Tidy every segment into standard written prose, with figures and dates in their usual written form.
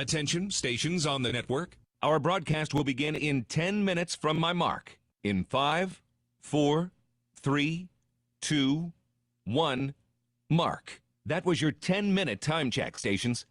Attention, stations on the network. Our broadcast will begin in 10 minutes from my mark. In 5, 4, 3, 2, 1, mark. That was your 10-minute time check, stations.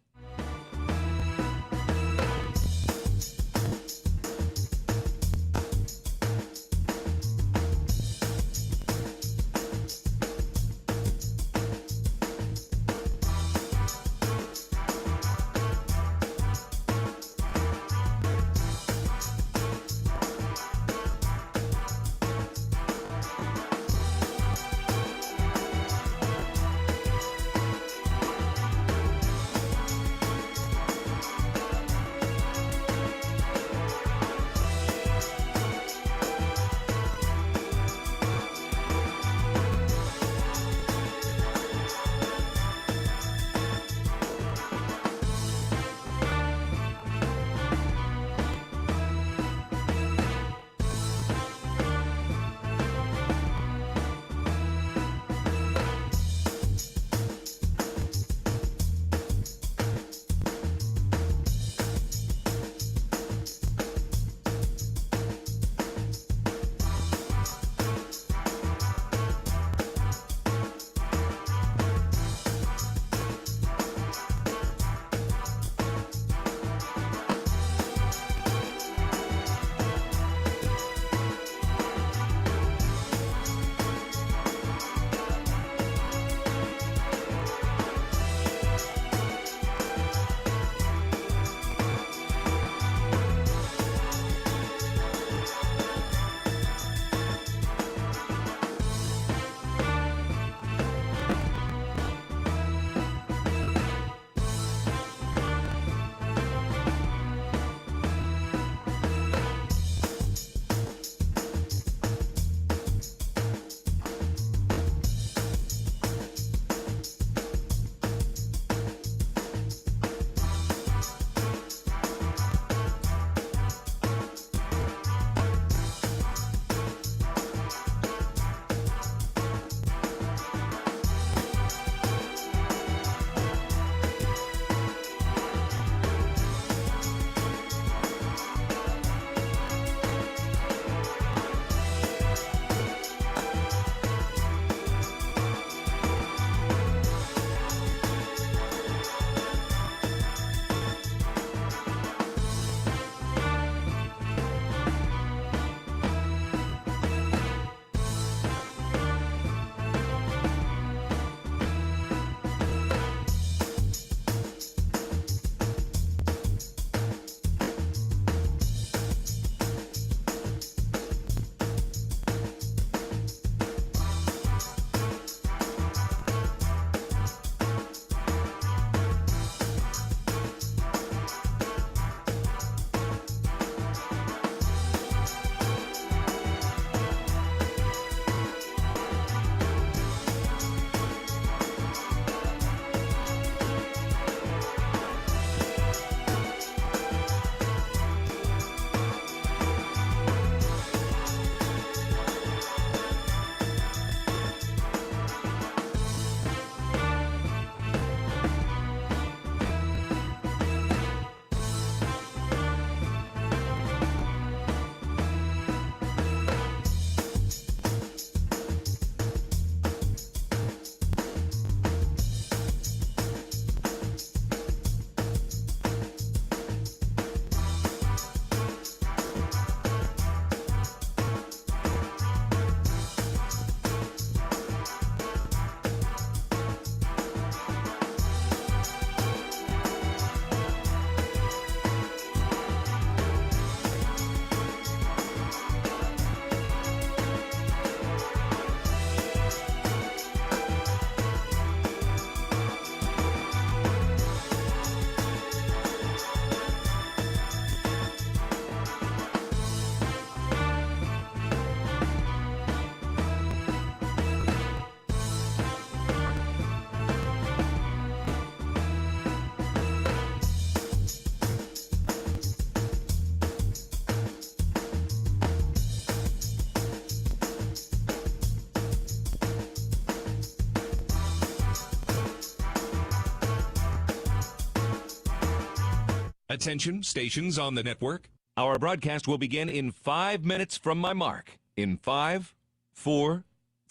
Attention, stations on the network. Our broadcast will begin in 5 minutes from my mark. In 5, 4,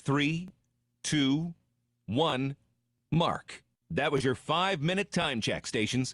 3, 2, 1, mark. That was your 5-minute time check, stations.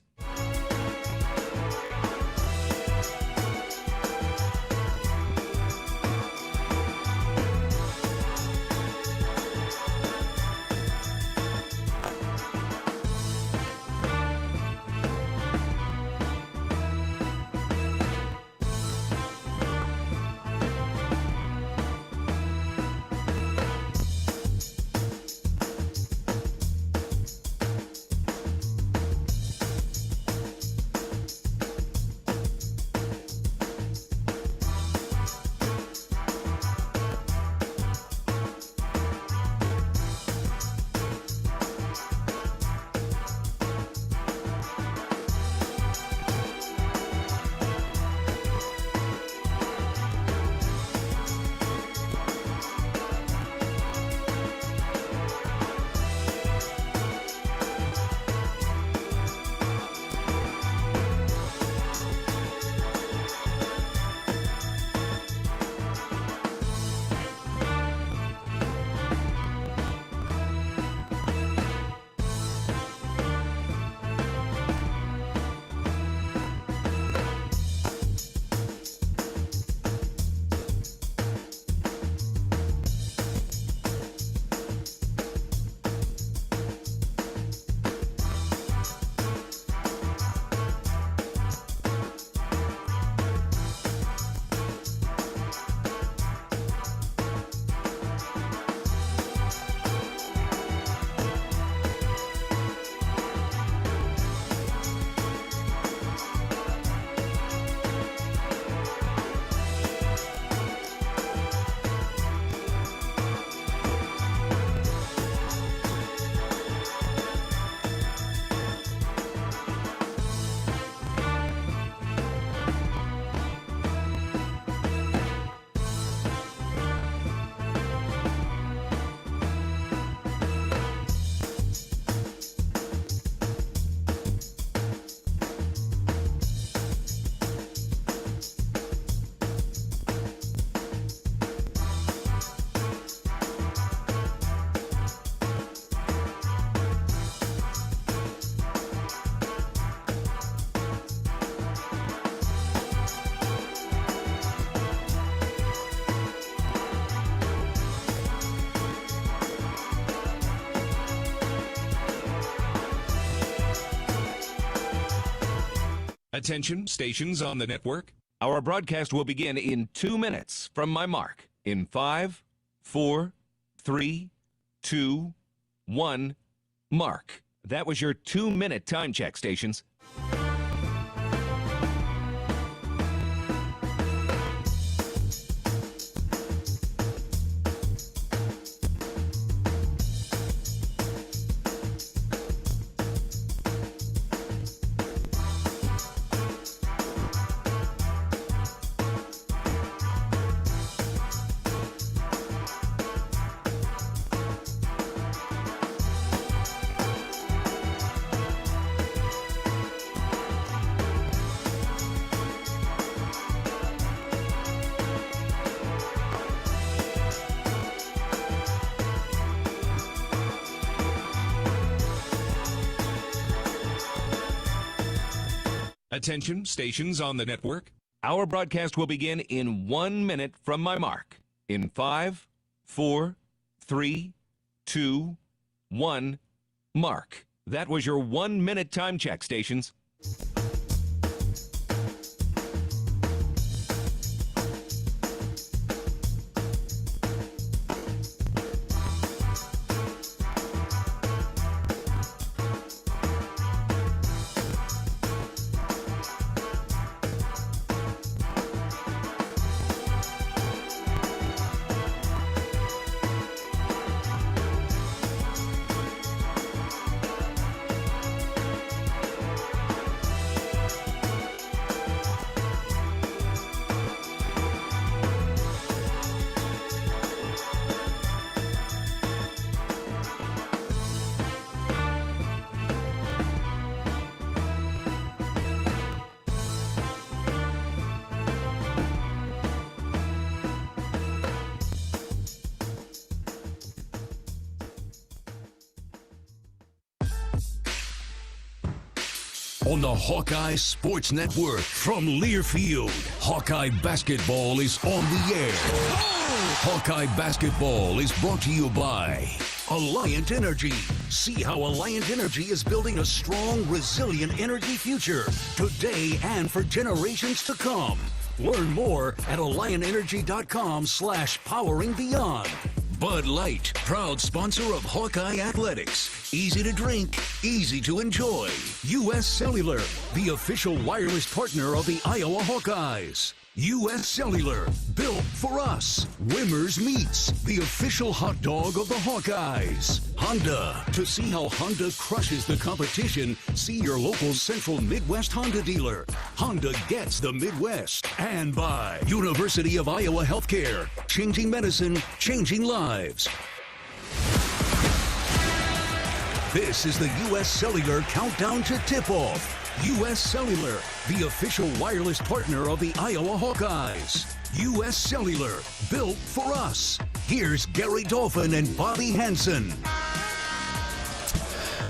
Attention, stations on the network. Our broadcast will begin in 2 minutes from my mark. In 5, 4, 3, 2, 1, mark. That was your 2-minute time check, stations. Attention, stations on the network. Our broadcast will begin in 1 minute from my mark. In 5, 4, 3, 2, 1, mark. That was your 1-minute time check, stations. on the Hawkeye Sports Network. From Learfield, Hawkeye Basketball is on the air. Hawkeye Basketball is brought to you by Alliant Energy. See how Alliant Energy is building a strong, resilient energy future today and for generations to come. Learn more at AlliantEnergy.com/poweringbeyond. Bud Light, proud sponsor of Hawkeye Athletics. Easy to drink, easy to enjoy. U.S. Cellular, the official wireless partner of the Iowa Hawkeyes. U.S. Cellular, built for us. Wimmer's Meats, the official hot dog of the Hawkeyes. Honda, to see how Honda crushes the competition, see your local Central Midwest Honda dealer. Honda gets the Midwest. And by University of Iowa Healthcare, changing medicine, changing lives. This is the U.S. Cellular Countdown to Tip-Off. U.S. Cellular, the official wireless partner of the Iowa Hawkeyes. U.S. Cellular, built for us. Here's Gary Dolphin and Bobby Hansen.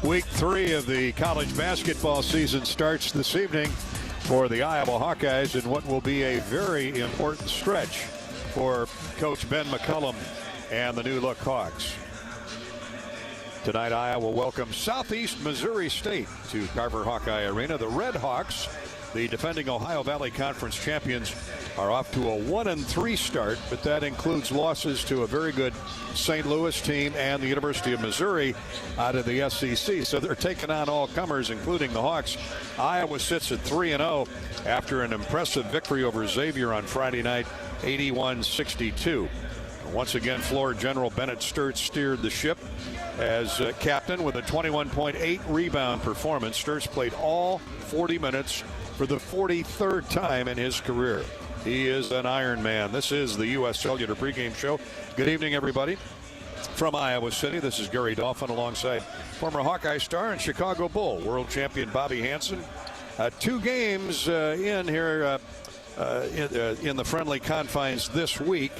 Week 3 of the college basketball season starts this evening for the Iowa Hawkeyes in what will be a very important stretch for Coach Ben McCullum and the new look Hawks. Tonight, Iowa welcomes Southeast Missouri State to Carver Hawkeye Arena. The Red Hawks, the defending Ohio Valley Conference champions, are off to a 1-3 start, but that includes losses to a very good St. Louis team and the University of Missouri out of the SEC. So they're taking on all comers, including the Hawks. Iowa sits at 3-0 after an impressive victory over Xavier on Friday night, 81-62. Once again, Floor General Bennett Sturtz steered the ship as captain with a 21.8 rebound performance. Sturtz played all 40 minutes for the 43rd time in his career. He is an Iron Man. This is the U.S. Cellular pregame show. Good evening, everybody. From Iowa City, this is Gary Dolphin alongside former Hawkeye star and Chicago Bull world champion Bobby Hansen. 2 games in here in the friendly confines this week.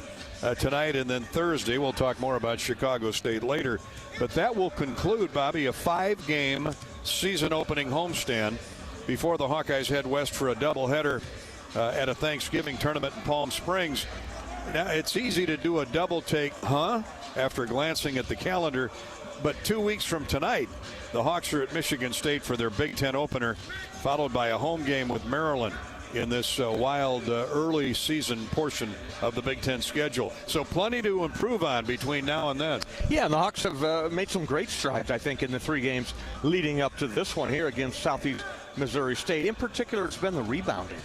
Tonight and then Thursday. We'll talk more about Chicago State later. But that will conclude, Bobby, a 5-game season opening homestand before the Hawkeyes head west for a doubleheader at a Thanksgiving tournament in Palm Springs. Now, it's easy to do a double take, after glancing at the calendar. But 2 weeks from tonight, the Hawks are at Michigan State for their Big Ten opener, followed by a home game with Maryland in this wild early season portion of the Big Ten schedule. So plenty to improve on between now and then. Yeah, and the Hawks have made some great strides, I think, in the 3 games leading up to this one here against Southeast Missouri State. In particular, it's been the rebounding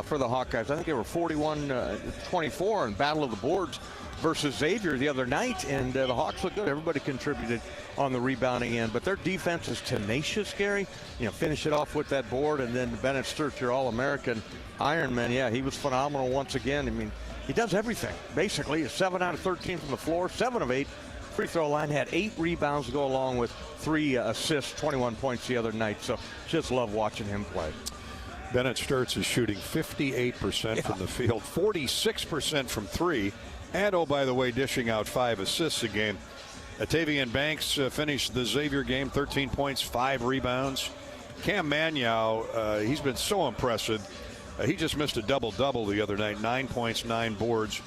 for the Hawkeyes. I think they were 41-24 in Battle of the Boards versus Xavier the other night, and the Hawks look good. Everybody contributed on the rebounding end, but their defense is tenacious, Gary. You know, finish it off with that board, and then Bennett Sturtz, your All-American Ironman. Yeah, he was phenomenal once again. I mean, he does everything, basically. 7 out of 13 from the floor, 7 of 8 free throw line, had 8 rebounds to go along with 3 assists, 21 points the other night. So just love watching him play. Bennett Sturtz is shooting 58% from the field, 46% from 3. And, oh, by the way, dishing out 5 assists a game. Tavian Banks finished the Xavier game, 13 points, 5 rebounds. Cam Manyow, he's been so impressive. He just missed a double-double the other night, 9 points, 9 boards.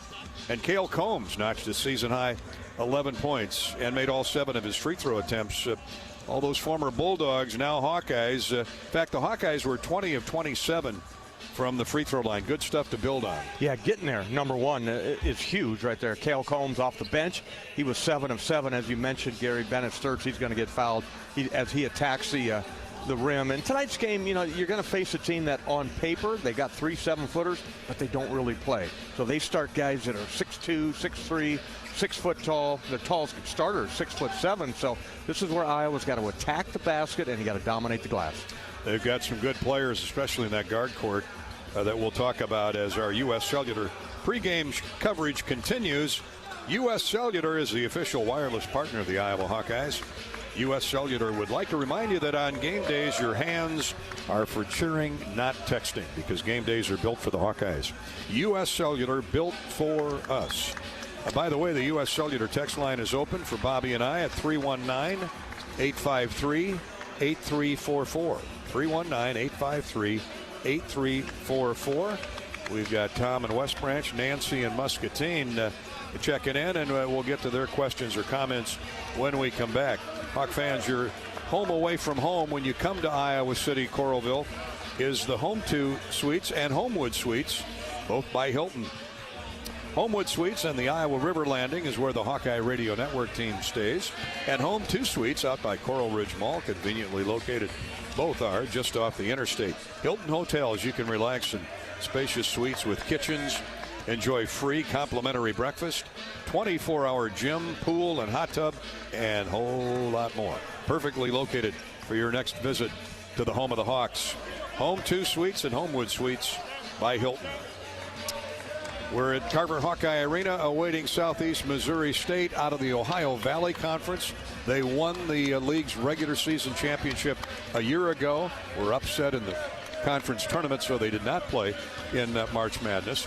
And Cale Combs notched a season-high 11 points and made all 7 of his free throw attempts. All those former Bulldogs, now Hawkeyes. In fact, the Hawkeyes were 20 of 27 from the free throw line. Good stuff to build on. Yeah, getting there, number one, is huge right there. Cale Combs off the bench. He was 7 of 7, as you mentioned, Gary. Bennett Sturtz, he's going to get fouled as he attacks the rim. And tonight's game, you know, you're going to face a team that on paper, they got 3 7-footers, but they don't really play. So they start guys that are 6'2", 6'3", 6 foot tall. Their tallest starter is 6'7". So this is where Iowa's got to attack the basket, and you got to dominate the glass. They've got some good players, especially in that guard court, that we'll talk about as our U.S. Cellular pregame coverage continues. U.S. Cellular is the official wireless partner of the Iowa Hawkeyes. U.S. Cellular would like to remind you that on game days, your hands are for cheering, not texting, because game days are built for the Hawkeyes. U.S. Cellular, built for us. By the way, the U.S. Cellular text line is open for Bobby and I at 319-853-9232. 319-853-8344. 319-853-8344. We've got Tom in West Branch, Nancy in Muscatine checking in, and we'll get to their questions or comments when we come back. Hawk fans, you're home away from home when you come to Iowa City, Coralville is the Home 2 Suites and Homewood Suites, both by Hilton. Homewood Suites and the Iowa River Landing is where the Hawkeye Radio Network team stays. And Home 2 Suites out by Coral Ridge Mall, conveniently located. Both are just off the interstate. Hilton Hotels, you can relax in spacious suites with kitchens. Enjoy free complimentary breakfast, 24-hour gym, pool, and hot tub, and a whole lot more. Perfectly located for your next visit to the home of the Hawks. Home 2 Suites and Homewood Suites by Hilton. We're at Carver Hawkeye Arena awaiting Southeast Missouri State out of the Ohio Valley Conference. They won the league's regular season championship a year ago. Were upset in the conference tournament, so they did not play in March Madness.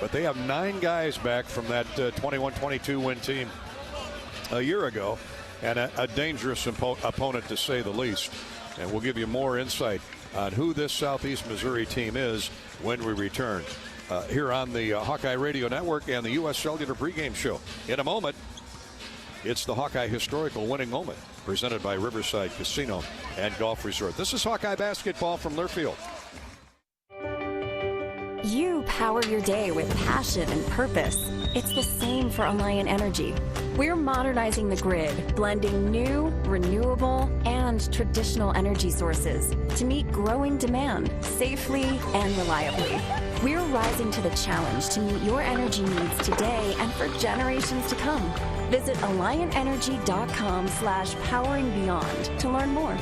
But they have 9 guys back from that 21-22 win team a year ago, and a dangerous opponent to say the least. And we'll give you more insight on who this Southeast Missouri team is when we return here on the Hawkeye Radio Network and the U.S. Cellular pregame show. In a moment, it's the Hawkeye Historical Winning Moment, presented by Riverside Casino and Golf Resort. This is Hawkeye basketball from Learfield. You power your day with passion and purpose. It's the same for Alliant Energy. We're modernizing the grid, blending new, renewable, and traditional energy sources to meet growing demand safely and reliably. We're rising to the challenge to meet your energy needs today and for generations to come. Visit AlliantEnergy.com/poweringBeyond to learn more.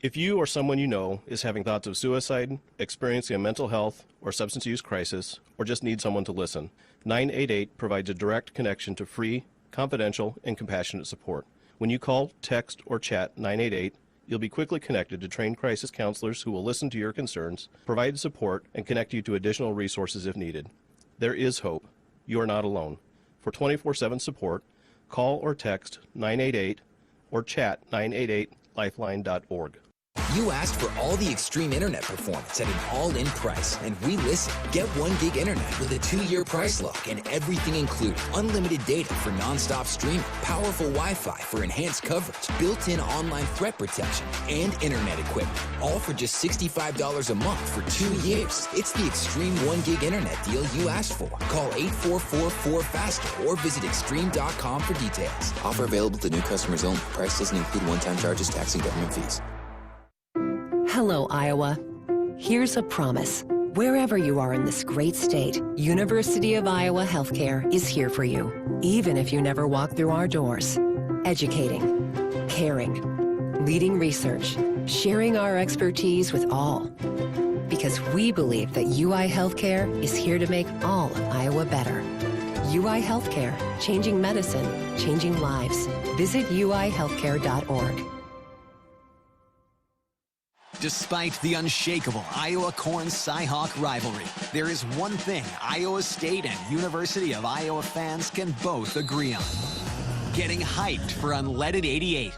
If you or someone you know is having thoughts of suicide, experiencing a mental health or substance use crisis, or just need someone to listen, 988 provides a direct connection to free, confidential, and compassionate support. When you call, text, or chat 988, you'll be quickly connected to trained crisis counselors who will listen to your concerns, provide support, and connect you to additional resources if needed. There is hope. You are not alone. For 24/7 support, call or text 988 or chat 988lifeline.org. You asked for all the extreme internet performance at an all-in price, and we listened. Get 1 gig internet with a 2-year price lock and everything included. Unlimited data for non-stop streaming, powerful Wi-Fi for enhanced coverage, built-in online threat protection, and internet equipment. All for just $65 a month for 2 years. It's the extreme 1 gig internet deal you asked for. Call 844-4FASTER or visit extreme.com for details. Offer available to new customers only. Price doesn't include one-time charges, tax, and government fees. Hello, Iowa. Here's a promise. Wherever you are in this great state, University of Iowa Healthcare is here for you, even if you never walk through our doors. Educating, caring, leading research, sharing our expertise with all. Because we believe that UI Healthcare is here to make all of Iowa better. UI Healthcare, changing medicine, changing lives. Visit uihealthcare.org. Despite the unshakable Iowa Corn Cy-Hawk rivalry, there is one thing Iowa State and University of Iowa fans can both agree on. Getting hyped for unleaded 88.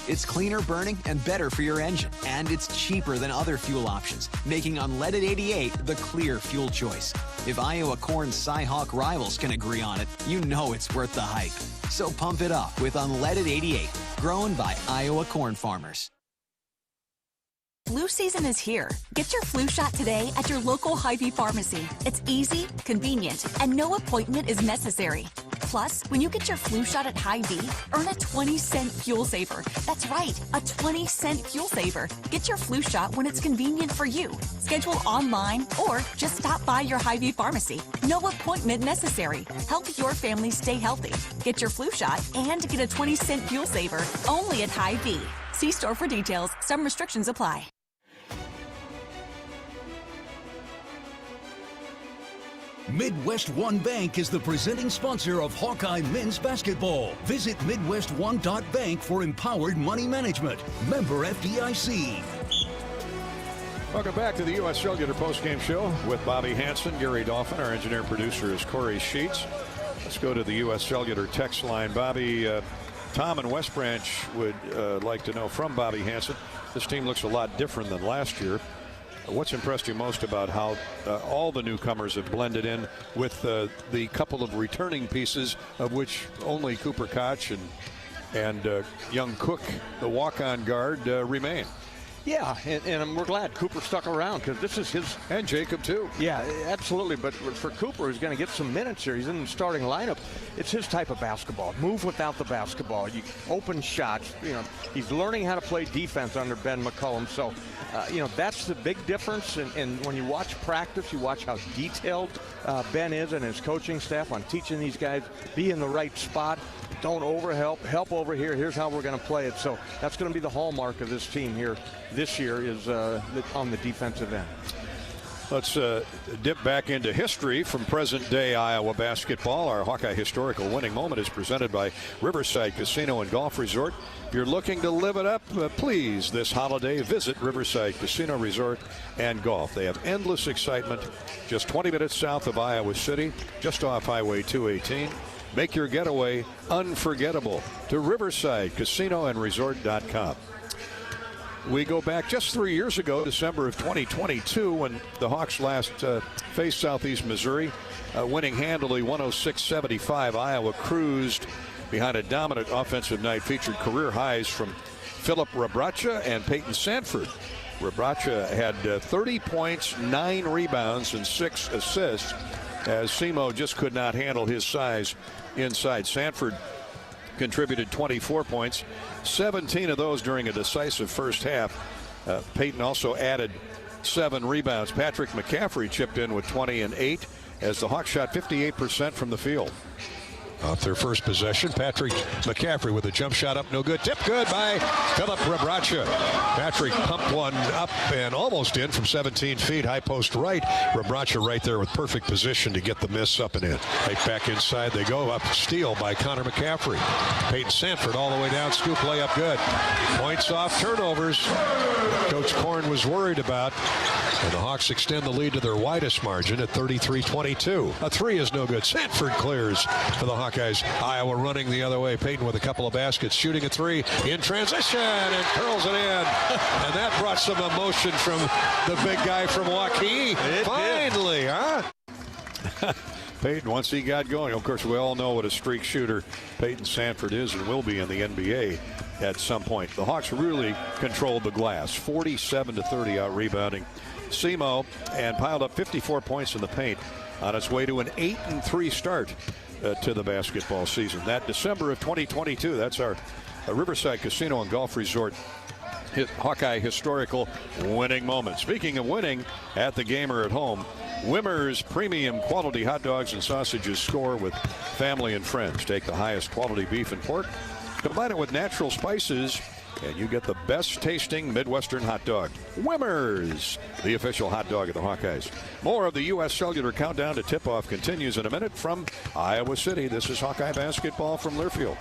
It's cleaner burning and better for your engine, and it's cheaper than other fuel options, making unleaded 88 the clear fuel choice. If Iowa Corn Cy-Hawk rivals can agree on it, you know it's worth the hype. So pump it up with unleaded 88, grown by Iowa corn farmers. Flu season is here. Get your flu shot today at your local Hy-Vee pharmacy. It's easy, convenient, and no appointment is necessary. Plus, when you get your flu shot at Hy-Vee, earn a 20-cent fuel saver. That's right, a 20-cent fuel saver. Get your flu shot when it's convenient for you. Schedule online or just stop by your Hy-Vee pharmacy. No appointment necessary. Help your family stay healthy. Get your flu shot and get a 20-cent fuel saver only at Hy-Vee. See store for details. Some restrictions apply. Midwest One Bank is the presenting sponsor of Hawkeye men's basketball. Visit MidwestOne.bank for empowered money management. Member FDIC. Welcome back to the U.S. Cellular postgame show with Bobby Hansen, Gary Dolphin. Our engineer producer is Corey Sheets. Let's go to the U.S. Cellular text line. Bobby, Tom in West Branch would like to know from Bobby Hansen, this team looks a lot different than last year. What's impressed you most about how all the newcomers have blended in with the couple of returning pieces, of which only Cooper Koch and young Cook, the walk-on guard, remain? Yeah, and we're glad Cooper stuck around because this is his. And Jacob, too. Yeah, absolutely. But for Cooper, who's going to get some minutes here, he's in the starting lineup. It's his type of basketball. Move without the basketball. You open shots. He's learning how to play defense under Ben McCullum. So, that's the big difference. And when you watch practice, you watch how detailed Ben is and his coaching staff on teaching these guys be in the right spot. Don't overhelp, help over here. Here's how we're going to play it. So that's going to be the hallmark of this team here this year is on the defensive end. Let's dip back into history from present-day Iowa basketball. Our Hawkeye Historical Winning Moment is presented by Riverside Casino and Golf Resort. If you're looking to live it up, please, this holiday, visit Riverside Casino Resort and Golf. They have endless excitement just 20 minutes south of Iowa City, just off Highway 218. Make your getaway unforgettable to Riverside Casino and Resort.com. We go back just 3 years ago, December of 2022, when the Hawks last faced Southeast Missouri, winning handily 106-75. Iowa cruised behind a dominant offensive night, featured career highs from Philip Rabracha and Peyton Sanford. Rabracha had 30 points, 9 rebounds, and 6 assists, as SEMO just could not handle his size inside. Sanford contributed 24 points, 17 of those during a decisive first half. Peyton also added 7 rebounds. Patrick McCaffrey chipped in with 20 and 8 as the Hawks shot 58% from the field. Off their first possession, Patrick McCaffrey with a jump shot up, no good. Tip good by Philip Rabracha. Patrick pumped one up and almost in from 17 feet, high post right. Rabracha right there with perfect position to get the miss up and in. Right back inside they go, up steal by Connor McCaffrey. Peyton Sanford all the way down, scoop layup good. Points off turnovers. Coach Korn was worried about. And the Hawks extend the lead to their widest margin at 33-22. A 3 is no good. Sanford clears for the Hawkeyes. Iowa running the other way. Peyton with a couple of baskets, shooting a 3 in transition and curls it in. And that brought some emotion from the big guy from Hawkeyes. Finally, huh? Peyton, once he got going, of course, we all know what a streak shooter Peyton Sanford is and will be in the NBA at some point. The Hawks really controlled the glass, 47-30 out rebounding SEMO, and piled up 54 points in the paint on its way to an 8-3 start to the basketball season. That December of 2022, that's our Riverside Casino and Golf Resort Hawkeye Historical Winning Moment. Speaking of winning at the game or at home, Wimmer's premium quality hot dogs and sausages score with family and friends. Take the highest quality beef and pork, combine it with natural spices, and you get the best tasting Midwestern hot dog. Wimmer's, the official hot dog of the Hawkeyes. More of the U.S. Cellular Countdown to Tip-Off continues in a minute from Iowa City. This is Hawkeye basketball from Learfield.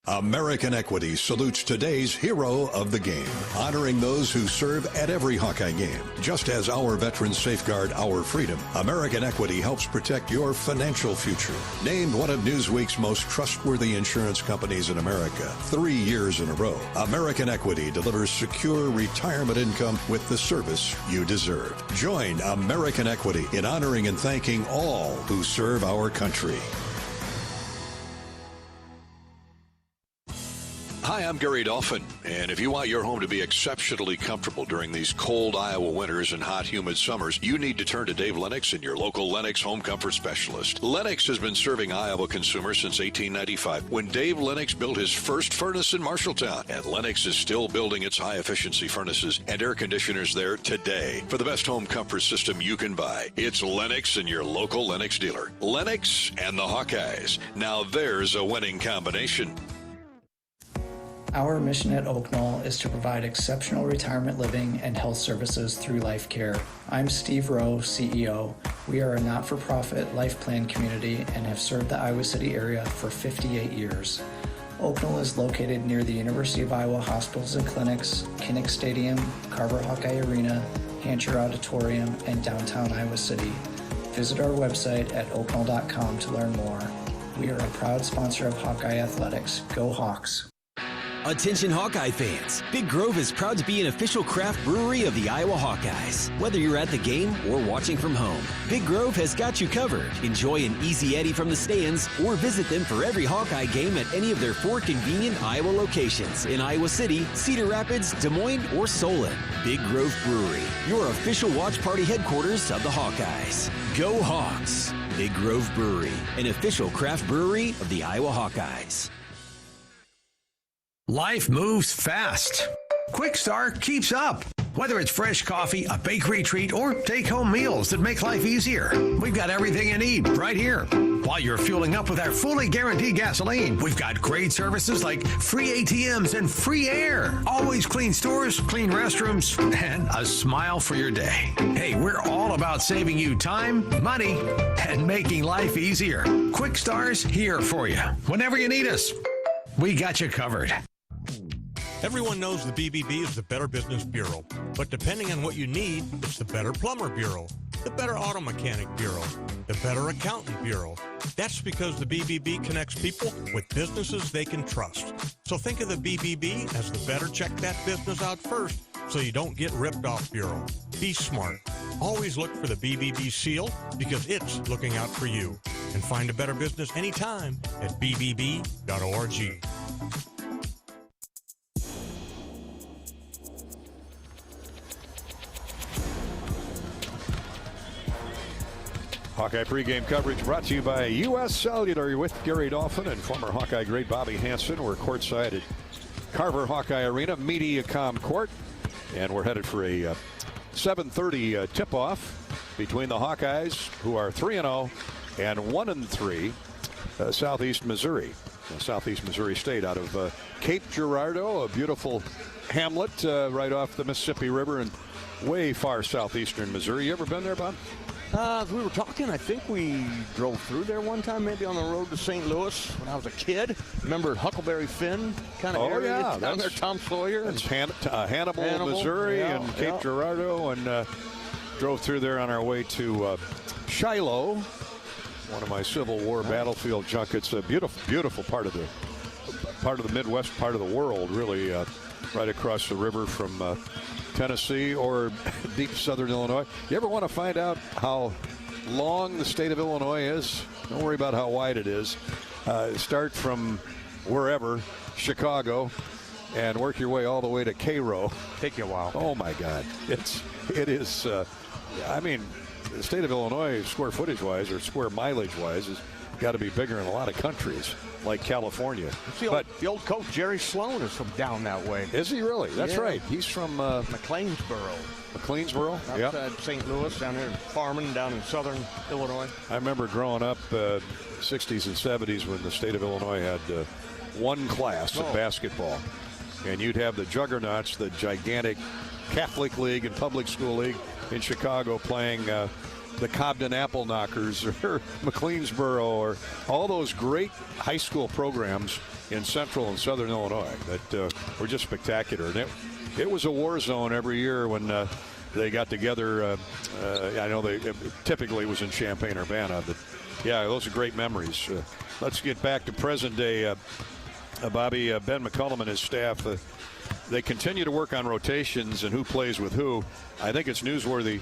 American Equity salutes today's hero of the game, honoring those who serve at every Hawkeye game. Just as our veterans safeguard our freedom, American Equity helps protect your financial future. Named one of Newsweek's most trustworthy insurance companies in America 3 years in a row, American Equity delivers secure retirement income with the service you deserve. Join American Equity in honoring and thanking all who serve our country. Hi, I'm Gary Dolphin, and if you want your home to be exceptionally comfortable during these cold Iowa winters and hot, humid summers, you need to turn to Dave Lennox and your local Lennox home comfort specialist. Lennox has been serving Iowa consumers since 1895, when Dave Lennox built his first furnace in Marshalltown, and Lennox is still building its high-efficiency furnaces and air conditioners there today. For the best home comfort system you can buy, it's Lennox and your local Lennox dealer. Lennox and the Hawkeyes. Now there's a winning combination. Our mission at Oak Knoll is to provide exceptional retirement living and health services through life care. I'm Steve Rowe, CEO. We are a not-for-profit life plan community and have served the Iowa City area for 58 years. Oak Knoll is located near the University of Iowa hospitals and clinics, Kinnick Stadium, Carver Hawkeye Arena, Hancher Auditorium, and downtown Iowa City. Visit our website at oakknoll.com to learn more. We are a proud sponsor of Hawkeye Athletics. Go Hawks. Attention Hawkeye fans, Big Grove is proud to be an official craft brewery of the Iowa Hawkeyes. Whether you're at the game or watching from home, Big Grove has got you covered. Enjoy an easy Eddie from the stands or visit them for every Hawkeye game at any of their 4 convenient Iowa locations in Iowa City, Cedar Rapids, Des Moines, or Solon. Big Grove Brewery, your official watch party headquarters of the Hawkeyes. Go Hawks! Big Grove Brewery, an official craft brewery of the Iowa Hawkeyes. Life moves fast. Quick Start keeps up. Whether it's fresh coffee, a bakery treat, or take-home meals that make life easier, we've got everything you need right here. While you're fueling up with our fully guaranteed gasoline, we've got great services like free ATMs and free air. Always clean stores, clean restrooms, and a smile for your day. Hey, we're all about saving you time, money, and making life easier. Quick Star's here for you. Whenever you need us, we got you covered. Everyone knows the BBB is the Better Business Bureau, but depending on what you need, it's the Better Plumber Bureau, the Better Auto Mechanic Bureau, the Better Accountant Bureau. That's because the BBB connects people with businesses they can trust. So think of the BBB as the better check that business out first so you don't get ripped off bureau. Be smart. Always look for the BBB seal because it's looking out for you. And find a better business anytime at bbb.org. Hawkeye pregame coverage brought to you by U.S. Cellular. You're with Gary Dolphin and former Hawkeye great Bobby Hansen. We're courtside at Carver Hawkeye Arena, Mediacom Court, and we're headed for a 7:30 tip-off between the Hawkeyes, who are 3-0, and 1-3, Southeast Missouri. Southeast Missouri State out of Cape Girardeau, a beautiful hamlet right off the Mississippi River in way far southeastern Missouri. You ever been there, Bob? As we were talking, I think we drove through there one time, maybe on the road to St. Louis when I was a kid. Remember Huckleberry Finn kind of area down there, Tom Sawyer? That's Hannibal, Missouri, and Cape Girardeau, and drove through there on our way to Shiloh, one of my Civil War battlefield junkets. A beautiful, beautiful part of the Midwest part of the world, really, right across the river from Tennessee or deep southern Illinois. You ever want to find out how long the state of Illinois is? Don't worry about how wide it is. Start from wherever, Chicago, and work your way all the way to Cairo. Take you a while. Oh my God, it is. I mean, the state of Illinois, square footage wise or square mileage wise, has got to be bigger in a lot of countries, like California. But the old coach Jerry Sloan is from down that way. Is he really? That's right. He's from McLeansboro. McLeansboro? Outside St. Louis, down here farming down in southern Illinois. I remember growing up 60s and 70s when the state of Illinois had one class of basketball. And you'd have the juggernauts, the gigantic Catholic League and Public School League in Chicago playing the Cobden Apple Knockers or McLeansboro or all those great high school programs in central and southern Illinois that were just spectacular. And it was a war zone every year when they got together. I know they typically was in Champaign-Urbana, but yeah, those are great memories. Let's get back to present day. Bobby, Ben McCullum and his staff, they continue to work on rotations and who plays with who. I think it's newsworthy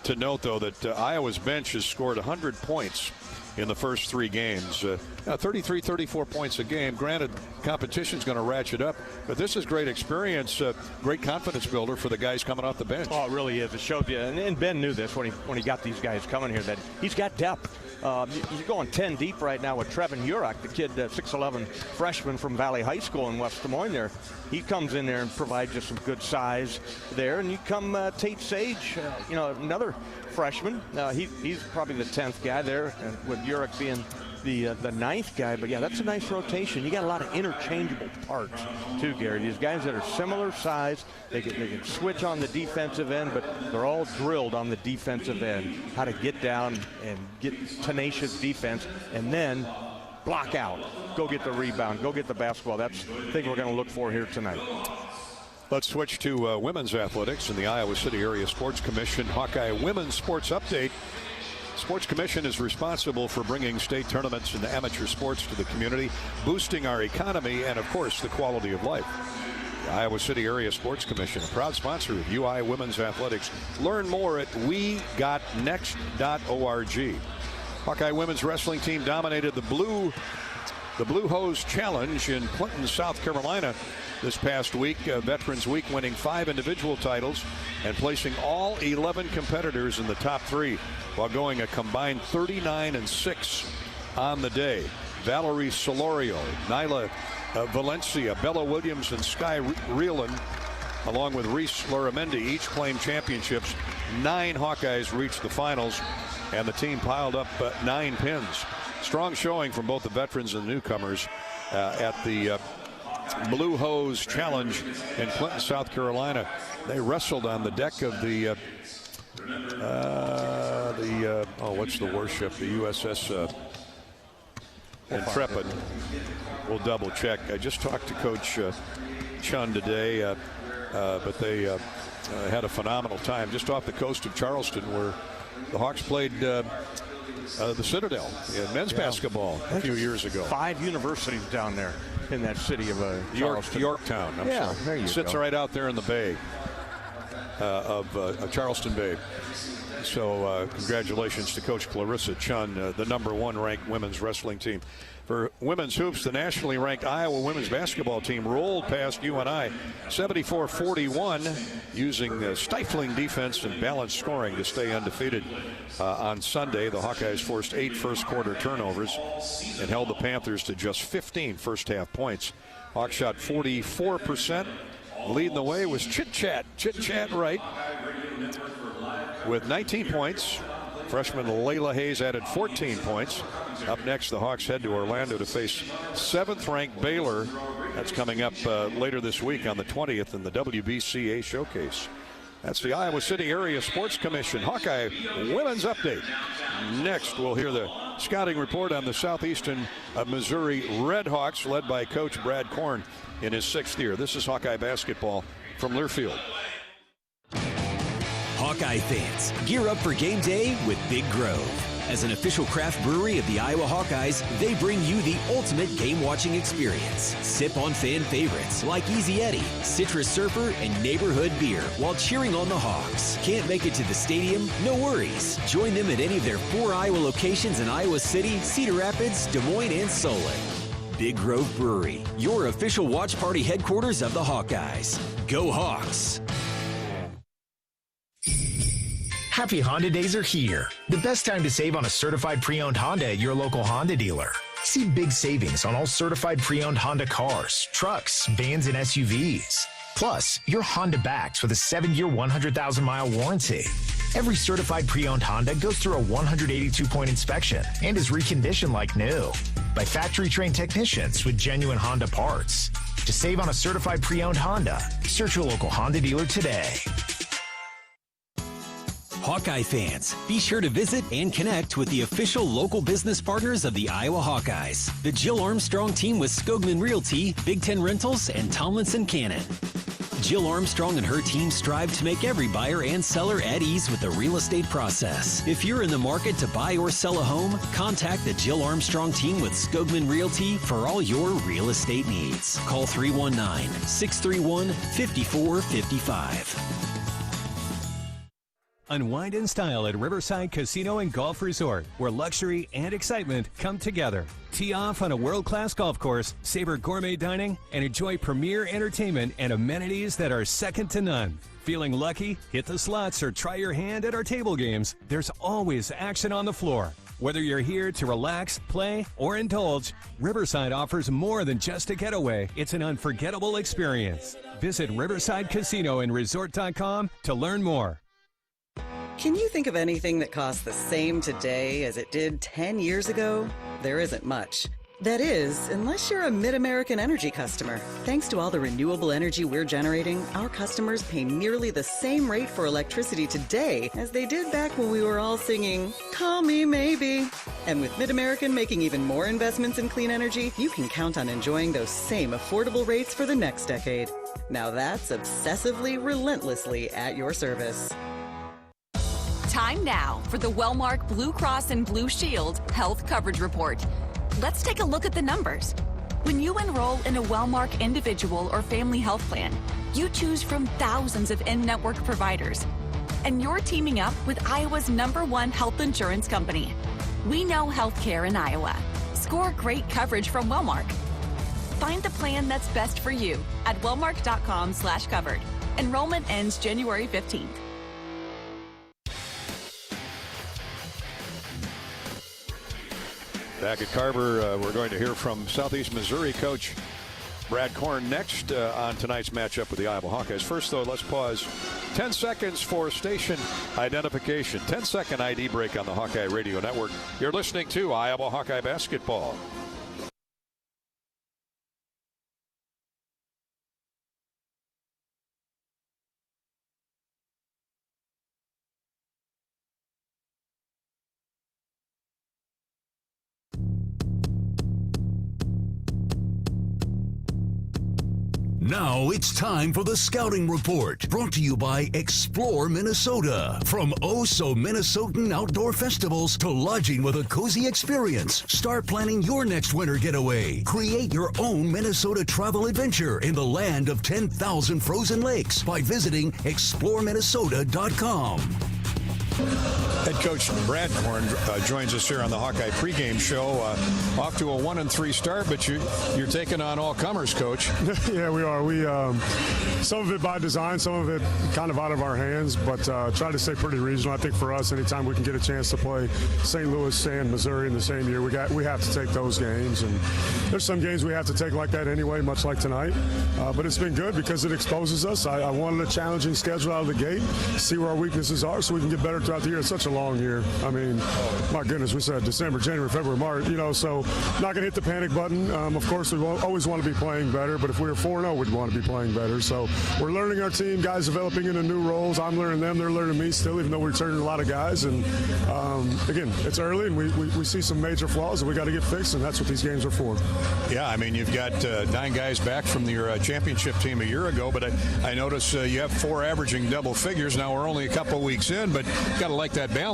to note, though, that Iowa's bench has scored 100 points in the first 3 games. 33, 34 points a game. Granted, competition's going to ratchet up, but this is great experience, great confidence builder for the guys coming off the bench. Oh, it really is. It showed you, and Ben knew this when he got these guys coming here, that he's got depth. You're going 10 deep right now with Trevin Urach, the kid, 6'11 freshman from Valley High School in West Des Moines there. He comes in there and provides you some good size there. And you come Tate Sage, another freshman. He's probably the 10th guy there, with Urach being the 9th guy. But yeah, that's a nice rotation. You got a lot of interchangeable parts too, Gary. These guys that are similar size, they can switch on the defensive end, but they're all drilled on the defensive end, how to get down and get tenacious defense, and then block out, go get the rebound, go get the basketball. That's the thing we're going to look for here tonight. Let's switch to women's athletics and the Iowa City Area Sports Commission Hawkeye Women's Sports Update. Sports Commission is responsible for bringing state tournaments and amateur sports to the community, boosting our economy and, of course, the quality of life. The Iowa City Area Sports Commission, a proud sponsor of UI Women's Athletics. Learn more at wegotnext.org. Hawkeye women's wrestling team dominated the Blue Hose Challenge in Clinton, South Carolina this past week. Veterans Week, winning 5 individual titles and placing all 11 competitors in the top 3 while going a combined 39-6 on the day. Valerie Solorio, Nyla Valencia, Bella Williams, and Sky Reelan, along with Reese Laramendi, each claimed championships. 9 Hawkeyes reached the finals, and the team piled up 9 pins. Strong showing from both the veterans and the newcomers at the Blue Hose Challenge in Clinton, South Carolina. They wrestled on the deck of the what's the warship? The USS Intrepid. We'll double check. I just talked to Coach Chun today, but they had a phenomenal time just off the coast of Charleston, where the Hawks played the Citadel in men's basketball a few years ago. 5 universities down there in that city of Charleston. Yorktown. I'm sorry. There you Sits go. right out there in the bay of Charleston Bay. So congratulations to Coach Clarissa Chun, the #1 ranked women's wrestling team. For women's hoops, the nationally ranked Iowa women's basketball team rolled past UNI 74-41, using stifling defense and balanced scoring to stay undefeated. On Sunday, the Hawkeyes forced 8 first-quarter turnovers and held the Panthers to just 15 first-half points. Hawks shot 44%. Leading the way was Chit Chat Wright with 19 points. Freshman Layla Hayes added 14 points. Up next, the Hawks head to Orlando to face 7th-ranked Baylor. That's coming up later this week on the 20th in the WBCA Showcase. That's the Iowa City Area Sports Commission Hawkeye Women's Update. Next, we'll hear the scouting report on the Southeastern Missouri Redhawks, led by Coach Brad Korn in his 6th year. This is Hawkeye basketball from Learfield. Hawkeye fans, gear up for game day with Big Grove. As an official craft brewery of the Iowa Hawkeyes, they bring you the ultimate game-watching experience. Sip on fan favorites like Easy Eddie, Citrus Surfer, and Neighborhood Beer while cheering on the Hawks. Can't make it to the stadium? No worries. Join them at any of their 4 Iowa locations in Iowa City, Cedar Rapids, Des Moines, and Solon. Big Grove Brewery, your official watch party headquarters of the Hawkeyes. Go Hawks! Happy Honda Days are here. The best time to save on a certified pre-owned Honda at your local Honda dealer. See big savings on all certified pre-owned Honda cars, trucks, vans, and SUVs. Plus, you're Honda backed with a 7-year, 100,000-mile warranty. Every certified pre-owned Honda goes through a 182-point inspection and is reconditioned like new by factory-trained technicians with genuine Honda parts. To save on a certified pre-owned Honda, search your local Honda dealer today. Hawkeye fans, be sure to visit and connect with the official local business partners of the Iowa Hawkeyes. The Jill Armstrong team with Skogman Realty, Big Ten Rentals, and Tomlinson Cannon. Jill Armstrong and her team strive to make every buyer and seller at ease with the real estate process. If you're in the market to buy or sell a home, contact the Jill Armstrong team with Skogman Realty for all your real estate needs. Call 319-631-5455. Unwind in style at Riverside Casino and Golf Resort, where luxury and excitement come together. Tee off on a world-class golf course, savor gourmet dining, and enjoy premier entertainment and amenities that are second to none. Feeling lucky? Hit the slots or try your hand at our table games. There's always action on the floor. Whether you're here to relax, play, or indulge, Riverside offers more than just a getaway. It's an unforgettable experience. Visit Riverside Casino and Resort.com to learn more. Can you think of anything that costs the same today as it did 10 years ago? There isn't much. That is, unless you're a Mid-American Energy customer. Thanks to all the renewable energy we're generating, our customers pay nearly the same rate for electricity today as they did back when we were all singing, "Call Me Maybe." And with Mid-American making even more investments in clean energy, you can count on enjoying those same affordable rates for the next decade. Now that's obsessively, relentlessly at your service. Time now for the Wellmark Blue Cross and Blue Shield Health Coverage Report. Let's take a look at the numbers. When you enroll in a Wellmark individual or family health plan, you choose from thousands of in-network providers. And you're teaming up with Iowa's #1 health insurance company. We know healthcare in Iowa. Score great coverage from Wellmark. Find the plan that's best for you at wellmark.com/covered. Enrollment ends January 15th. Back at Carver, we're going to hear from Southeast Missouri coach Brad Korn next on tonight's matchup with the Iowa Hawkeyes. First, though, let's pause 10 seconds for station identification. 10-second ID break on the Hawkeye Radio Network. You're listening to Iowa Hawkeye Basketball. Now it's time for the Scouting Report, brought to you by Explore Minnesota. From oh-so Minnesotan outdoor festivals to lodging with a cozy experience, start planning your next winter getaway. Create your own Minnesota travel adventure in the land of 10,000 frozen lakes by visiting exploreminnesota.com. Head coach Brad Korn joins us here on the Hawkeye pregame show. Off to a 1-3 start, but you're taking on all comers, coach. Yeah, we are. We some of it by design, some of it kind of out of our hands, but try to stay pretty regional. I think for us, anytime we can get a chance to play St. Louis and Missouri in the same year, we have to take those games. And there's some games we have to take like that anyway, much like tonight. But it's been good because it exposes us. I wanted a challenging schedule out of the gate, see where our weaknesses are, so we can get better throughout the year. It's such a long year. I mean, my goodness, we said December, January, February, March, so not going to hit the panic button. Of course, we always want to be playing better, but if we were 4-0, we'd want to be playing better. So we're learning our team, guys developing into new roles. I'm learning them, they're learning me still, even though we're returning a lot of guys. And again, it's early, and we see some major flaws that we got to get fixed, and that's what these games are for. Yeah, I mean, you've got 9 guys back from your championship team a year ago, but I notice you have 4 averaging double figures. Now we're only a couple weeks in, but got to like that balance.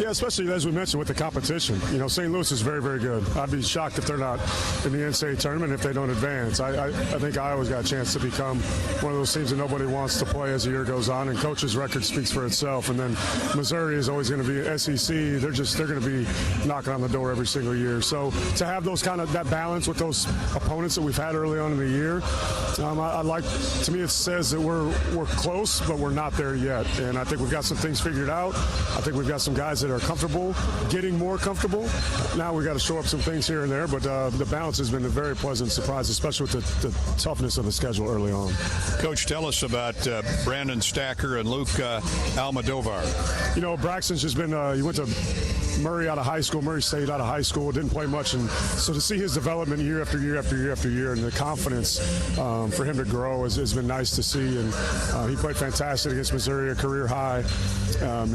Yeah, especially as we mentioned with the competition. St. Louis is very, very good. I'd be shocked if they're not in the NCAA tournament if they don't advance. I think Iowa's got a chance to become one of those teams that nobody wants to play as the year goes on, and coach's record speaks for itself. And then Missouri is always going to be SEC. They're going to be knocking on the door every single year. So to have those that balance with those opponents that we've had early on in the year, to me it says that we're close, but we're not there yet. And I think we've got some things figured out. I think we've got some guys that are comfortable, getting more comfortable. Now we've got to show up some things here and there, but the balance has been a very pleasant surprise, especially with the toughness of the schedule early on. Coach, tell us about Brandon Stacker and Luke Almodovar. Braxton's just been, he went to Murray out of high school, Murray State out of high school, didn't play much, and so to see his development year after year after year after year, and the confidence for him to grow has been nice to see. And he played fantastic against Missouri, a career high.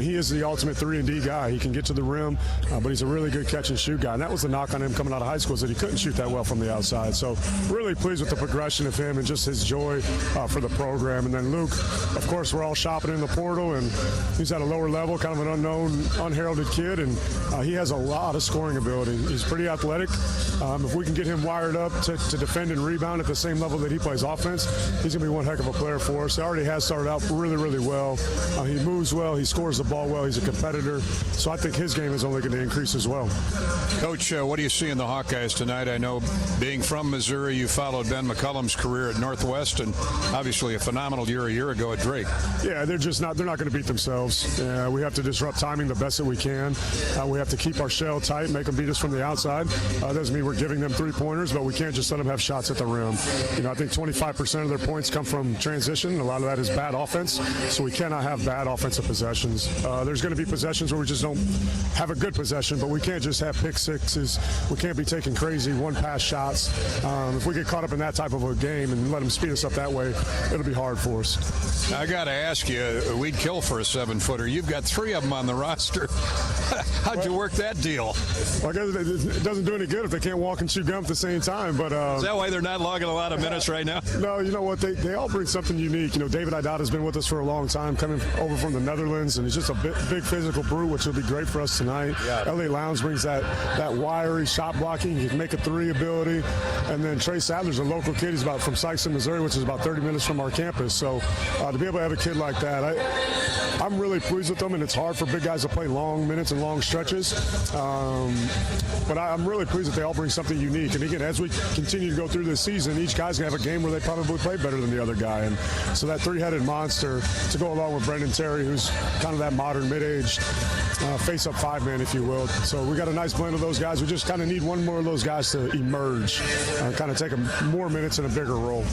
He is the ultimate 3-and-D guy. He can get to the rim, but he's a really good catch and shoot guy. And that was the knock on him coming out of high school, is that he couldn't shoot that well from the outside. So really pleased with the progression of him and just his joy for the program. And then Luke, of course, we're all shopping in the portal, and he's at a lower level, kind of an unknown, unheralded kid, and he has a lot of scoring ability. He's pretty athletic. If we can get him wired up to defend and rebound at the same level that he plays offense, he's going to be one heck of a player for us. He already has started out really, really well. He moves well. He scores the ball well. He's a competitor. So I think his game is only going to increase as well. Coach, what do you see in the Hawkeyes tonight? I know being from Missouri, you followed Ben McCullum's career at Northwest, and obviously a phenomenal year a year ago at Drake. Yeah, they're not going to beat themselves. We have to disrupt timing the best that we can. We have to keep our shell tight, make them beat us from the outside. Doesn't mean we're giving them 3-pointers, but we can't just let them have shots at the rim. I think 25% of their points come from transition. A lot of that is bad offense, so we cannot have bad offensive possessions. There's going to be possessions where we just don't have a good possession, but we can't just have pick sixes. We can't be taking crazy one-pass shots. If we get caught up in that type of a game and let them speed us up that way, it'll be hard for us. I got to ask you, we'd kill for a 7-footer. You've got 3 of them on the roster. How'd you work that deal? Well, I guess it doesn't do any good if they can't walk and chew gum at the same time. But is that why they're not logging a lot of minutes right now? No, you know what? They all bring something unique. You know, David Idata's been with us for a long time, coming over from the Netherlands, and he's just a big physical brute, which will be great for us tonight. Yeah. L.A. Lowndes brings that wiry shot blocking, he can make a three ability, and then Trey Sadler's a local kid. He's from Sikeston, Missouri, which is about 30 minutes from our campus. So to be able to have a kid like that, I'm really pleased with them, and it's hard for big guys to play long minutes and long stretches. But I'm really pleased that they all bring something unique. And again, as we continue to go through this season, each guy's going to have a game where they probably play better than the other guy. And so that three-headed monster to go along with Brendan Terry, who's kind of that modern mid-aged face-up five-man, if you will. So we got a nice blend of those guys. We just kind of need one more of those guys to emerge, kind of take more minutes in a bigger role.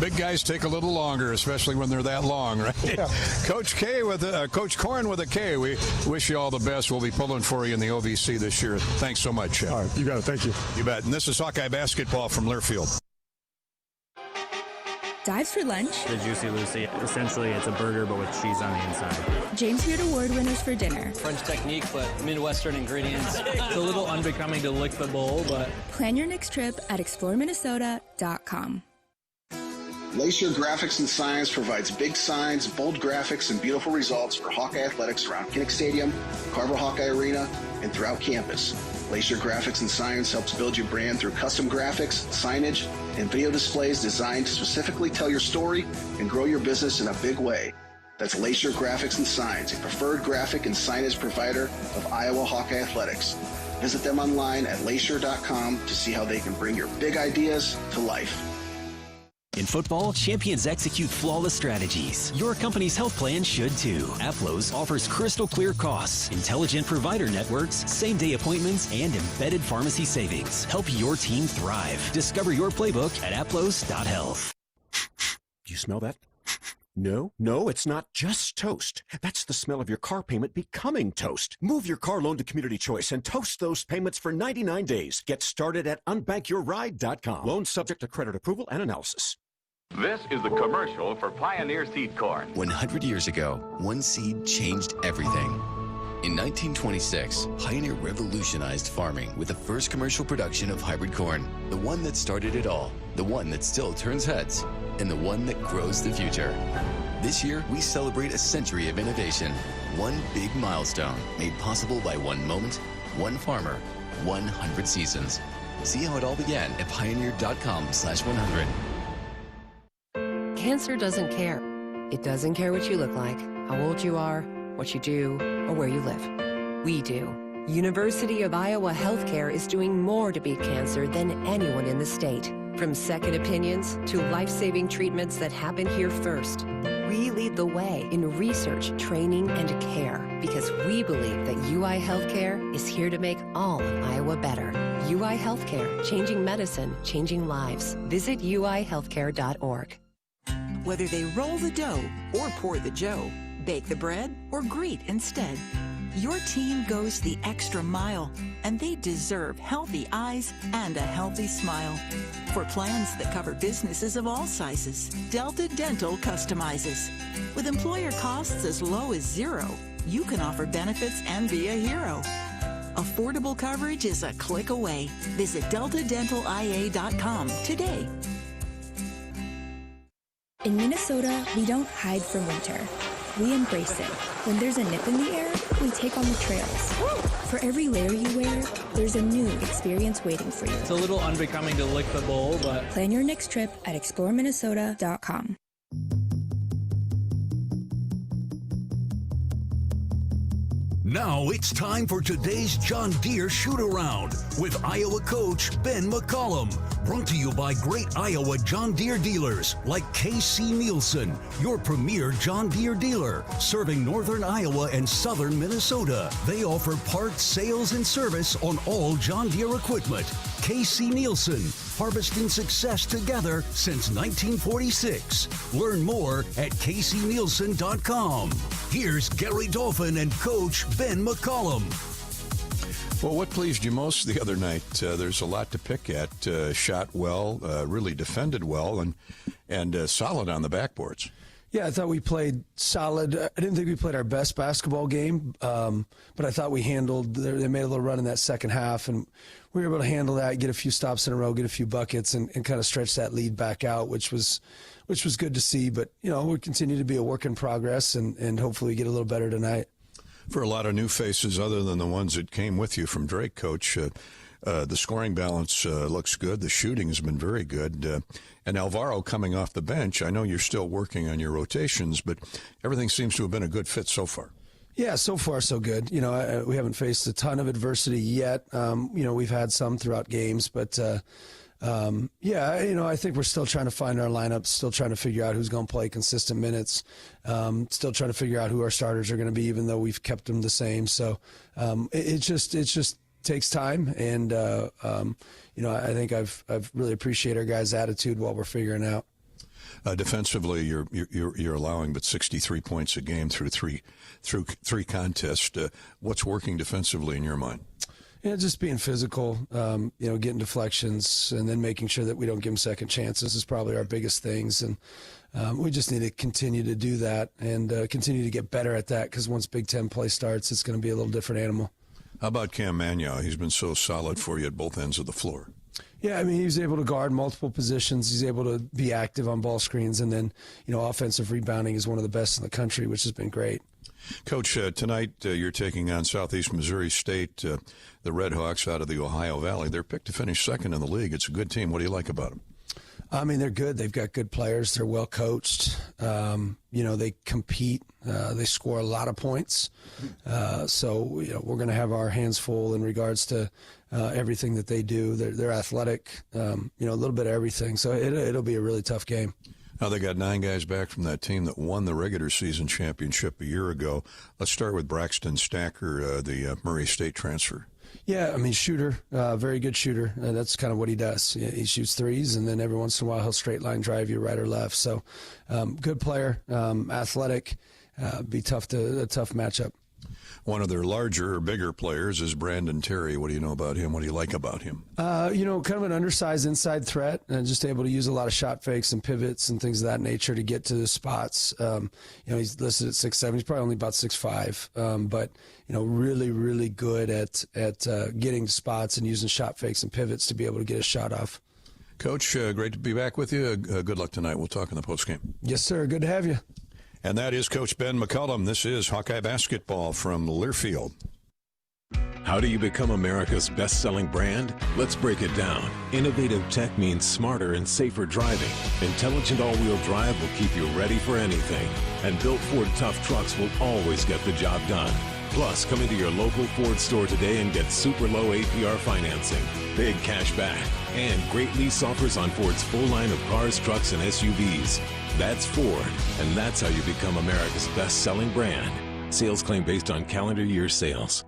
Big guys take a little longer, especially when they're that long, right? Yeah. Coach Corn with a K. We wish you all the best. We'll be pulling for you in the OVC this year. Thanks so much. All right, you got it. Thank you. You bet. And this is Hawkeye basketball from Learfield. Dives for lunch. The Juicy Lucy. Essentially, it's a burger, but with cheese on the inside. James Beard Award winners for dinner. French technique, but Midwestern ingredients. It's a little unbecoming to lick the bowl, but... Plan your next trip at exploreminnesota.com. Glacier Graphics and Signs provides big signs, bold graphics, and beautiful results for Hawkeye athletics around Kinnick Stadium, Carver Hawkeye Arena, and throughout campus. Glacier Graphics and Signs helps build your brand through custom graphics, signage, and video displays designed to specifically tell your story and grow your business in a big way. That's Glacier Graphics and Signs, a preferred graphic and signage provider of Iowa Hawkeye athletics. Visit them online at glacier.com to see how they can bring your big ideas to life. In football, champions execute flawless strategies. Your company's health plan should too. Aplos offers crystal clear costs, intelligent provider networks, same-day appointments, and embedded pharmacy savings. Help your team thrive. Discover your playbook at aplos.health. Do you smell that? No, it's not just toast. That's the smell of your car payment becoming toast. Move your car loan to Community Choice and toast those payments for 99 days. Get started at unbankyourride.com. Loan subject to credit approval and analysis. This is the commercial for Pioneer Seed Corn. 100 years ago, one seed changed everything. In 1926, Pioneer revolutionized farming with the first commercial production of hybrid corn. The one that started it all, the one that still turns heads, and the one that grows the future. This year, we celebrate a century of innovation. One big milestone made possible by one moment, one farmer, 100 seasons. See how it all began at pioneer.com/100. Cancer doesn't care. It doesn't care what you look like, how old you are, what you do, or where you live. We do. University of Iowa Healthcare is doing more to beat cancer than anyone in the state. From second opinions to life-saving treatments that happen here first. We lead the way in research, training, and care because we believe that UI Healthcare is here to make all of Iowa better. UI Healthcare, changing medicine, changing lives. Visit uihealthcare.org. Whether they roll the dough or pour the joe, bake the bread or greet instead, your team goes the extra mile, and they deserve healthy eyes and a healthy smile. For plans that cover businesses of all sizes, Delta Dental customizes. With employer costs as low as $0, you can offer benefits and be a hero. Affordable coverage is a click away. Visit deltadentalia.com today. In Minnesota, we don't hide from winter. We embrace it. When there's a nip in the air, we take on the trails. For every layer you wear, there's a new experience waiting for you. It's a little unbecoming to lick the bowl, but... Plan your next trip at exploreminnesota.com. Now it's time for today's John Deere shoot-around with Iowa coach Ben McCollum. Brought to you by great Iowa John Deere dealers like K.C. Nielsen, your premier John Deere dealer, serving northern Iowa and southern Minnesota. They offer parts, sales, and service on all John Deere equipment. K.C. Nielsen, harvesting success together since 1946. Learn more at kcnielsen.com. Here's Gary Dolphin and Coach Ben McCollum. Well, what pleased you most the other night? There's a lot to pick at. Shot well, really defended well, and solid on the backboards. Yeah, I thought we played solid. I didn't think we played our best basketball game, but I thought we handled. They made a little run in that second half, and we were able to handle that, get a few stops in a row, get a few buckets, and kind of stretch that lead back out, which was good to see. But we continue to be a work in progress, and hopefully we get a little better tonight. For a lot of new faces, other than the ones that came with you from Drake, Coach, the scoring balance looks good. The shooting has been very good. And Alvaro coming off the bench, I know you're still working on your rotations, but everything seems to have been a good fit so far. Yeah, so far so good. We haven't faced a ton of adversity yet. We've had some throughout games, but I think we're still trying to find our lineup, still trying to figure out who's going to play consistent minutes, still trying to figure out who our starters are going to be, even though we've kept them the same. So it just takes time, and I think I've really appreciate our guys' attitude while we're figuring out. Defensively, you're allowing but 63 points a game through three contests. What's working defensively in your mind? Yeah, just being physical, getting deflections, and then making sure that we don't give them second chances is probably our biggest things. And we just need to continue to do that and continue to get better at that, because once Big Ten play starts, it's going to be a little different animal. How about Cam Magnow? He's been so solid for you at both ends of the floor. Yeah, I mean, he was able to guard multiple positions. He's able to be active on ball screens, and then, offensive rebounding is one of the best in the country, which has been great. Coach, tonight you're taking on Southeast Missouri State, the Red Hawks out of the Ohio Valley. They're picked to finish second in the league. It's a good team. What do you like about them? I mean, they're good. They've got good players. They're well coached. They compete. They score a lot of points. So we're going to have our hands full in regards to everything that they do. They're athletic. A little bit of everything. So it'll be a really tough game. Now, they got 9 guys back from that team that won the regular season championship a year ago. Let's start with Braxton Stacker, the Murray State transfer. Yeah, I mean, shooter, very good shooter. That's kind of what he does. He shoots threes, and then every once in a while he'll straight line drive you right or left. So good player, athletic, be a tough matchup. One of their larger or bigger players is Brandon Terry. What do you know about him? What do you like about him? Kind of an undersized inside threat, and just able to use a lot of shot fakes and pivots and things of that nature to get to the spots. He's listed at 6'7". He's probably only about 6'5", but really, really good at getting spots and using shot fakes and pivots to be able to get a shot off. Coach, great to be back with you. Good luck tonight. We'll talk in the postgame. Yes, sir. Good to have you. And that is Coach Ben McCullum. This is Hawkeye Basketball from Learfield. How do you become America's best-selling brand? Let's break it down. Innovative tech means smarter and safer driving. Intelligent all-wheel drive will keep you ready for anything. And built Ford tough trucks will always get the job done. Plus, come into your local Ford store today and get super low APR financing, big cash back, and great lease offers on Ford's full line of cars, trucks, and SUVs. That's Ford, and that's how you become America's best-selling brand. Sales claim based on calendar year sales.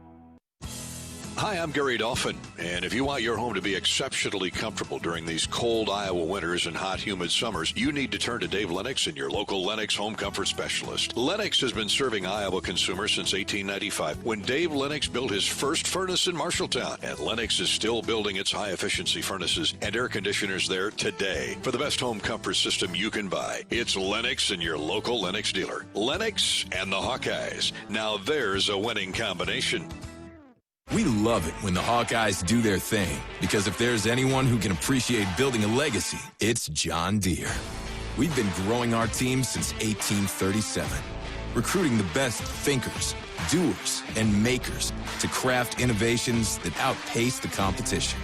Hi, I'm Gary Dolphin, and if you want your home to be exceptionally comfortable during these cold Iowa winters and hot, humid summers, you need to turn to Dave Lennox and your local Lennox home comfort specialist. Lennox has been serving Iowa consumers since 1895, when Dave Lennox built his first furnace in Marshalltown, and Lennox is still building its high-efficiency furnaces and air conditioners there today. For the best home comfort system you can buy, it's Lennox and your local Lennox dealer. Lennox and the Hawkeyes. Now there's a winning combination. We love it when the Hawkeyes do their thing, because if there's anyone who can appreciate building a legacy, it's John Deere. We've been growing our team since 1837, recruiting the best thinkers, doers, and makers to craft innovations that outpace the competition.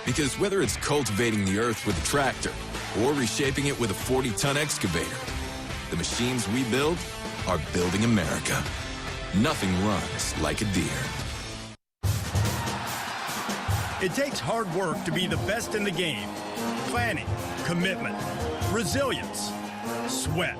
Because whether it's cultivating the earth with a tractor or reshaping it with a 40-ton excavator, the machines we build are building America. Nothing runs like a Deere. It takes hard work to be the best in the game. Planning, commitment, resilience, sweat.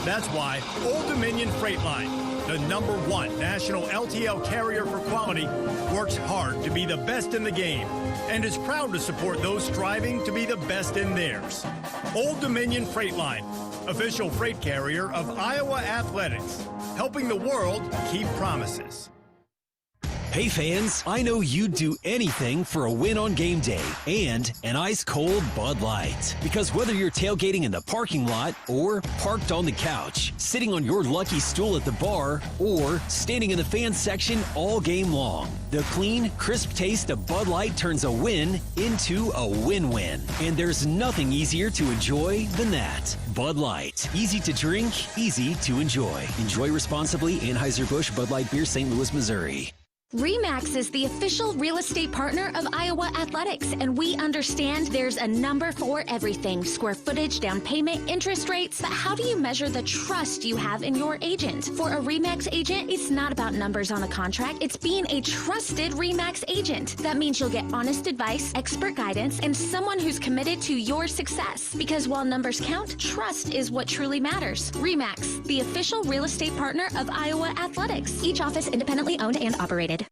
That's why Old Dominion Freight Line, the #1 national LTL carrier for quality, works hard to be the best in the game and is proud to support those striving to be the best in theirs. Old Dominion Freight Line, official freight carrier of Iowa Athletics, helping the world keep promises. Hey fans, I know you'd do anything for a win on game day and an ice-cold Bud Light. Because whether you're tailgating in the parking lot or parked on the couch, sitting on your lucky stool at the bar, or standing in the fan section all game long, the clean, crisp taste of Bud Light turns a win into a win-win. And there's nothing easier to enjoy than that. Bud Light. Easy to drink, easy to enjoy. Enjoy responsibly. Anheuser-Busch Bud Light Beer, St. Louis, Missouri. RE/MAX is the official real estate partner of Iowa Athletics, and we understand there's a number for everything: square footage, down payment, interest rates. But how do you measure the trust you have in your agent? For a RE/MAX agent, it's not about numbers on a contract. It's being a trusted RE/MAX agent. That means you'll get honest advice, expert guidance, and someone who's committed to your success. Because while numbers count, trust is what truly matters. RE/MAX, the official real estate partner of Iowa Athletics. Each office independently owned and operated.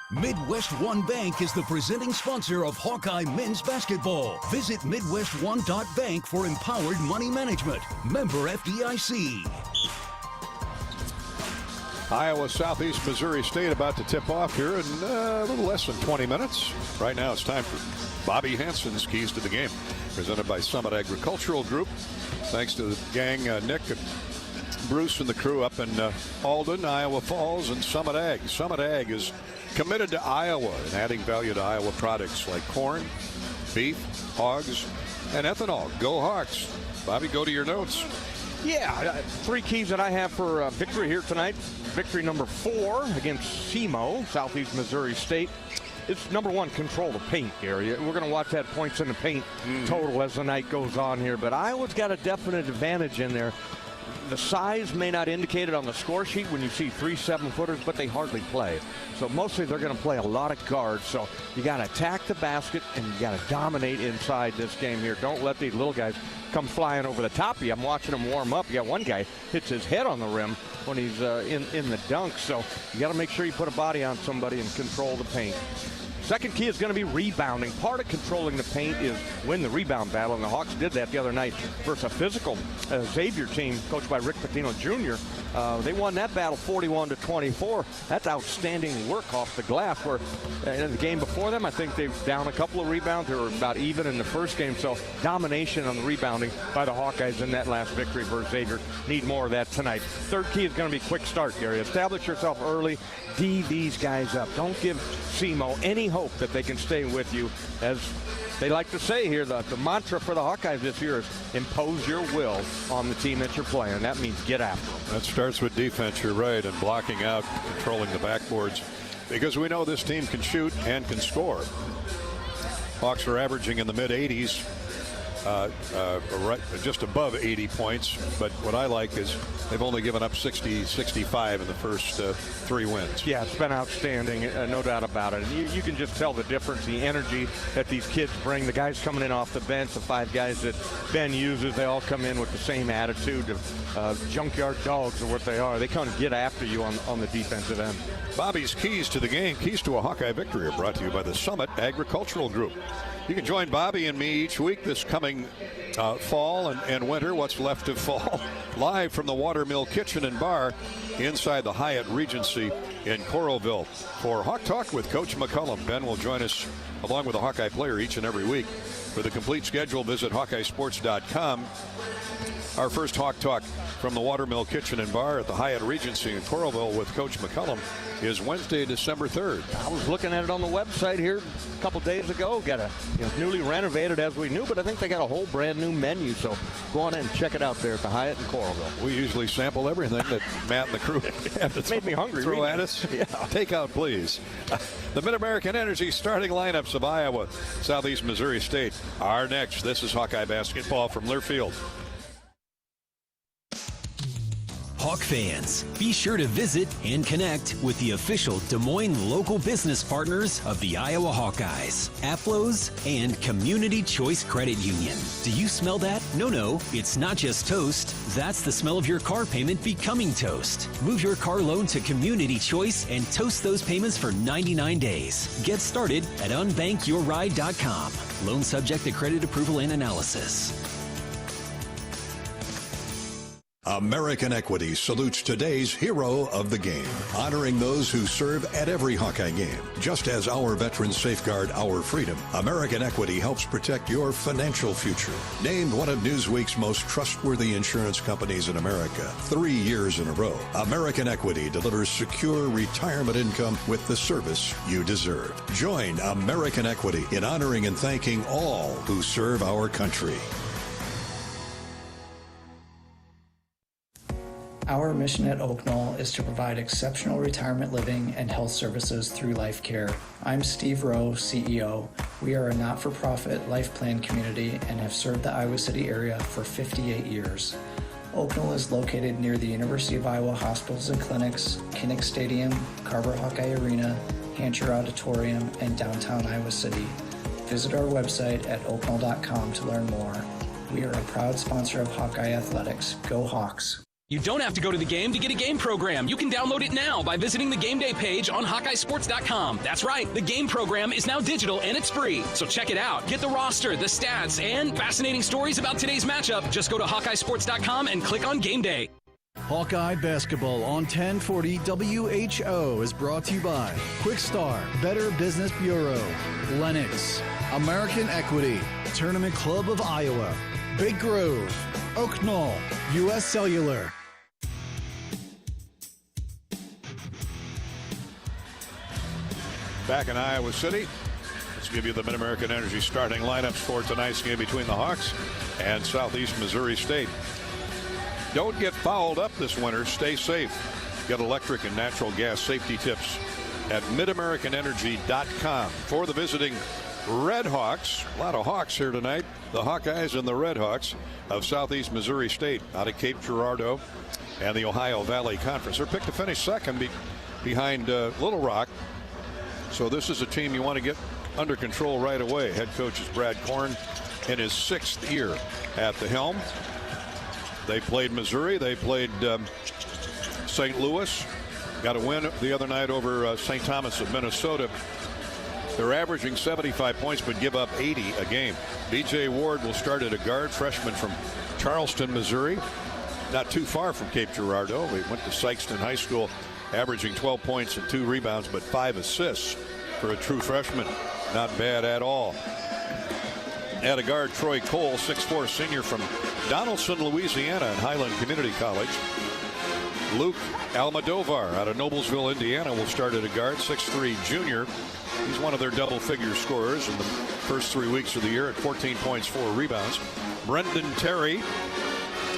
Midwest One Bank is the presenting sponsor of Hawkeye men's basketball. Visit MidwestOne.bank for empowered money management. Member FDIC. Iowa Southeast Missouri State about to tip off here in a little less than 20 minutes. Right now it's time for Bobby Hansen's Keys to the Game, presented by Summit Agricultural Group. Thanks to the gang, Nick and Bruce and the crew up in Alden, Iowa Falls, and Summit Ag. Summit Ag is committed to Iowa and adding value to Iowa products like corn, beef, hogs, and ethanol. Go Hawks. Bobby, go to your notes. Yeah, 3 keys that I have for victory here tonight. Victory number 4 against SEMO, Southeast Missouri State. It's number 1, control the paint, Gary. We're going to watch that points in the paint total as the night goes on here, but Iowa's got a definite advantage in there. The size may not indicate it on the score sheet when you see 3 7-footers, but they hardly play. So mostly they're going to play a lot of guards. So you got to attack the basket and you got to dominate inside this game here. Don't let these little guys come flying over the top of you. I'm watching them warm up. You got one guy hits his head on the rim when he's in the dunk. So you got to make sure you put a body on somebody and control the paint. Second key is going to be rebounding. Part of controlling the paint is win the rebound battle, and the Hawks did that the other night versus a physical Xavier team coached by Rick Pitino Jr. They won that battle 41-24. That's outstanding work off the glass. Where in the game before them, I think they were down a couple of rebounds. They were about even in the first game. So domination on the rebounding by the Hawkeyes in that last victory versus Xavier. Need more of that tonight. Third key is going to be quick start, Gary. Establish yourself early. D these guys up. Don't give SEMO any hope that they can stay with you. As they like to say here, the mantra for the Hawkeyes this year is impose your will on the team that you're playing. That means get after them. That starts with defense, you're right, and blocking out, controlling the backboards, because we know this team can shoot and can score. Hawks are averaging in the mid-80s, right just above 80 points, but what I like is they've only given up 65 in the first 3 wins. Yeah, it's been outstanding, no doubt about it. And you can just tell the difference, the energy that these kids bring. The guys coming in off the bench, the 5 guys that Ben uses, they all come in with the same attitude of junkyard dogs are what they are. They kind of get after you on the defensive end. Bobby's Keys to the Game, keys to a Hawkeye victory, are brought to you by the Summit Agricultural Group. You can join Bobby and me each week this coming fall and winter, what's left of fall, live from the Watermill Kitchen and Bar inside the Hyatt Regency in Coralville. For Hawk Talk with Coach McCullum, Ben will join us along with a Hawkeye player each and every week. For the complete schedule, visit HawkeyeSports.com. Our first Hawk Talk from the Watermill Kitchen and Bar at the Hyatt Regency in Coralville with Coach McCullum is Wednesday, December 3rd. I was looking at it on the website here a couple days ago. Got a newly renovated as we knew, but I think they got a whole brand new menu. So go on in and check it out there at the Hyatt in Coralville. We usually sample everything that Matt and the crew have to made me hungry. Throw at us. Yeah. Takeout, please. The Mid-American Energy starting lineups of Iowa, Southeast Missouri State are next. This is Hawkeye basketball from Learfield. Hawk fans, be sure to visit and connect with the official Des Moines local business partners of the Iowa Hawkeyes, Aplos, and Community Choice Credit Union. Do you smell that? No, it's not just toast. That's the smell of your car payment becoming toast. Move your car loan to Community Choice and toast those payments for 99 days. Get started at unbankyourride.com. Loan subject to credit approval and analysis. American Equity salutes today's hero of the game, honoring those who serve at every Hawkeye game. Just as our veterans safeguard our freedom, American Equity helps protect your financial future. Named one of Newsweek's most trustworthy insurance companies in America 3 years in a row, American Equity delivers secure retirement income with the service you deserve. Join American Equity in honoring and thanking all who serve our country. Our mission at Oak Knoll is to provide exceptional retirement living and health services through life care. I'm Steve Rowe, CEO. We are a not-for-profit life plan community and have served the Iowa City area for 58 years. Oak Knoll is located near the University of Iowa hospitals and clinics, Kinnick Stadium, Carver Hawkeye Arena, Hancher Auditorium, and downtown Iowa City. Visit our website at oakknoll.com to learn more. We are a proud sponsor of Hawkeye Athletics. Go Hawks! You don't have to go to the game to get a game program. You can download it now by visiting the game day page on HawkeyeSports.com. That's right, the game program is now digital and it's free. So check it out. Get the roster, the stats, and fascinating stories about today's matchup. Just go to HawkeyeSports.com and click on Game Day. Hawkeye Basketball on 1040 WHO is brought to you by Quickstar, Better Business Bureau, Lennox, American Equity, Tournament Club of Iowa, Big Grove, Oak Knoll, U.S. Cellular. Back in Iowa City, let's give you the Mid-American Energy starting lineups for tonight's game between the Hawks and Southeast Missouri State. Don't get fouled up this winter. Stay safe. Get electric and natural gas safety tips at midamericanenergy.com. For the visiting Red Hawks, a lot of Hawks here tonight. The Hawkeyes and the Red Hawks of Southeast Missouri State out of Cape Girardeau and the Ohio Valley Conference. They're picked to finish second behind Little Rock. So this is a team you want to get under control right away. Head coach is Brad Korn in his 6th year at the helm. They played Missouri. They played St. Louis. Got a win the other night over St. Thomas of Minnesota. They're averaging 75 points but give up 80 a game. B.J. Ward will start at a guard, freshman from Charleston, Missouri. Not too far from Cape Girardeau. He went to Sykeston High School, averaging 12 points and 2 rebounds but 5 assists for a true freshman. Not bad at all. At a guard, Troy Cole, 6'4" senior from Donaldson, Louisiana, and Highland Community College. Luke Almodovar out of Noblesville, Indiana, will start at a guard, 6'3" junior. He's one of their double-figure scorers in the first 3 weeks of the year at 14 points, 4 rebounds. Brendan Terry,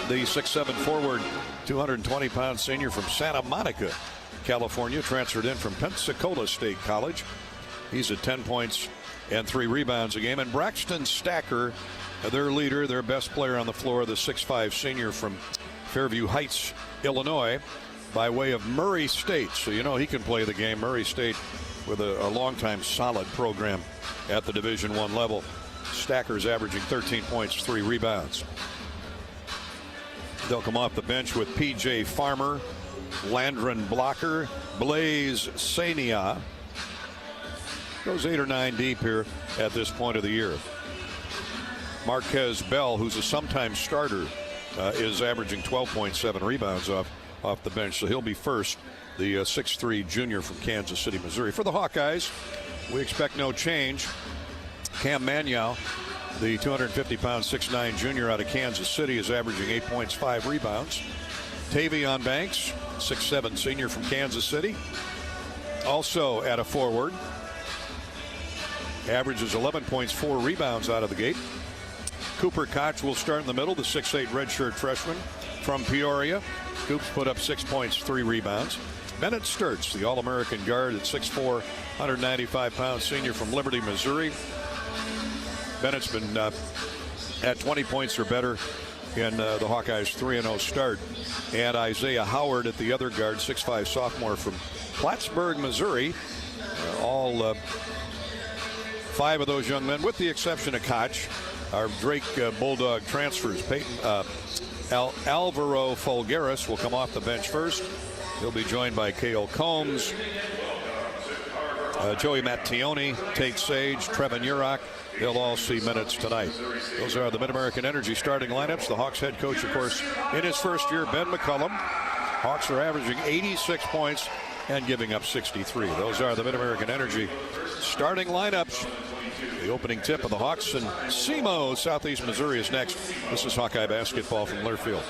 the 6'7" forward, 220-pound senior from Santa Monica, California, transferred in from Pensacola State College. He's at 10 points and 3 rebounds a game. And Braxton Stacker, their leader, their best player on the floor, the 6'5" senior from Fairview Heights, Illinois, by way of Murray State. So you know he can play the game. Murray State with a long-time solid program at the Division I level. Stacker's averaging 13 points, 3 rebounds. They'll come off the bench with P.J. Farmer, Landron Blocker, Blaze Sania. Goes 8 or 9 deep here at this point of the year. Marquez Bell, who's a sometime starter, is averaging 12.7 rebounds off the bench, so he'll be first. The 6'3" junior from Kansas City, Missouri. For the Hawkeyes, we expect no change. Cam Manyow, the 250-pound 6'9" junior out of Kansas City, is averaging 8 points, 5 rebounds. Tavion Banks, 6'7" senior from Kansas City, also at a forward, averages 11 points, 4 rebounds out of the gate. Cooper Koch will start in the middle, the 6'8" redshirt freshman from Peoria. Coops put up 6 points, 3 rebounds. Bennett Sturts, the All-American guard at 6'4", 195-pound senior from Liberty, Missouri. Bennett's been at 20 points or better in the Hawkeyes' 3-0 start. And Isaiah Howard at the other guard, 6'5" sophomore from Plattsburgh, Missouri. All 5 of those young men, with the exception of Koch, are Drake Bulldog transfers. Alvaro Folgueras will come off the bench first. He'll be joined by Cale Combs Joey Mattioni, Tate Sage, Trevin Urach. They'll all see minutes tonight. Those are the Mid-American Energy starting lineups. The Hawks head coach, of course, in his first year, Ben McCullum. Hawks are averaging 86 points and giving up 63. Those are the Mid-American Energy starting lineups. The opening tip of the Hawks and SEMO, Southeast Missouri, is next. This is Hawkeye basketball from Learfield.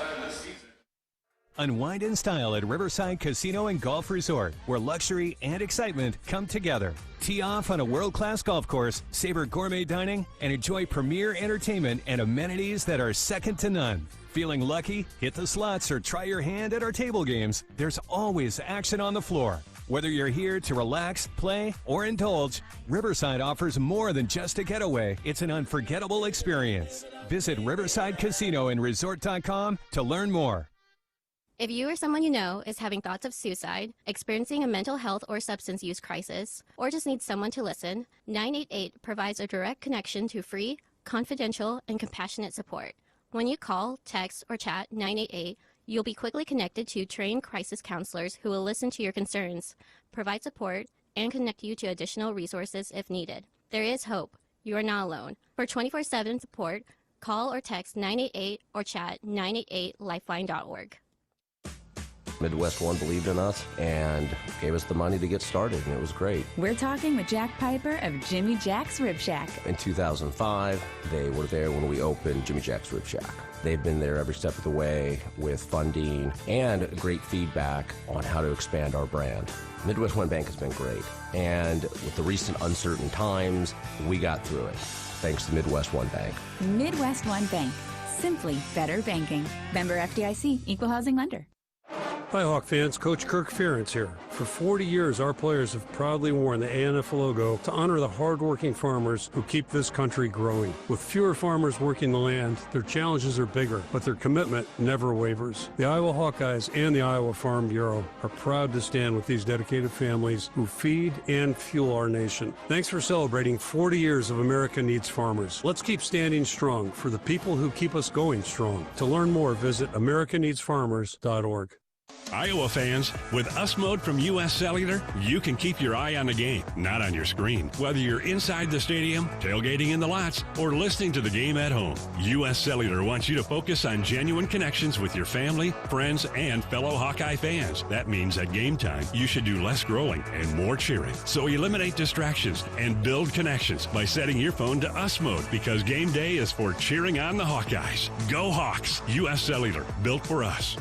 Unwind in style at Riverside Casino and Golf Resort, where luxury and excitement come together. Tee off on a world-class golf course, savor gourmet dining, and enjoy premier entertainment and amenities that are second to none. Feeling lucky? Hit the slots or try your hand at our table games. There's always action on the floor. Whether you're here to relax, play, or indulge, Riverside offers more than just a getaway. It's an unforgettable experience. Visit Riverside Casino and Resort.com to learn more. If you or someone you know is having thoughts of suicide, experiencing a mental health or substance use crisis, or just needs someone to listen, 988 provides a direct connection to free, confidential, and compassionate support. When you call, text, or chat 988, you'll be quickly connected to trained crisis counselors who will listen to your concerns, provide support, and connect you to additional resources if needed. There is hope. You are not alone. For 24/7 support, call or text 988 or chat 988lifeline.org. Midwest One believed in us and gave us the money to get started, and it was great. We're talking with Jack Piper of Jimmy Jack's Rib Shack. In 2005, they were there when we opened Jimmy Jack's Rib Shack. They've been there every step of the way with funding and great feedback on how to expand our brand. Midwest One Bank has been great, and with the recent uncertain times, we got through it, thanks to Midwest One Bank. Midwest One Bank. Simply better banking. Member FDIC, Equal Housing Lender. Hi Hawk fans, Coach Kirk Ferentz here. For 40 years, our players have proudly worn the ANF logo to honor the hardworking farmers who keep this country growing. With fewer farmers working the land, their challenges are bigger, but their commitment never wavers. The Iowa Hawkeyes and the Iowa Farm Bureau are proud to stand with these dedicated families who feed and fuel our nation. Thanks for celebrating 40 years of America Needs Farmers. Let's keep standing strong for the people who keep us going strong. To learn more, visit americaneedsfarmers.org. Iowa fans, with US Mode from US Cellular, you can keep your eye on the game, not on your screen. Whether you're inside the stadium, tailgating in the lots, or listening to the game at home, US Cellular wants you to focus on genuine connections with your family, friends, and fellow Hawkeye fans. That means at game time, you should do less growling and more cheering. So eliminate distractions and build connections by setting your phone to US Mode, because game day is for cheering on the Hawkeyes. Go Hawks! US Cellular, built for us.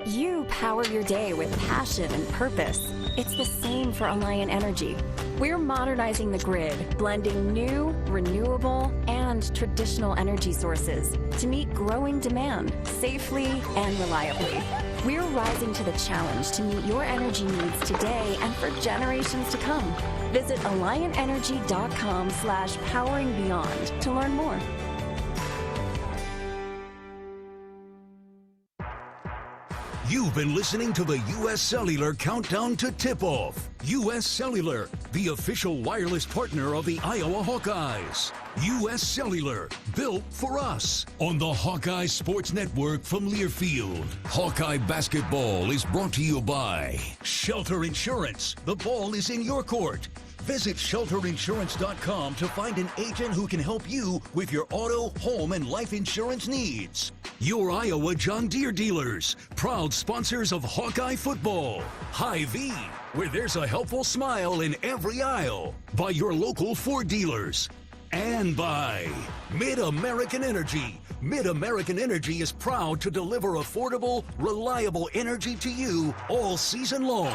You power your day with passion and purpose. It's the same for Alliant Energy. We're modernizing the grid, blending new, renewable, and traditional energy sources to meet growing demand safely and reliably. We're rising to the challenge to meet your energy needs today and for generations to come. Visit AlliantEnergy.com/poweringbeyond to learn more. You've been listening to the U.S. Cellular Countdown to Tip-Off. U.S. Cellular, the official wireless partner of the Iowa Hawkeyes. U.S. Cellular, built for us. On the Hawkeye Sports Network from Learfield. Hawkeye basketball is brought to you by Shelter Insurance. The ball is in your court. Visit shelterinsurance.com to find an agent who can help you with your auto, home, and life insurance needs. Your Iowa John Deere dealers, proud sponsors of Hawkeye football. Hy-Vee, where there's a helpful smile in every aisle. By your local Ford dealers. And by Mid-American Energy. Mid-American Energy is proud to deliver affordable, reliable energy to you all season long.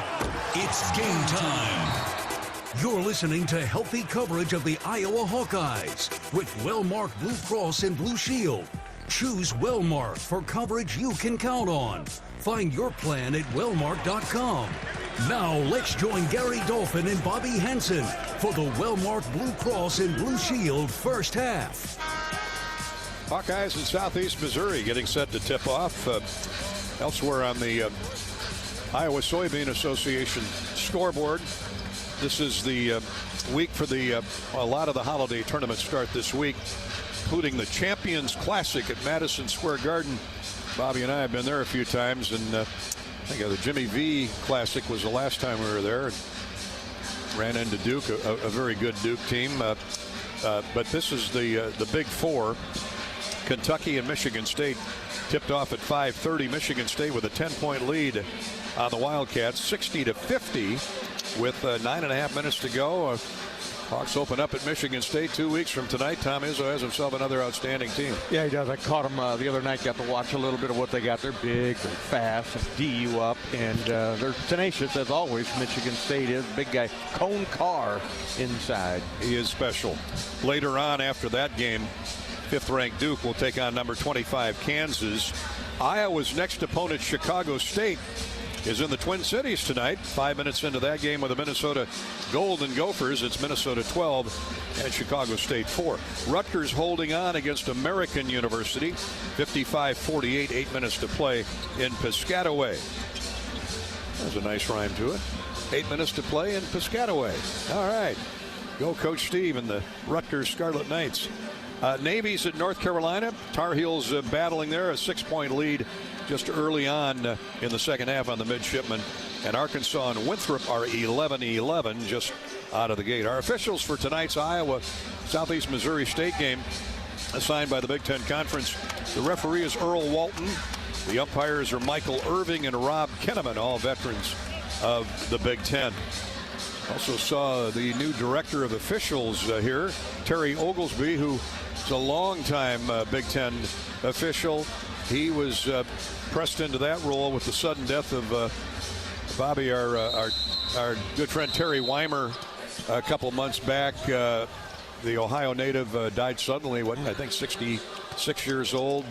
It's game time. You're listening to healthy coverage of the Iowa Hawkeyes with Wellmark Blue Cross and Blue Shield. Choose Wellmark for coverage you can count on. Find your plan at wellmark.com. Now let's join Gary Dolphin and Bobby Henson for the Wellmark Blue Cross and Blue Shield first half. Hawkeyes in Southeast Missouri getting set to tip off. Elsewhere on the Iowa Soybean Association scoreboard. This is the week for a lot of the holiday tournaments start this week, including the Champions Classic at Madison Square Garden. Bobby and I have been there a few times, and think the Jimmy V Classic was the last time we were there. And ran into Duke, a very good Duke team. But this is the Big Four. Kentucky and Michigan State tipped off at 5:30. Michigan State with a 10-point lead on the Wildcats, 60-50 with 9.5 minutes to go. Hawks open up at Michigan State 2 weeks from tonight. Tom Izzo has himself another outstanding team. Yeah, he does. I caught him the other night. Got to watch a little bit of what they got. They're big, they're fast, DU up, and they're tenacious as always. Michigan State is. Big guy, Cone Carr inside. He is special. Later on after that game, 5th-ranked Duke will take on number 25 Kansas. Iowa's next opponent, Chicago State, is in the Twin Cities tonight. 5 minutes into that game with the Minnesota Golden Gophers. It's Minnesota 12 and Chicago State 4. Rutgers holding on against American University. 55-48, 8 minutes to play in Piscataway. There's a nice rhyme to it. 8 minutes to play in Piscataway. All right. Go Coach Steve and the Rutgers Scarlet Knights. Navy's at North Carolina. Tar Heels battling there, a 6-point lead just early on in the second half on the midshipmen. And Arkansas and Winthrop are 11-11 just out of the gate. Our officials for tonight's Iowa Southeast Missouri State game assigned by the Big Ten Conference. The referee is Earl Walton. The umpires are Michael Irving and Rob Kinnaman, all veterans of the Big Ten. Also saw the new director of officials here, Terry Oglesby, who is a longtime Big Ten official. He was pressed into that role with the sudden death of Bobby, our good friend Terry Weimer, a couple months back. The Ohio native died suddenly, I think 66 years old.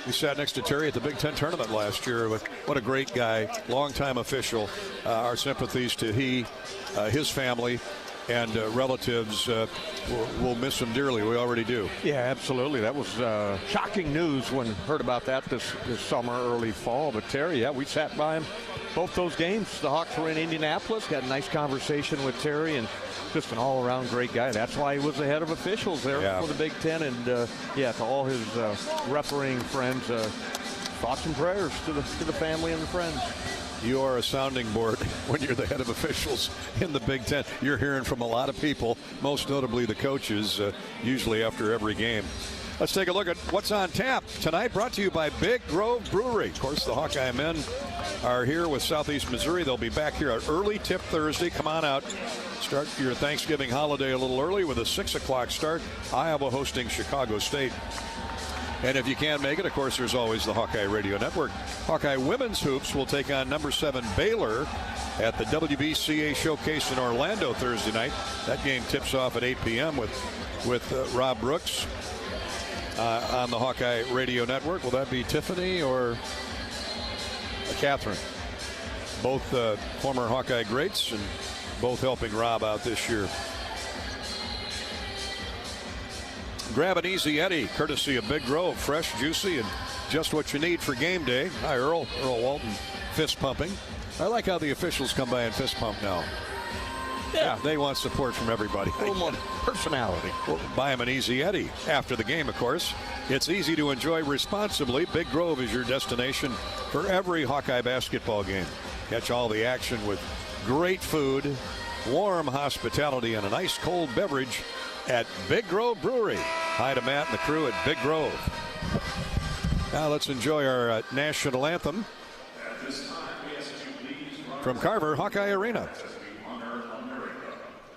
We sat next to Terry at the Big Ten tournament last year. What a great guy, longtime official. Our sympathies to his family and relatives. We'll miss him dearly. We already do. Yeah, absolutely. That was shocking news when heard about that this summer, early fall. But Terry, yeah, we sat by him both those games. The Hawks were in Indianapolis. Got a nice conversation with Terry, and just an all-around great guy. That's why he was the head of officials there for the Big Ten. And to all his refereeing friends, thoughts and prayers to the family and the friends. You are a sounding board when you're the head of officials in the Big Ten. You're hearing from a lot of people, most notably the coaches, usually after every game. Let's take a look at what's on tap tonight, brought to you by Big Grove Brewery. Of course, the Hawkeye men are here with Southeast Missouri. They'll be back here at early tip Thursday. Come on out. Start your Thanksgiving holiday a little early with a 6 o'clock start. Iowa hosting Chicago State. And if you can't make it, of course, there's always the Hawkeye Radio Network. Hawkeye Women's Hoops will take on number 7 Baylor at the WBCA Showcase in Orlando Thursday night. That game tips off at 8 p.m. with Rob Brooks on the Hawkeye Radio Network. Will that be Tiffany or Catherine? Both former Hawkeye greats and both helping Rob out this year. Grab an Easy Eddie, courtesy of Big Grove. Fresh, juicy, and just what you need for game day. Hi, Earl Walton, fist pumping. I like how the officials come by and fist pump now. Yeah, they want support from everybody. A little more personality. Well, buy them an Easy Eddie after the game, of course. It's easy to enjoy responsibly. Big Grove is your destination for every Hawkeye basketball game. Catch all the action with great food, warm hospitality, and an ice cold beverage at Big Grove Brewery. Hi to Matt and the crew at Big Grove. Now let's enjoy our national anthem from Carver Hawkeye Arena.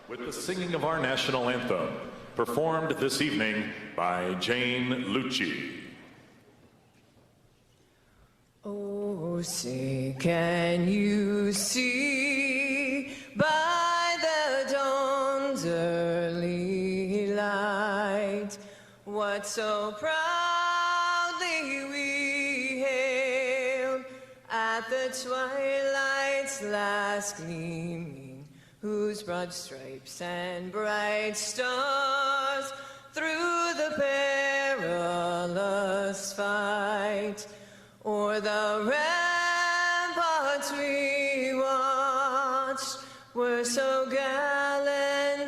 With the singing of our national anthem, performed this evening by Jane Lucci. Oh, say, can you see by the dawn's early light what so proudly we hailed at the twilight's last gleaming, whose broad stripes and bright stars through the perilous fight o'er the ramparts we watched were so gallantly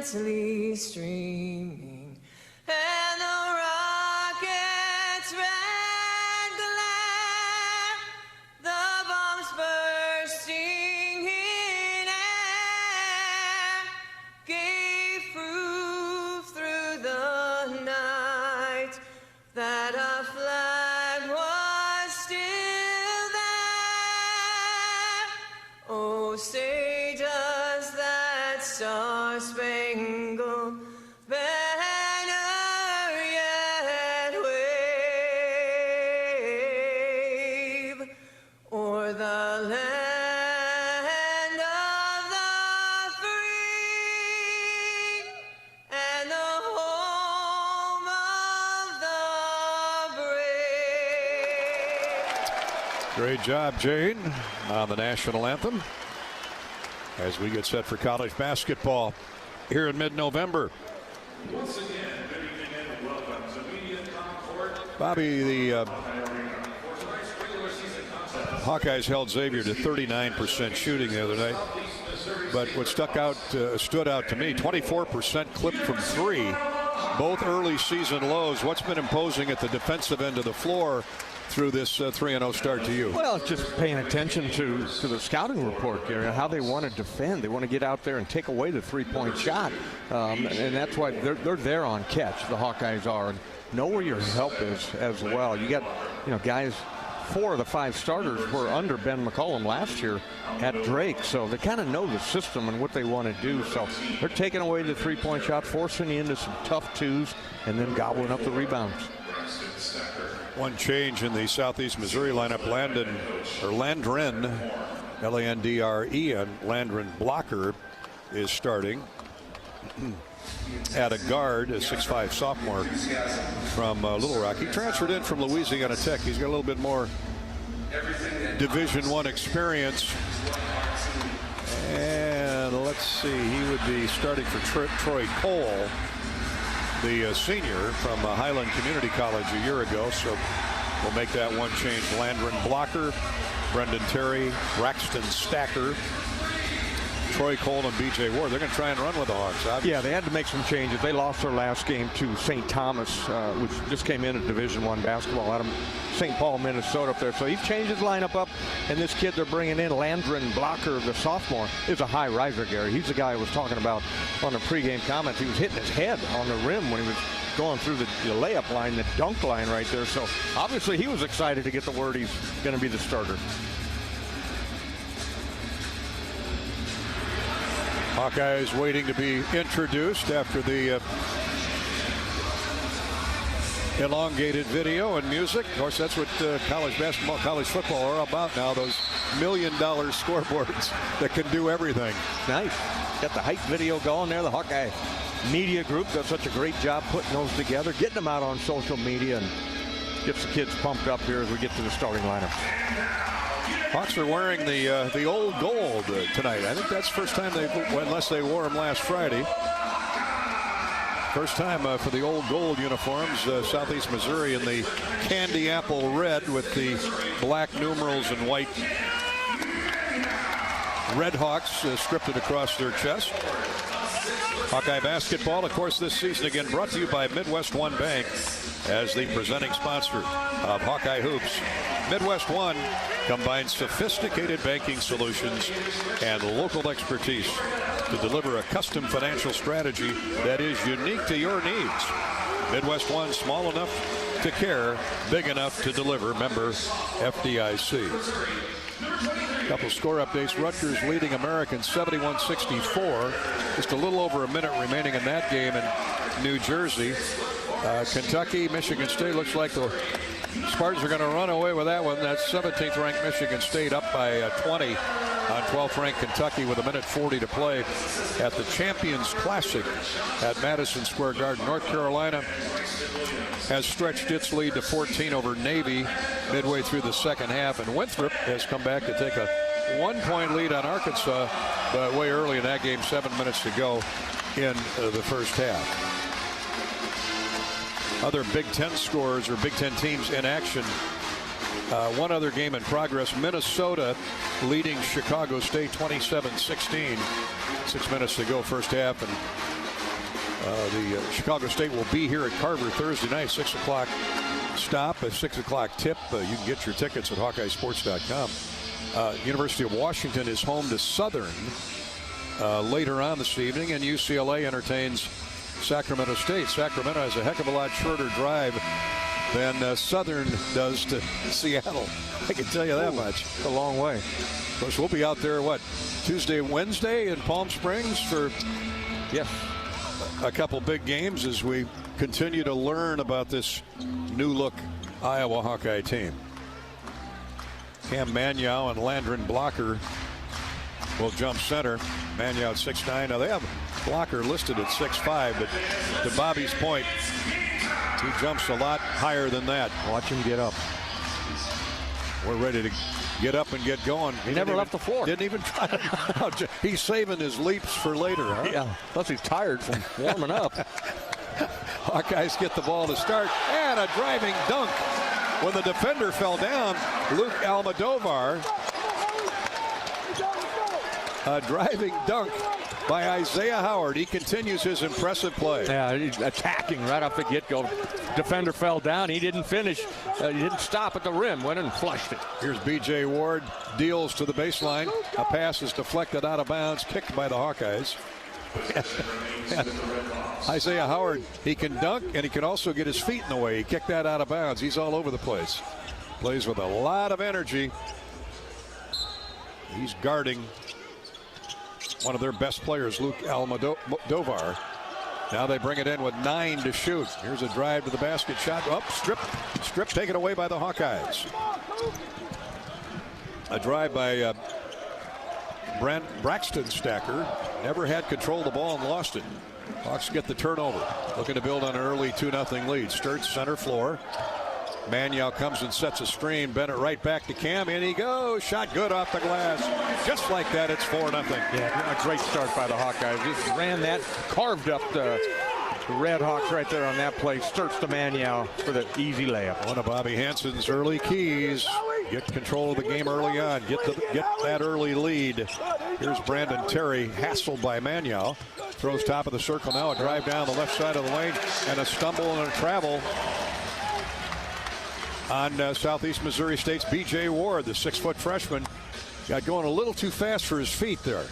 streaming, and the rocket's red glare, the bombs burst star-spangled banner yet wave o'er the land of the free and the home of the brave. Great job, Jane, on the national anthem as we get set for college basketball here in mid-November. Once again, good evening and welcome to Media Concord. Bobby, the Hawkeyes held Xavier to 39% shooting the other night, but what stood out to me, 24% clip from three, both early season lows. What's been imposing at the defensive end of the floor through this 3-0 start to you? Well, just paying attention to the scouting report, Gary, how they want to defend. They want to get out there and take away the three-point shot, and that's why they're there on catch. The Hawkeyes are, and know where your help is as well. You got, guys. 4 of the 5 starters were under Ben McCollum last year at Drake, so they kind of know the system and what they want to do. So they're taking away the three-point shot, forcing you into some tough twos, and then gobbling up the rebounds. One change in the Southeast Missouri lineup. Landren, Landren, Landren Blocker is starting at a guard, a 6'5" sophomore from Little Rock. He transferred in from Louisiana Tech. He's got a little bit more Division I experience. And let's see, he would be starting for Troy Cole, the senior from Highland Community College a year ago. So we'll make that one change. Landren Blocker, Brendan Terry, Braxton Stacker, Troy Cole, and B.J. Ward. They're going to try and run with the Hawks, obviously. Yeah, they had to make some changes. They lost their last game to St. Thomas, which just came in at Division I basketball out of St. Paul, Minnesota up there. So he's changed his lineup up, and this kid they're bringing in, Landren Blocker, the sophomore, is a high riser, Gary. He's the guy I was talking about on the pregame comments. He was hitting his head on the rim when he was going through the layup line, the dunk line right there. So obviously he was excited to get the word he's going to be the starter. Hawkeyes waiting to be introduced after the elongated video and music. Of course, that's what college basketball, college football are about now, those $1 million scoreboards that can do everything. Nice. Got the hype video going there. The Hawkeye media group does such a great job putting those together, getting them out on social media, and gets the kids pumped up here as we get to the starting lineup. Hawks are wearing the old gold tonight. I think that's the first time unless they wore them last Friday. First time for the old gold uniforms. Southeast Missouri in the candy apple red with the black numerals and white Red Hawks scripted across their chest. Hawkeye basketball, of course, this season again brought to you by Midwest One Bank as the presenting sponsor of Hawkeye Hoops. Midwest One combines sophisticated banking solutions and local expertise to deliver a custom financial strategy that is unique to your needs. Midwest One, small enough to care, big enough to deliver. Member FDIC. Couple score updates. Rutgers leading American 71-64. Just a little over a minute remaining in that game in New Jersey. Kentucky, Michigan State, looks like the Spartans are going to run away with that one. That's 17th ranked Michigan State up by 20 on 12th ranked Kentucky with 1:40 to play at the Champions Classic at Madison Square Garden. North Carolina has stretched its lead to 14 over Navy midway through the second half, and Winthrop has come back to take a 1-point lead on Arkansas, but way early in that game, 7 minutes to go in the first half. Other Big Ten scores or Big Ten teams in action. One other game in progress. Minnesota leading Chicago State 27-16. 6 minutes to go first half, and the Chicago State will be here at Carver Thursday night, 6 o'clock stop, a 6 o'clock tip. You can get your tickets at HawkeyeSports.com. University of Washington is home to Southern later on this evening, and UCLA entertains Sacramento State. Sacramento has a heck of a lot shorter drive than Southern does to Seattle. I can tell you that much. It's a long way. Of course, we'll be out there, Tuesday, Wednesday in Palm Springs for Yes. A couple big games as we continue to learn about this new look Iowa Hawkeye team. Cam Manyow and Landon Blocker will jump center. Manyow at 6'9". Now they have Blocker listed at 6'5", but to Bobby's point, he jumps a lot higher than that. Watch him get up. We're ready to get up and get going. He never left the floor. Didn't even try. He's saving his leaps for later. Huh? Yeah, plus he's tired from warming up. Hawkeyes get the ball to start, and a driving dunk. When the defender fell down, Luke Almodovar. A driving dunk by Isaiah Howard. He continues his impressive play. Yeah, he's attacking right off the get-go. Defender fell down. He didn't finish. He didn't stop at the rim. Went and flushed it. Here's B.J. Ward. Deals to the baseline. A pass is deflected out of bounds. Kicked by the Hawkeyes. Isaiah Howard, he can dunk, and he can also get his feet in the way. He kicked that out of bounds. He's all over the place. Plays with a lot of energy. He's guarding one of their best players, Luke Almodovar. Now they bring it in with 9 to shoot. Here's a drive to the basket shot. Up, strip taken away by the Hawkeyes. A drive by Braxton Stacker. Never had control of the ball and lost it. Hawks get the turnover. Looking to build on an early 2-0 lead. Sturts center floor. Manyow comes and sets a screen. Bennett right back to Cam. In he goes. Shot good off the glass. Just like that, it's 4-0. Yeah, a great start by the Hawkeyes. Just ran that, carved up the Red Hawks right there on that play. Sturts to Manyow for the easy layup. One of Bobby Hansen's early keys. Get control of the game early on. Get that early lead. Here's Brandon Terry, hassled by Manyow. Throws top of the circle now. A drive down the left side of the lane. And a stumble and a travel on Southeast Missouri State's B.J. Ward, the 6-foot freshman. Got going a little too fast for his feet there.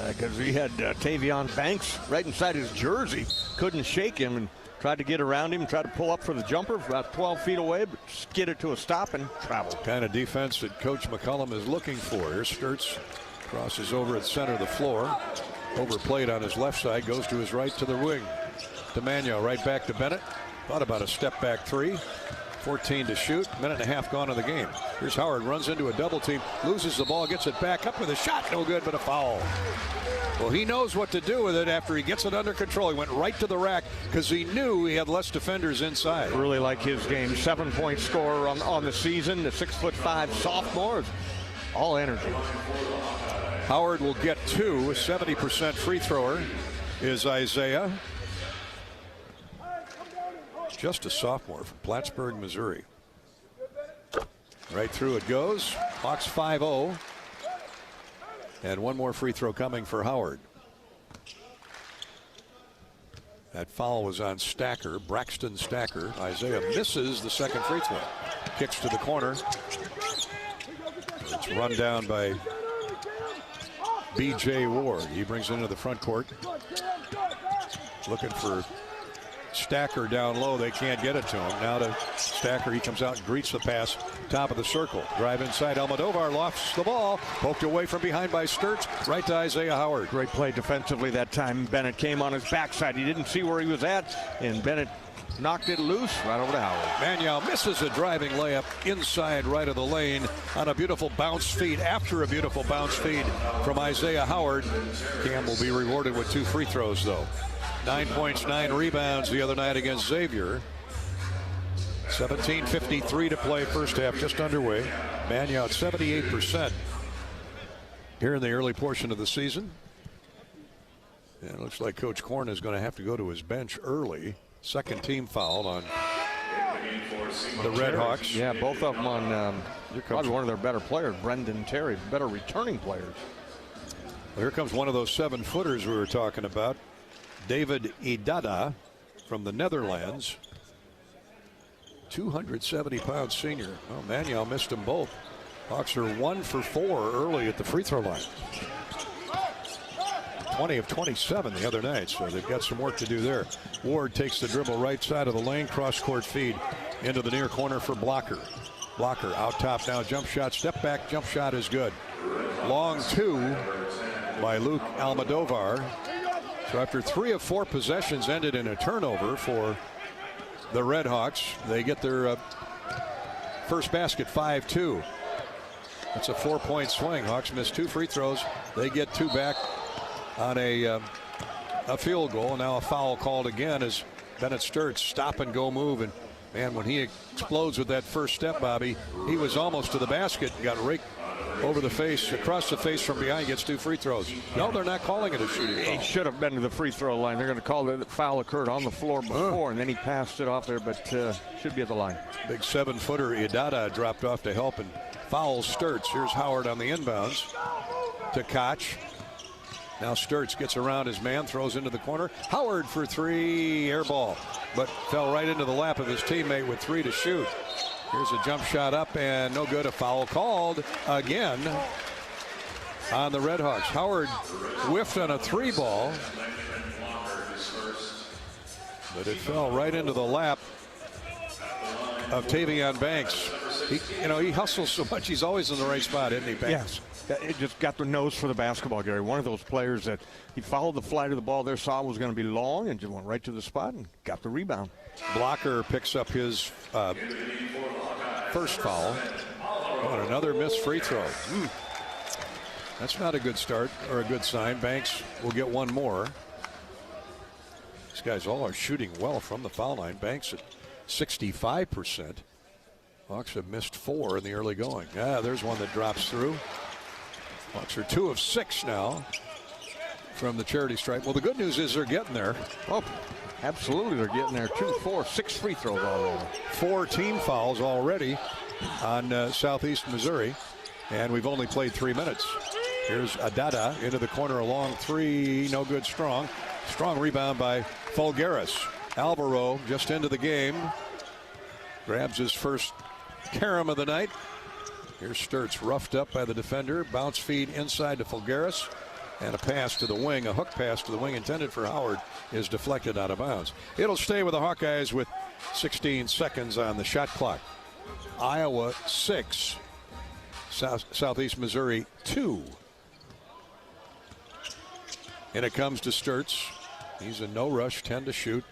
Because he had Tavion Banks right inside his jersey. Couldn't shake him and tried to get around him, tried to pull up for the jumper about 12 feet away, but skidded to a stop and traveled. Kind of defense that Coach McCullum is looking for. Here's Sturts, crosses over at center of the floor. Overplayed on his left side, goes to his right to the wing. To Manyow, right back to Bennett. Thought about a step back three. 14 to shoot. Minute and a half gone in the game. Here's Howard, runs into a double team, loses the ball, gets it back up with a shot. No good, but a foul. Well, he knows what to do with it after he gets it under control. He went right to the rack because he knew he had less defenders inside. Really like his game. 7-point scorer on the season. The 6'5" sophomore. All energy. Howard will get 2. A 70% free thrower is Isaiah. Just a sophomore from Plattsburgh, Missouri. Right through it goes. Hawks 5-0. And one more free throw coming for Howard. That foul was on Stacker, Braxton Stacker. Isaiah misses the second free throw. Kicks to the corner. It's run down by B.J. Ward. He brings it into the front court. Looking for Stacker down low. They can't get it to him. Now to Stacker. He comes out and greets the pass. Top of the circle. Drive inside. Almodovar lofts the ball. Poked away from behind by Sturts. Right to Isaiah Howard. Great play defensively that time. Bennett came on his backside. He didn't see where he was at. And Bennett knocked it loose right over to Howard. Manyow misses a driving layup inside right of the lane on a beautiful bounce feed. After a beautiful bounce feed from Isaiah Howard. Cam will be rewarded with 2 free throws though. 9 points, 9 rebounds the other night against Xavier. 17:53 to play, first half just underway. Manyow at 78% here in the early portion of the season. And it looks like Coach Korn is going to have to go to his bench early. Second team foul on the Red Hawks. Yeah, both of them on probably one of their better players, Brendan Terry, better returning players. Well, here comes one of those 7-footers we were talking about. David Idada from the Netherlands. 270-pound senior. Oh, Manyow missed them both. Hawks are 1 for 4 early at the free throw line. 20 of 27 the other night, so they've got some work to do there. Ward takes the dribble right side of the lane, cross-court feed into the near corner for Blocker. Blocker out top now, jump shot, step back, jump shot is good. Long 2 by Luke Almodovar. So after 3 of 4 possessions ended in a turnover for the Red Hawks, they get their first basket, 5-2. That's a 4-point swing. Hawks missed 2 free throws. They get 2 back on a field goal. Now a foul called again as Bennett Sturtz stop and go move. And man, when he explodes with that first step, Bobby, he was almost to the basket and got raked over the face, across the face from behind, gets 2 free throws. No, they're not calling it a shooting foul. He should have been to the free throw line. They're going to call the foul occurred on the floor before, and then he passed it off there, but should be at the line. Big 7-footer Idada dropped off to help and fouls Sturtz. Here's Howard on the inbounds to Koch. Now Sturtz gets around his man, throws into the corner. Howard for 3, air ball, but fell right into the lap of his teammate with 3 to shoot. Here's a jump shot up and no good. A foul called again on the Red Hawks. Howard whiffed on a 3 ball, but it fell right into the lap of Tavion Banks. He hustles so much. He's always in the right spot, isn't he, Banks? Yeah, it just got the nose for the basketball, Gary. One of those players that he followed the flight of the ball there, saw it was going to be long, and just went right to the spot and got the rebound. Blocker picks up his first foul. Oh, and another missed free throw. That's not a good start or a good sign. Banks will get 1 more. These guys all are shooting well from the foul line. Banks at 65%. Hawks have missed 4 in the early going. There's one that drops through. Hawks are 2 of 6 now from the charity stripe. Well, the good news is they're getting there. Oh, absolutely, they're getting there. 2, 4, 6 free throws already. 4 team fouls already on Southeast Missouri, and we've only played 3 minutes. Here's Adada into the corner, a long 3, no good. Strong rebound by Fulgaris. Alvaro just into the game, grabs his first carom of the night. Here's Sturtz roughed up by the defender. Bounce feed inside to Fulgaris. And a pass to the wing, a hook pass to the wing intended for Howard, is deflected out of bounds. It'll stay with the Hawkeyes with 16 seconds on the shot clock. Iowa 6, Southeast Missouri 2. And it comes to Sturtz. He's in no rush, 10 to shoot.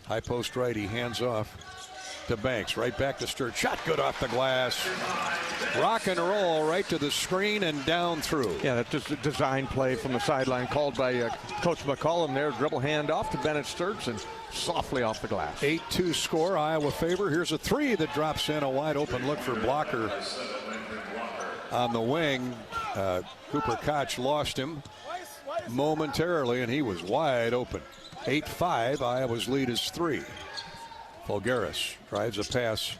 High post right, he hands off to Banks. Right back to Sturtz. Shot good off the glass. Rock and roll right to the screen and down through. Yeah, that's just a design play from the sideline called by Coach McCollum there. Dribble hand off to Bennett Sturtz and softly off the glass. 8-2 score, Iowa favor. Here's a 3 that drops in. A wide open look for Blocker on the wing. Cooper Koch lost him momentarily, and he was wide open. 8-5, Iowa's lead is 3. Fulgaris drives a pass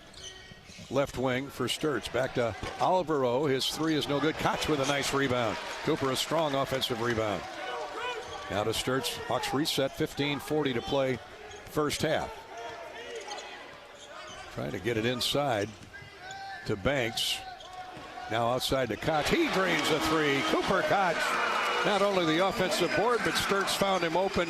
left wing for Sturtz. Back to Alvaro. His 3 is no good. Koch with a nice rebound. Cooper a strong offensive rebound. Now to Sturtz. Hawks reset. 15:40 to play first half. Trying to get it inside to Banks. Now outside to Koch. He drains a 3. Cooper Koch. Not only the offensive board, but Sturtz found him open.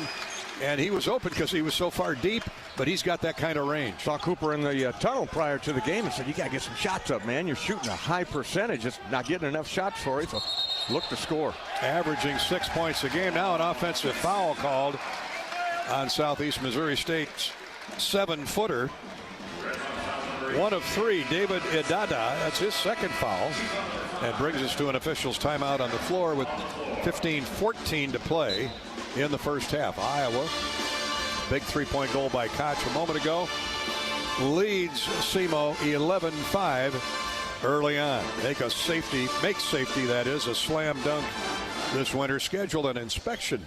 And he was open because he was so far deep, but he's got that kind of range. Saw Cooper in the tunnel prior to the game and said, you got to get some shots up, man. You're shooting a high percentage, just not getting enough shots for it. So look to score. Averaging 6 points a game. Now an offensive foul called on Southeast Missouri State's 7-footer. 1 of 3, David Idada. That's his second foul. And brings us to an official's timeout on the floor with 15:14 to play in the first half. Iowa, big 3-point goal by Koch a moment ago, leads SEMO 11-5 early on. Make safety, that is, a slam dunk this winter. Schedule an inspection,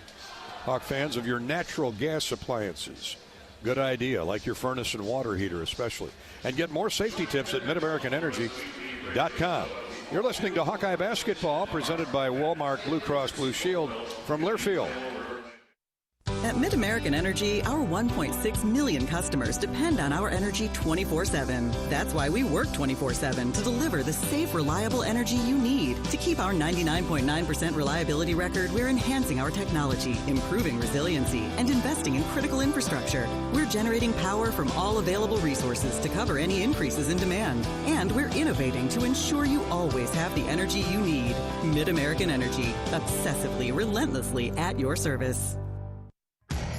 Hawk fans, of your natural gas appliances. Good idea, like your furnace and water heater especially. And get more safety tips at MidAmericanEnergy.com. You're listening to Hawkeye Basketball, presented by Walmart Blue Cross Blue Shield from Learfield. At MidAmerican Energy, our 1.6 million customers depend on our energy 24/7. That's why we work 24/7 to deliver the safe, reliable energy you need. To keep our 99.9% reliability record, we're enhancing our technology, improving resiliency, and investing in critical infrastructure. We're generating power from all available resources to cover any increases in demand. And we're innovating to ensure you always have the energy you need. MidAmerican Energy, obsessively, relentlessly at your service.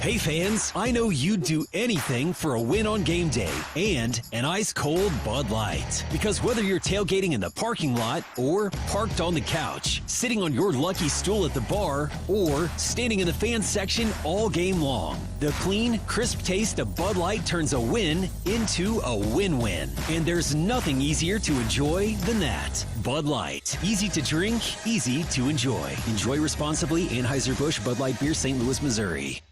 Hey fans, I know you'd do anything for a win on game day and an ice-cold Bud Light. Because whether you're tailgating in the parking lot or parked on the couch, sitting on your lucky stool at the bar, or standing in the fan section all game long, the clean, crisp taste of Bud Light turns a win into a win-win. And there's nothing easier to enjoy than that. Bud Light. Easy to drink, easy to enjoy. Enjoy responsibly. Anheuser-Busch Bud Light Beer, St. Louis, Missouri.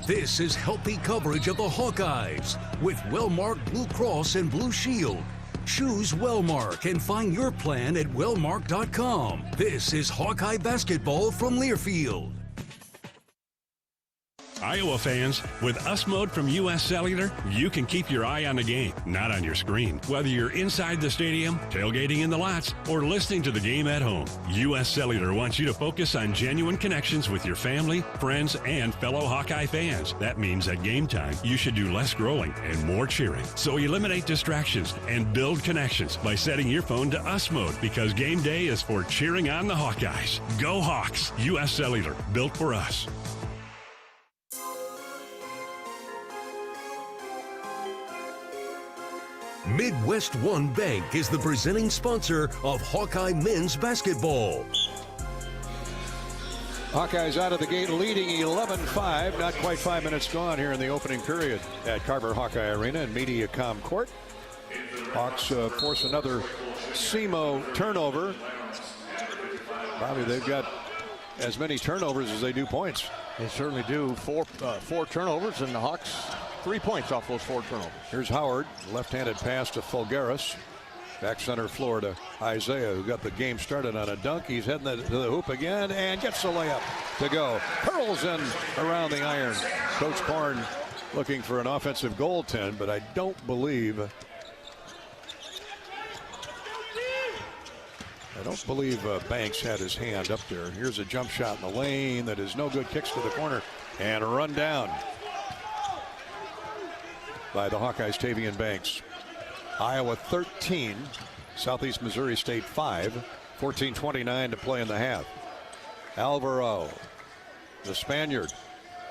This is healthy coverage of the Hawkeyes with Wellmark Blue Cross and Blue Shield. Choose Wellmark and find your plan at wellmark.com. This is Hawkeye basketball from Learfield. Iowa fans, with US Mode from US Cellular, you can keep your eye on the game, not on your screen. Whether you're inside the stadium, tailgating in the lots, or listening to the game at home, US Cellular wants you to focus on genuine connections with your family, friends, and fellow Hawkeye fans. That means at game time, you should do less scrolling and more cheering. So eliminate distractions and build connections by setting your phone to US Mode, because game day is for cheering on the Hawkeyes. Go Hawks! US Cellular, built for us. Midwest One Bank is the presenting sponsor of Hawkeye men's basketball. Hawkeyes out of the gate leading 11-5. Not quite 5 minutes gone here in the opening period at Carver Hawkeye Arena and Mediacom Court. Hawks force another SEMO turnover. Bobby, they've got as many turnovers as they do points. They certainly do. Four turnovers, and the Hawks 3 points off those 4 turnovers. Here's Howard, left-handed pass to Fulgaris. Back center floor to Isaiah, who got the game started on a dunk. He's heading to the hoop again and gets the layup to go. Curls in around the iron. Coach Korn looking for an offensive goaltend, but I don't believe Banks had his hand up there. Here's a jump shot in the lane that is no good. Kicks to the corner and a run down by the Hawkeyes, Tavian Banks. Iowa 13, Southeast Missouri State 5, 14:29 to play in the half. Alvaro, the Spaniard,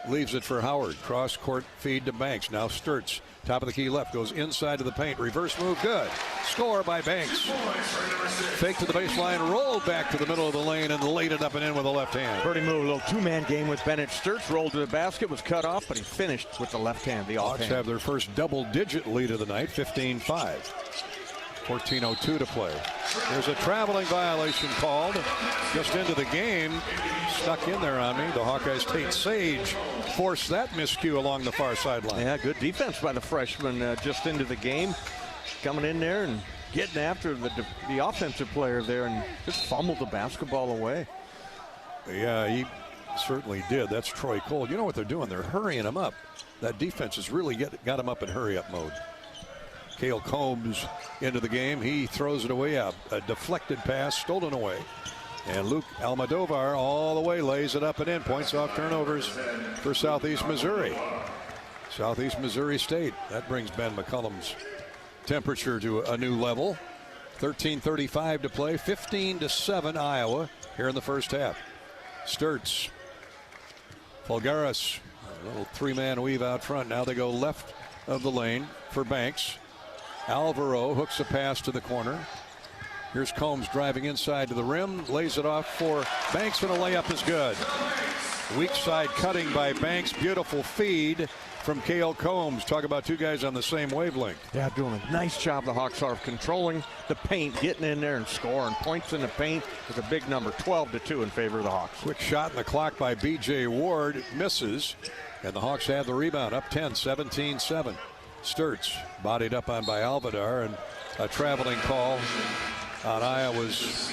leaves it for Howard. Cross court feed to Banks. Now Sturts, top of the key left, goes inside to the paint. Reverse move, good. Score by Banks. Fake to the baseline, rolled back to the middle of the lane and laid it up and in with the left hand. Pretty move, a little two-man game with Bennett Sturts. Rolled to the basket, was cut off, but he finished with the left hand, the offhand. Hawks have their first double-digit lead of the night, 15-5. 14:02 to play. There's a traveling violation called just into the game. Stuck in there on me. The Hawkeyes' Tate Sage forced that miscue along the far sideline. Yeah, good defense by the freshman just into the game. Coming in there and getting after the offensive player there and just fumbled the basketball away. Yeah, he certainly did. That's Troy Cole. You know what they're doing? They're hurrying him up. That defense has really got him up in hurry-up mode. Cale Combs into the game. He throws it away. A deflected pass stolen away. And Luke Almodovar all the way lays it up and in. Points off turnovers for Southeast Missouri. Southeast Missouri State. That brings Ben McCullum's temperature to a new level. 13:35 to play. 15-7 Iowa here in the first half. Sturts. Fulgaris. A little three-man weave out front. Now they go left of the lane for Banks. Alvaro hooks a pass to the corner. Here's Combs driving inside to the rim. Lays it off for Banks, and a layup is good. Weak side cutting by Banks. Beautiful feed from Cale Combs. Talk about two guys on the same wavelength. Yeah, doing a nice job the Hawks are of controlling the paint, getting in there and scoring. Points in the paint with a big number, 12-2 in favor of the Hawks. Quick shot in the clock by B.J. Ward. Misses. And the Hawks have the rebound. Up 10, 17-7. Sturts bodied up on by Alvadar, and a traveling call on Iowa's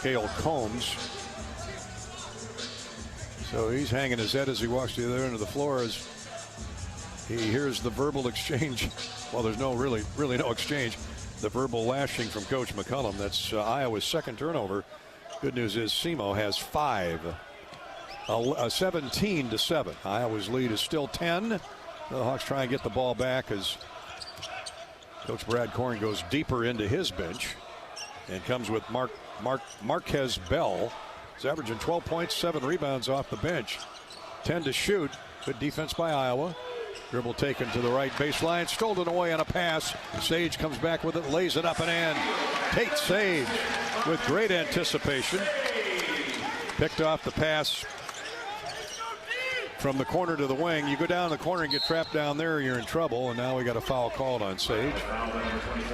Cale Combs. So he's hanging his head as he walks to the other end of the floor as he hears the verbal exchange. Well, there's really no exchange. The verbal lashing from Coach McCullum. That's Iowa's second turnover. Good news is SEMO has 5. 17-7. Iowa's lead is still 10. The Hawks try and get the ball back as Coach Brad Korn goes deeper into his bench and comes with Mark Marquez Bell is averaging 12 points, 7 rebounds off the bench. 10 to shoot. Good defense by Iowa. Dribble taken to the right baseline, stolen away on a pass. Sage comes back with it, lays it up and in. Tate Sage with great anticipation. Picked off the pass from the corner to the wing. You go down the corner and get trapped down there, you're in trouble. And now we got a foul called on Sage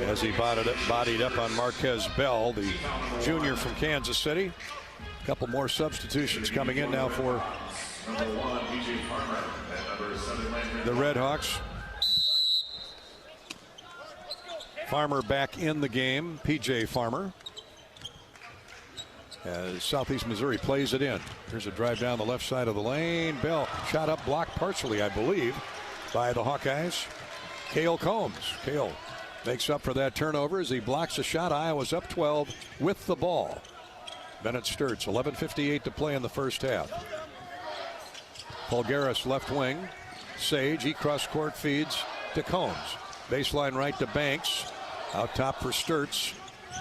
as he bodied up on Marquez Bell, the junior from Kansas City. A couple more substitutions coming in now for the Red Hawks. Farmer back in the game, P.J. Farmer. As Southeast Missouri plays it in. Here's a drive down the left side of the lane. Bell shot up, blocked partially, I believe, by the Hawkeyes. Cale Combs. Cale makes up for that turnover as he blocks a shot. Iowa's up 12 with the ball. Bennett Sturtz, 11:58 to play in the first half. Polgaris left wing. Sage, he cross court feeds to Combs. Baseline right to Banks. Out top for Sturtz.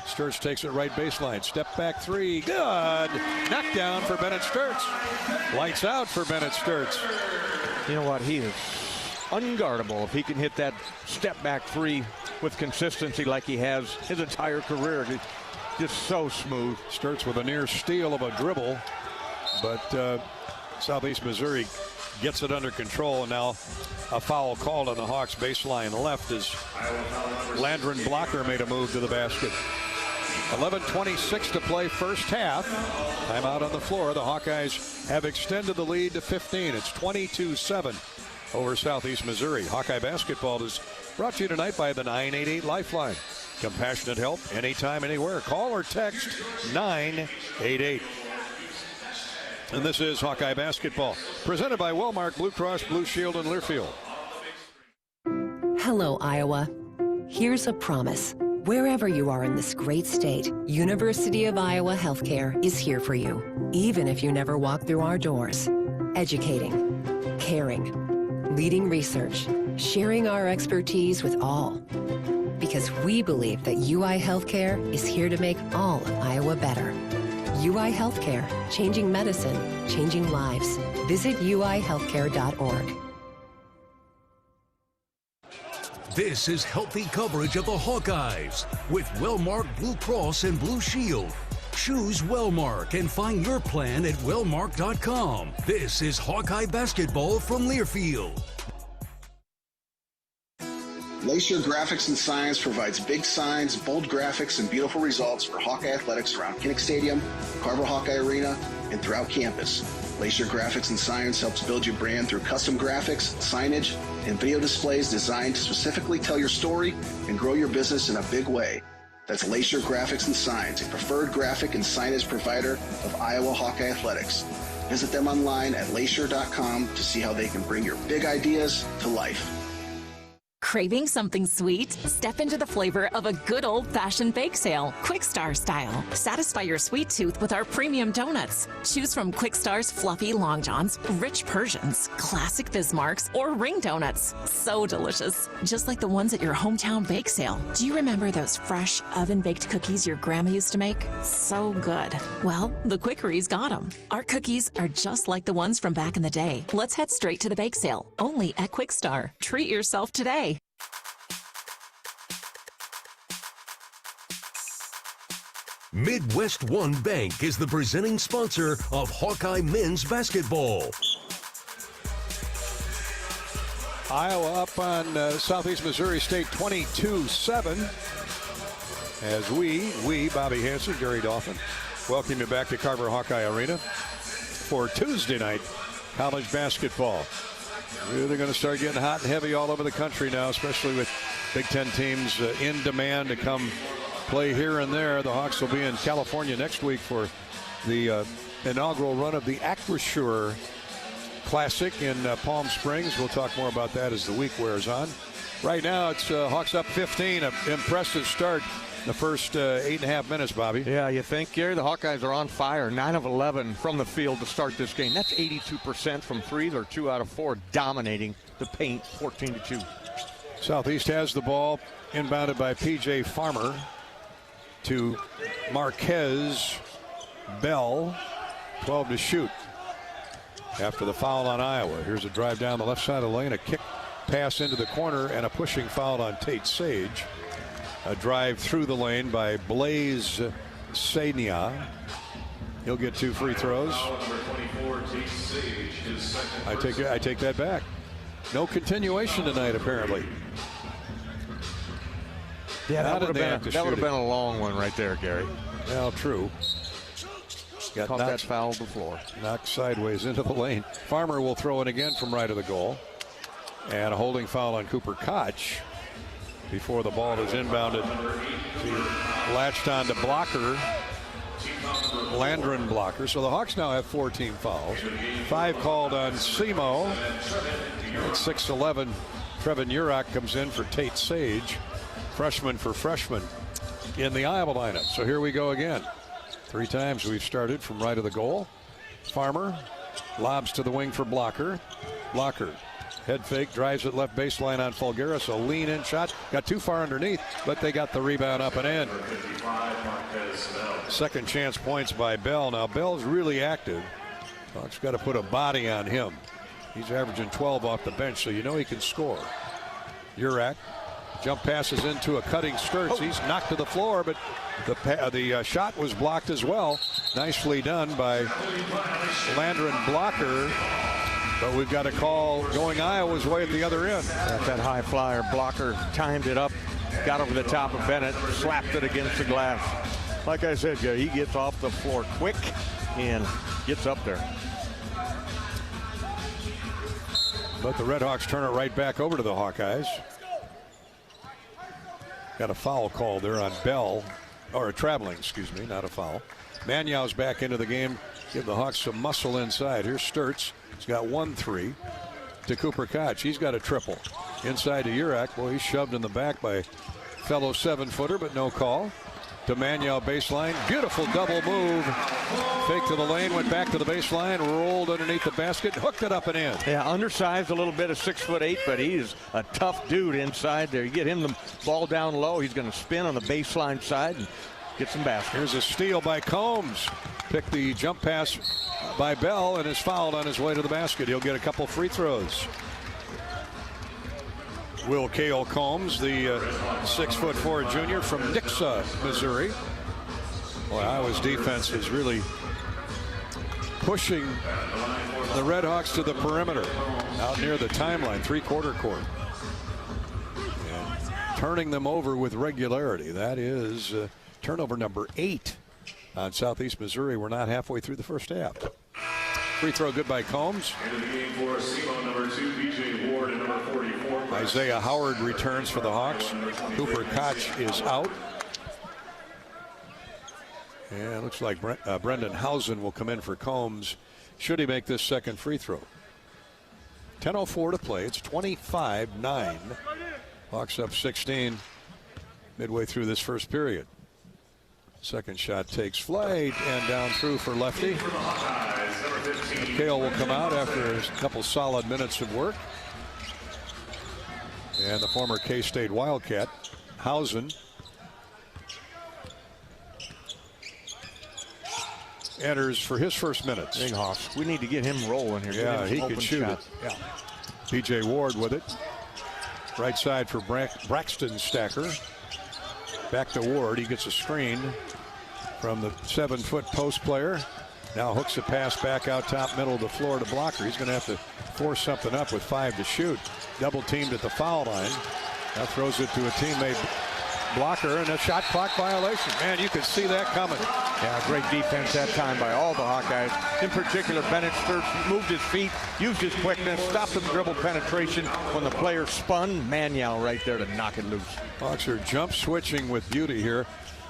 Sturtz takes it right baseline. Step back three. Good. Knockdown for Bennett Sturtz. Lights out for Bennett Sturtz. You know what? He is unguardable if he can hit that step back three with consistency like he has his entire career. Just so smooth. Sturtz with a near steal of a dribble, but Southeast Missouri gets it under control, and now a foul called on the Hawks baseline left as Landron Blocker made a move to the basket. 11:26 to play first half. Timeout on the floor. The Hawkeyes have extended the lead to 15. It's 22-7 over Southeast Missouri. Hawkeye basketball is brought to you tonight by the 988 Lifeline. Compassionate help anytime, anywhere. Call or text 988. And this is Hawkeye basketball, presented by Wellmark Blue Cross Blue Shield in Learfield. Hello, Iowa. Here's a promise. Wherever you are in this great state, University of Iowa Healthcare is here for you, even if you never walk through our doors. Educating, caring, leading research, sharing our expertise with all. Because we believe that UI Healthcare is here to make all of Iowa better. UI Healthcare, changing medicine, changing lives. Visit uihealthcare.org. This is healthy coverage of the Hawkeyes with Wellmark Blue Cross and Blue Shield. Choose Wellmark and find your plan at wellmark.com. This is Hawkeye basketball from Learfield. Glacier Graphics and Signs provides big signs, bold graphics, and beautiful results for Hawkeye athletics around Kinnick Stadium, Carver Hawkeye Arena, and throughout campus. Glacier Graphics and Signs helps build your brand through custom graphics, signage, and video displays designed to specifically tell your story and grow your business in a big way. That's Glacier Graphics and Signs, a preferred graphic and signage provider of Iowa Hawkeye athletics. Visit them online at glacier.com to see how they can bring your big ideas to life. Craving something sweet? Step into the flavor of a good old-fashioned bake sale, Quickstar style. Satisfy your sweet tooth with our premium donuts. Choose from Quickstar's fluffy long johns, rich Persians, classic Bismarcks, or ring donuts. So delicious, just like the ones at your hometown bake sale. Do you remember those fresh oven-baked cookies your grandma used to make? So good. Well, the Quickery's got them. Our cookies are just like the ones from back in the day. Let's head straight to the bake sale, only at Quickstar. Treat yourself today. Midwest One Bank is the presenting sponsor of Hawkeye men's basketball. Iowa up on Southeast Missouri State 22-7 as we, Bobby Hansen, Gary Dolphin, welcome you back to Carver Hawkeye Arena for Tuesday night college basketball. Really going to start getting hot and heavy all over the country now, especially with Big Ten teams in demand to come play here and there. The Hawks will be in California next week for the inaugural run of the Acrisure Classic in Palm Springs. We'll talk more about that as the week wears on. Right now, it's Hawks up 15. An impressive start the first 8.5 minutes, Bobby. Yeah, you think, Gary? The Hawkeyes are on fire. 9 of 11 from the field to start this game. That's 82% from three. They're 2 out of 4, dominating the paint, 14-2. Southeast has the ball, inbounded by P.J. Farmer. to Marquez. Bell, 12 to shoot after the foul on Iowa. Here's a drive down the left side of the lane, a kick pass into the corner, and a pushing foul on Tate Sage. A drive through the lane by Blaze Senia. He'll get 2 free throws. I take that back. No continuation tonight, apparently. Yeah, that would have been a long one right there, Gary. Well, true. Got caught that foul to the floor. Knocked sideways into the lane. Farmer will throw it again from right of the goal. And a holding foul on Cooper Koch before the ball is inbounded. He latched on to Blocker. Landron Blocker. So the Hawks now have 4 team fouls. 5 called on SEMO. At 6'11", Trevin Urach comes in for Tate Sage. Freshman for freshman in the Iowa lineup. So here we go again. 3 times we've started from right of the goal. Farmer lobs to the wing for Blocker. Blocker, head fake, drives it left baseline on Fulgaris. A lean in shot. Got too far underneath, but they got the rebound up and in. Second chance points by Bell. Now Bell's really active. Hawks got to put a body on him. He's averaging 12 off the bench, so you know he can score. Urach jump passes into a cutting Sturts. He's knocked to the floor, but the shot was blocked as well. Nicely done by Landron Blocker. But we've got a call going Iowa's way at the other end. That high flyer. Blocker timed it up, got over the top of Bennett, slapped it against the glass. Like I said, he gets off the floor quick and gets up there. But the Redhawks turn it right back over to the Hawkeyes. Got a foul call there on Bell, or a traveling, excuse me, not a foul. Manyow's back into the game. Give the Hawks some muscle inside. Here's Sturts. He's got 1-3 to Cooper Koch. He's got a triple. Inside to Urach. Well, he's shoved in the back by fellow 7-footer, but no call. To Manyow baseline. Beautiful double move. Fake to the lane, went back to the baseline, rolled underneath the basket, hooked it up and in. Yeah, undersized a little bit of 6'8", but he's a tough dude inside there. You get him the ball down low, he's going to spin on the baseline side and get some baskets. Here's a steal by Combs. Picked the jump pass by Bell and is fouled on his way to the basket. He'll get a couple free throws. Will Cale Combs, the 6'4" junior from Nixa, Missouri. Boy, Iowa's defense is really pushing the Redhawks to the perimeter out near the timeline, 3/4 court. And turning them over with regularity. That is turnover number 8 on Southeast Missouri. We're not halfway through the first half. Free throw good by Combs. Into the game for SEMO, number 2, B.J. Ward, and number 44. Isaiah Howard returns for the Hawks. Cooper Koch is out. And it looks like Brendan Housen will come in for Combs should he make this second free throw. 10:04 to play. It's 25-9. Hawks up 16 midway through this first period. Second shot takes flight and down through for Lefty. Cale will come out after a couple solid minutes of work. And the former K-State Wildcat, Housen, enters for his first minutes. Big Hawks. We need to get him rolling here. Yeah, he can shoot it. Yeah. P.J. Ward with it. Right side for Braxton Stacker. Back to Ward. He gets a screen from the 7-foot post player. Now hooks a pass back out top middle of the floor to Blocker. He's going to have to force something up with 5 to shoot. Double teamed at the foul line. Now throws it to a teammate, Blocker, and a shot clock violation. Man, you could see that coming. Yeah, great defense that time by all the Hawkeyes. In particular, Bennett Sturts moved his feet, used his quickness, stopped the dribble penetration. When the player spun, Manyow right there to knock it loose. Hawks are jump switching with beauty here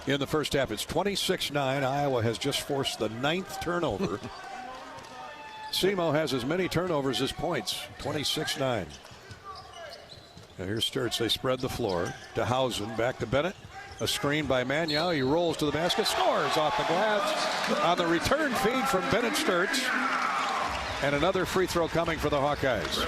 in the first half. It's 26-9. Iowa has just forced the 9th turnover. SEMO has as many turnovers as points. 26-9. Now here's Sturts. They spread the floor to Housen. Back to Bennett. A screen by Manyow. He rolls to the basket. Scores off the glass on the return feed from Bennett Sturts. And another free throw coming for the Hawkeyes.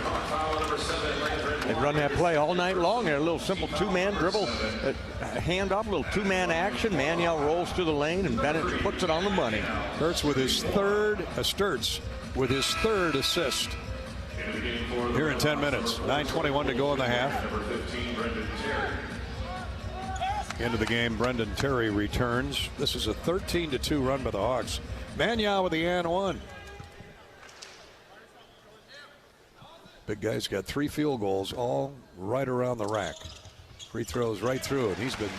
They run that play all night long. They're a little simple two-man dribble, handoff, a little two-man action. Manuel rolls to the lane, and Bennett puts it on the money. Sturts with his third assist here in 10 minutes. 9:21 to go in the half. Into the game, Brendan Terry returns. This is a 13-2 run by the Hawks. Manuel with the and one. Big guy's got 3 field goals, all right around the rack. Free throws right through it. He's been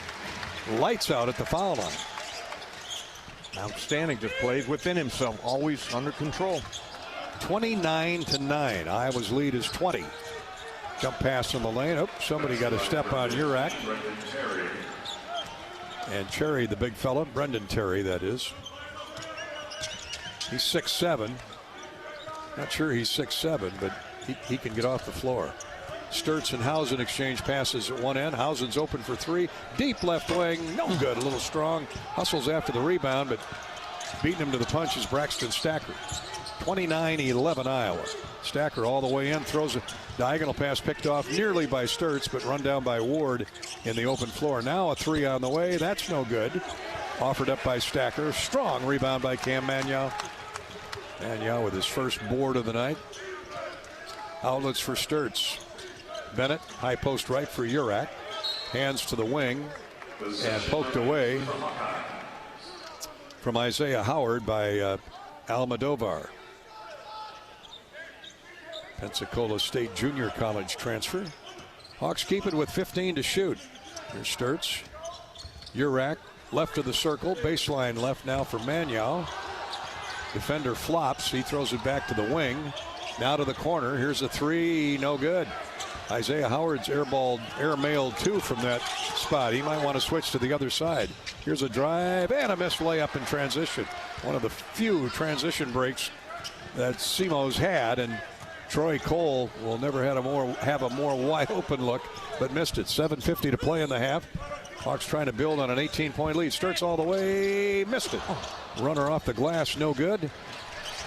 lights out at the foul line. Outstanding, just plays within himself, always under control. 29-9. Iowa's lead is 20. Jump pass in the lane. Oh, somebody got a step on Urak. And Cherry, the big fella, Brendan Terry, that is. He's 6'7". Not sure he's 6'7", but he can get off the floor. Sturts and Hausen exchange passes at one end. Hausen's open for 3. Deep left wing. No good. A little strong. Hustles after the rebound, but beating him to the punch is Braxton Stacker. 29-11 Iowa. Stacker all the way in. Throws a diagonal pass picked off nearly by Sturts, but run down by Ward in the open floor. Now a 3 on the way. That's no good. Offered up by Stacker. Strong rebound by Cam Manuel. Manuel with his first board of the night. Outlets for Sturts. Bennett, high post right for Urak. Hands to the wing and poked away from Isaiah Howard by Almodovar. Pensacola State Junior College transfer. Hawks keep it with 15 to shoot. Here's Sturts. Urak left of the circle. Baseline left now for Manuel. Defender flops. He throws it back to the wing. Now to the corner. Here's a 3. No good. Isaiah Howard's airmailed 2 from that spot. He might want to switch to the other side. Here's a drive and a missed layup in transition. One of the few transition breaks that SEMO's had, and Troy Cole will never have a more wide open look, but missed it. 7:50 to play in the half. Hawks trying to build on an 18-point lead. Sturts all the way, missed it. Runner off the glass, no good.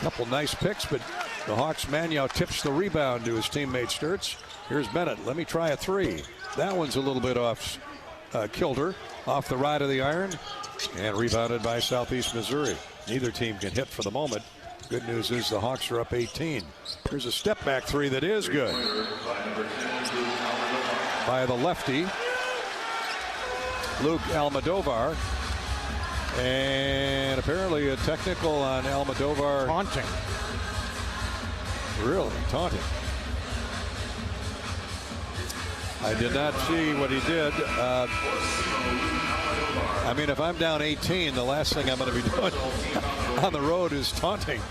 Couple nice picks, but the Hawks, Manuel tips the rebound to his teammate Sturts. Here's Bennett. Let me try a 3. That one's a little bit off kilter, off the right of the iron, and rebounded by Southeast Missouri. Neither team can hit for the moment. Good news is the Hawks are up 18. Here's a step back 3 that is good by the lefty, Luke Almodovar. And apparently a technical on Almodovar. Taunting. Really, taunting. I did not see what he did. I mean, if I'm down 18, the last thing I'm going to be doing on the road is taunting.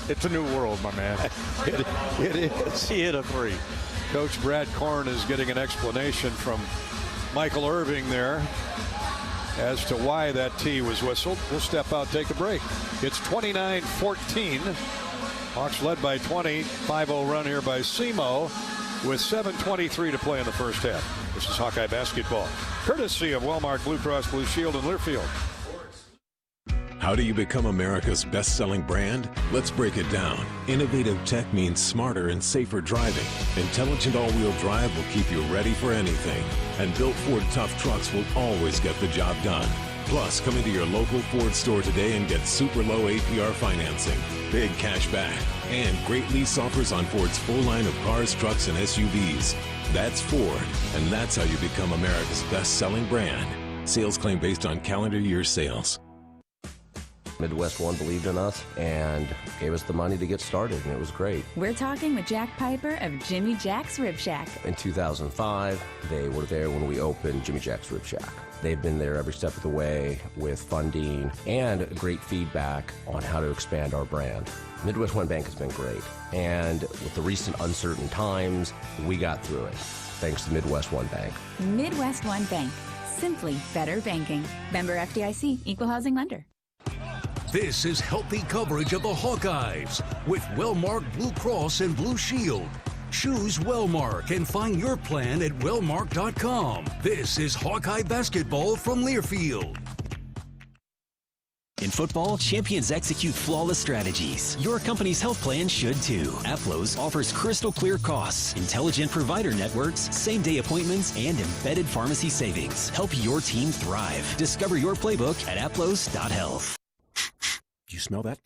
It's a new world, my man. It is. He hit a 3. Coach Brad Korn is getting an explanation from Michael Irving there as to why that tee was whistled. We'll step out, take a break. It's 29-14. Hawks led by 20. 5-0 run here by SEMO with 7:23 to play in the first half. This is Hawkeye basketball, courtesy of Wellmark Blue Cross Blue Shield in Learfield. How do you become America's best-selling brand? Let's break it down. Innovative tech means smarter and safer driving. Intelligent all-wheel drive will keep you ready for anything. And built Ford tough trucks will always get the job done. Plus, come into your local Ford store today and get super low APR financing, big cash back, and great lease offers on Ford's full line of cars, trucks, and SUVs. That's Ford, and that's how you become America's best-selling brand. Sales claim based on calendar year sales. Midwest One believed in us and gave us the money to get started, and it was great. We're talking with Jack Piper of Jimmy Jack's Rib Shack. In 2005, they were there when we opened Jimmy Jack's Rib Shack. They've been there every step of the way with funding and great feedback on how to expand our brand. Midwest One Bank has been great, and with the recent uncertain times, we got through it, thanks to Midwest One Bank. Midwest One Bank. Simply better banking. Member FDIC, Equal Housing Lender. This is healthy coverage of the Hawkeyes with Wellmark Blue Cross and Blue Shield. Choose Wellmark and find your plan at wellmark.com. This is Hawkeye basketball from Learfield. In football, champions execute flawless strategies. Your company's health plan should too. Aplos offers crystal clear costs, intelligent provider networks, same-day appointments, and embedded pharmacy savings. Help your team thrive. Discover your playbook at aplos.health. Do you smell that?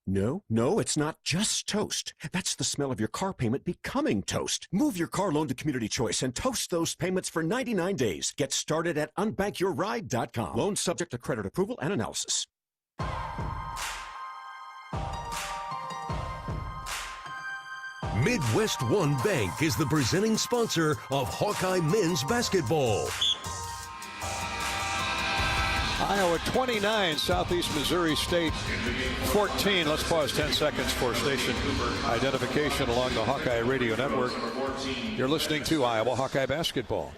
No, it's not just toast. That's the smell of your car payment becoming toast. Move your car loan to Community Choice and toast those payments for 99 days. Get started at unbankyourride.com. Loan subject to credit approval and analysis. Midwest One Bank is the presenting sponsor of Hawkeye men's basketball. Iowa 29, Southeast Missouri State 14. Let's pause 10 seconds for station identification along the Hawkeye Radio Network. You're listening to Iowa Hawkeye basketball.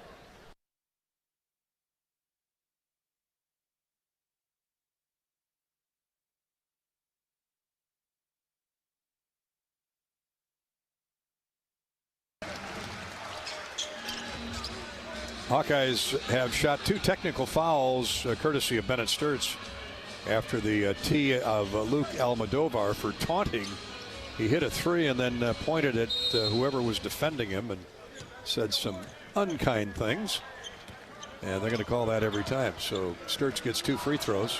Hawkeyes have shot 2 technical fouls courtesy of Bennett Sturtz after the tee of Luke Almodovar for taunting. He hit a 3 and then pointed at whoever was defending him and said some unkind things. And they're going to call that every time. So Sturtz gets 2 free throws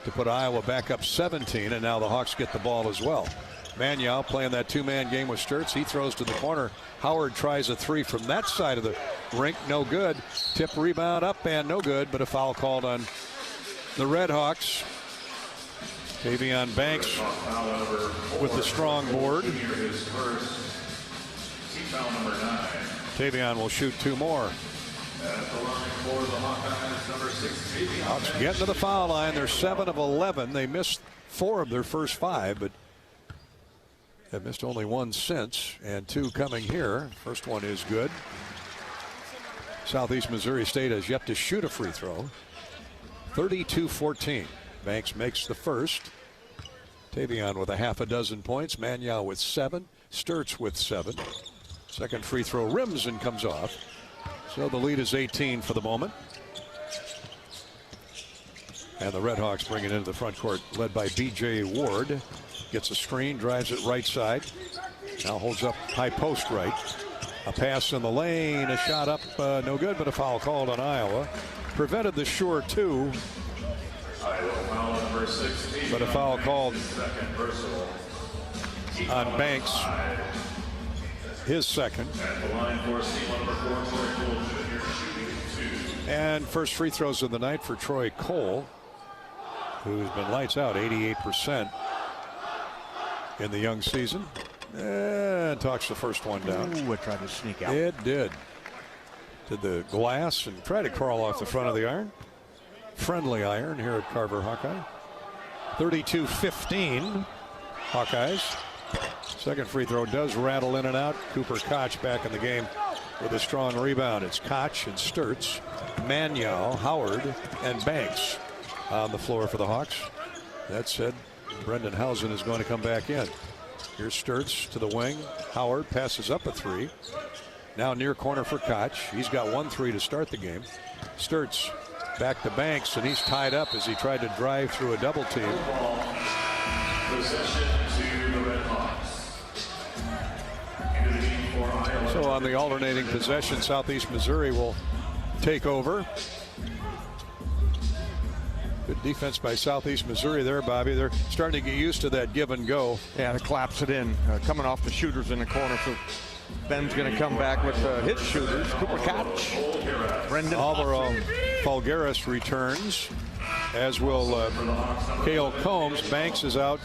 to put Iowa back up 17, and now the Hawks get the ball as well. Manyow playing that 2-man game with Sturtz. He throws to the corner. Howard tries a 3 from that side of the rink. No good. Tip rebound up and no good, but a foul called on the Red Hawks. Tavion Banks with the strong board. Tavion will shoot 2 more. Hawks getting to the foul line. They're 7 of 11. They missed 4 of their first 5, but have missed only 1 since, and 2 coming here. First one is good. Southeast Missouri State has yet to shoot a free throw. 32-14. Banks makes the first. Tavion with a half a dozen points. Manyow with 7. Sturtz with 7. Second free throw rims and comes off. So the lead is 18 for the moment. And the Red Hawks bring it into the front court, led by B.J. Ward. Gets a screen, drives it right side. Now holds up high post right. A pass in the lane, a shot up, no good, but a foul called on Iowa. Prevented the sure 2. But a foul called on Banks. His second. And first free throws of the night for Troy Cole, who's been lights out, 88%. In the young season, and talks the first one down. Ooh, it tried to sneak out. It did. Did the glass and tried to crawl off the front of the iron. Friendly iron here at Carver Hawkeye. 32-15 Hawkeyes. Second free throw does rattle in and out. Cooper Koch back in the game with a strong rebound. It's Koch and Sturtz, Manyow, Howard, and Banks on the floor for the Hawks. That said, Brendan Housen is going to come back in. Here's Sturtz to the wing. Howard passes up a 3. Now near corner for Koch. He's got 1 3 to start the game. Sturtz back to Banks, and he's tied up as he tried to drive through a double team. So on the alternating possession, Southeast Missouri will take over. Good defense by Southeast Missouri there, Bobby. They're starting to get used to that give and go. Yeah, to collapse it in. Coming off the shooters in the corner. So Ben's going to come back with his shooters. Cooper Koch. Brendan Alvaro Falgaris returns, as will Cale Combs. Banks is out,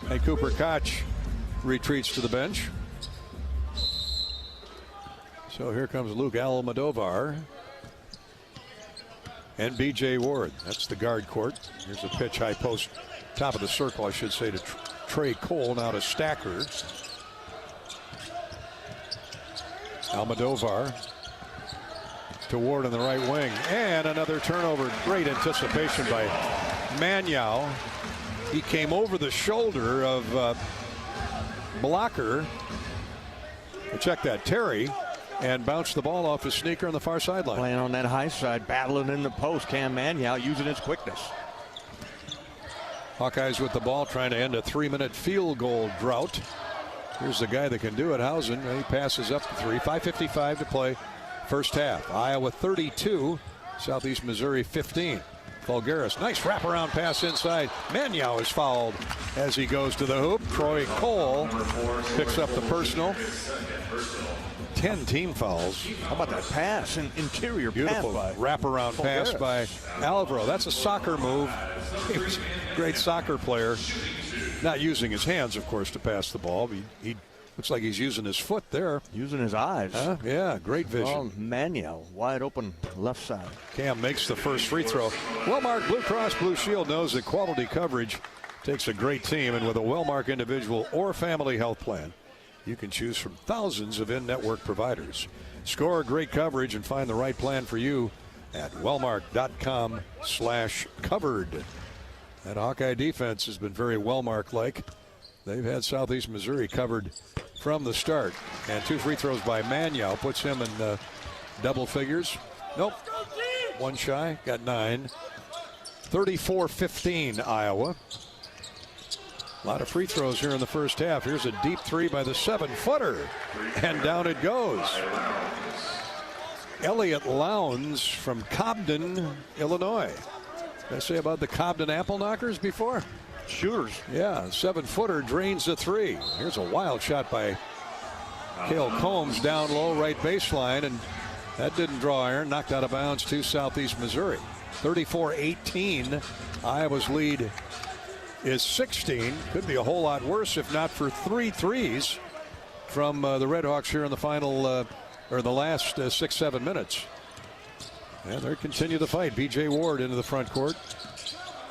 and Cooper Koch retreats to the bench. So here comes Luke Almodovar. And B.J. Ward. That's the guard court. Here's a pitch, high post, top of the circle, I should say, to Trey Cole, now to Stacker. Almodovar to Ward on the right wing. And another turnover. Great anticipation by Manyow. He came over the shoulder of blocker. Check that, Terry. And bounced the ball off his sneaker on the far sideline. Playing on that high side, battling in the post. Cam Manyow using his quickness. Hawkeyes with the ball, trying to end a 3-minute field goal drought. Here's the guy that can do it, Housen. He passes up the 3. 5:55 to play, first half. Iowa 32, Southeast Missouri 15. Fulgaris, nice wraparound pass inside. Manyow is fouled as he goes to the hoop. Troy Cole picks up the personal. 10 team fouls. How about that pass? An interior beautiful pass wraparound pass by Alvaro. That's a soccer move. He was a great soccer player. Not using his hands, of course, to pass the ball. He looks like he's using his foot there. Using his eyes. Yeah, great vision. Oh, Manyow, wide open left side. Cam makes the first free throw. Wellmark Blue Cross Blue Shield knows that quality coverage takes a great team, and with a Wellmark individual or family health plan, you can choose from thousands of in-network providers. Score great coverage and find the right plan for you at wellmark.com/covered. That Hawkeye defense has been very Wellmark-like. They've had Southeast Missouri covered from the start. And 2 free throws by Manyow puts him in double figures. Nope. One shy. Got 9. 34-15 Iowa. A lot of free throws here in the first half. Here's a deep 3 by the 7-footer. And down it goes. Elliott Lowndes from Cobden, Illinois. Did I say about the Cobden Apple Knockers before? Shooters. Yeah, 7-footer drains the 3. Here's a wild shot by Cale Combs down low, right baseline, and that didn't draw iron. Knocked out of bounds to Southeast Missouri. 34-18. Iowa's lead is 16. Could be a whole lot worse if not for 3 threes from the Redhawks here in the final, or the last 6-7 minutes. And they continue the fight. B.J. Ward into the front court.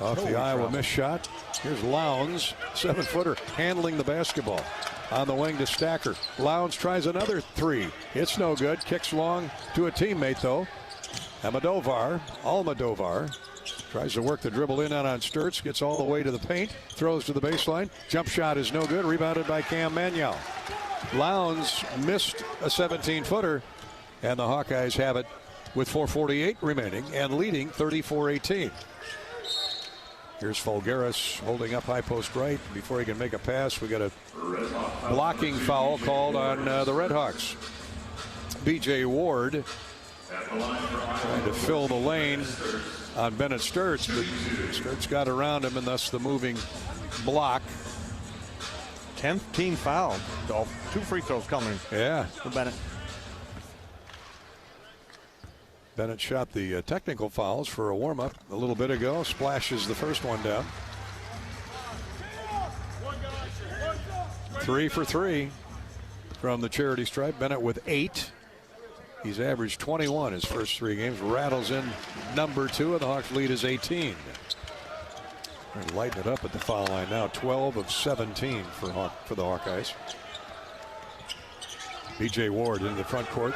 Off the Iowa missed shot. Here's Lowndes, 7-footer, handling the basketball. On the wing to Stacker. Lowndes tries another 3. It's no good. Kicks long to a teammate, though. Almodovar tries to work the dribble in on Sturts. Gets all the way to the paint. Throws to the baseline. Jump shot is no good. Rebounded by Cam Manyow. Lowndes missed a 17-footer. And the Hawkeyes have it with 4:48 remaining and leading 34-18. Here's Fulgaris holding up high post right. Before he can make a pass, we got a blocking foul called on the Redhawks. B.J. Ward trying to fill the lane on Bennett Sturts, but Sturts got around him, and thus the moving block. 10th team foul. 2 free throws coming. Yeah. For Bennett. Bennett shot the technical fouls for a warm-up a little bit ago. Splashes the first one down. 3 for 3 from the charity stripe. Bennett with 8. He's averaged 21 his first 3 games. Rattles in number 2, and the Hawks lead is 18. They're lighting it up at the foul line now. 12 of 17 for the Hawkeyes. B.J. Ward into the front court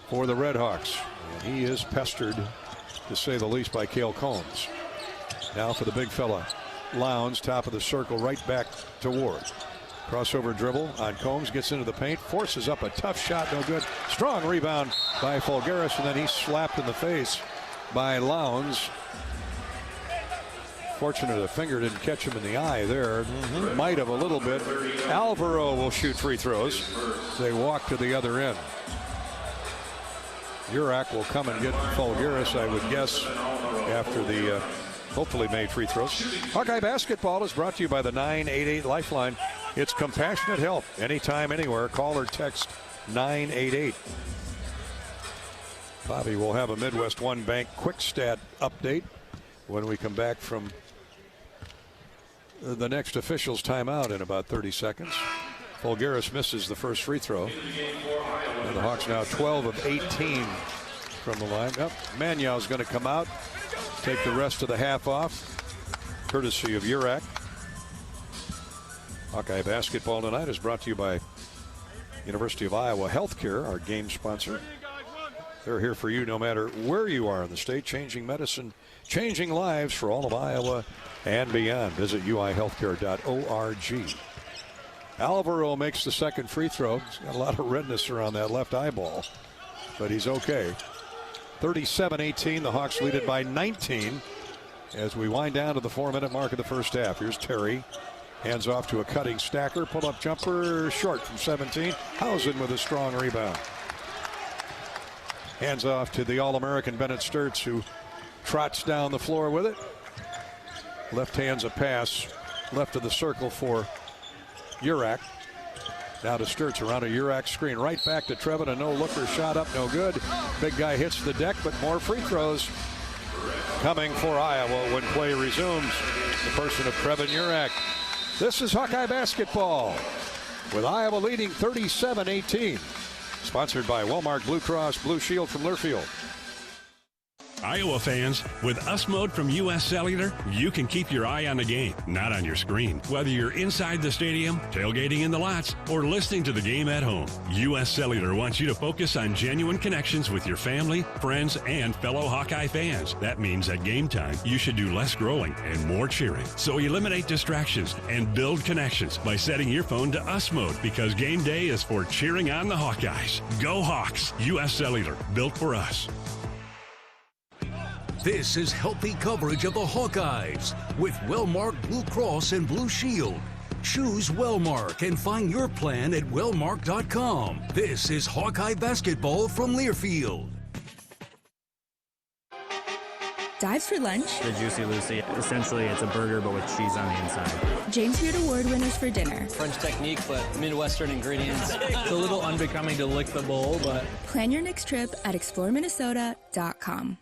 for the Redhawks. And he is pestered, to say the least, by Cale Combs. Now for the big fella. Lowndes, top of the circle, right back to Ward. Crossover dribble on Combs, gets into the paint, forces up a tough shot, no good. Strong rebound by Fulgaris, and then he's slapped in the face by Lowndes. Fortunate the finger didn't catch him in the eye there. Might have a little bit. Alvaro will shoot free throws. They walk to the other end. Urak will come and get Fulgaris, I would guess, after the hopefully made free throws. Hawkeye basketball is brought to you by the 988 Lifeline. It's compassionate help anytime, anywhere. Call or text 988. Bobby will have a Midwest One Bank quick stat update when we come back from the next official's timeout in about 30 seconds. Fulgaris misses the first free throw. And the Hawks now 12 of 18 from the line. Manyow's going to come out, take the rest of the half off, courtesy of Urak. Hawkeye basketball tonight is brought to you by University of Iowa Healthcare, our game sponsor. They're here for you no matter where you are in the state, changing medicine, changing lives for all of Iowa and beyond. Visit uihealthcare.org. Alvaro makes the second free throw. He's got a lot of redness around that left eyeball, but he's okay. 37-18, the Hawks lead it by 19. as we wind down to the 4-minute mark of the first half. Here's Terry. Hands off to a cutting Stacker. Pull-up jumper short from 17. Hausen with a strong rebound. Hands off to the All-American Bennett Sturts, who trots down the floor with it. Left hands a pass. Left of the circle for Urak. Now to Sturts around a Urak screen. Right back to Trevin. A no-looker shot up, no good. Big guy hits the deck, but more free throws coming for Iowa when play resumes. The person of Trevin Urak. This is Hawkeye basketball with Iowa leading 37-18. Sponsored by Walmart Blue Cross Blue Shield from Learfield. Iowa fans, with US Mode from US Cellular, you can keep your eye on the game, not on your screen. Whether you're inside the stadium, tailgating in the lots, or listening to the game at home, US Cellular wants you to focus on genuine connections with your family, friends, and fellow Hawkeye fans. That means at game time, you should do less growling and more cheering. So eliminate distractions and build connections by setting your phone to US Mode, because game day is for cheering on the Hawkeyes. Go Hawks! US Cellular, built for us. This is healthy coverage of the Hawkeyes with Wellmark Blue Cross and Blue Shield. Choose Wellmark and find your plan at wellmark.com. This is Hawkeye basketball from Learfield. Dives for lunch. The Juicy Lucy. Essentially, it's a burger, but with cheese on the inside. James Beard Award winners for dinner. French technique, but Midwestern ingredients. It's a little unbecoming to lick the bowl, but... Plan your next trip at exploreminnesota.com.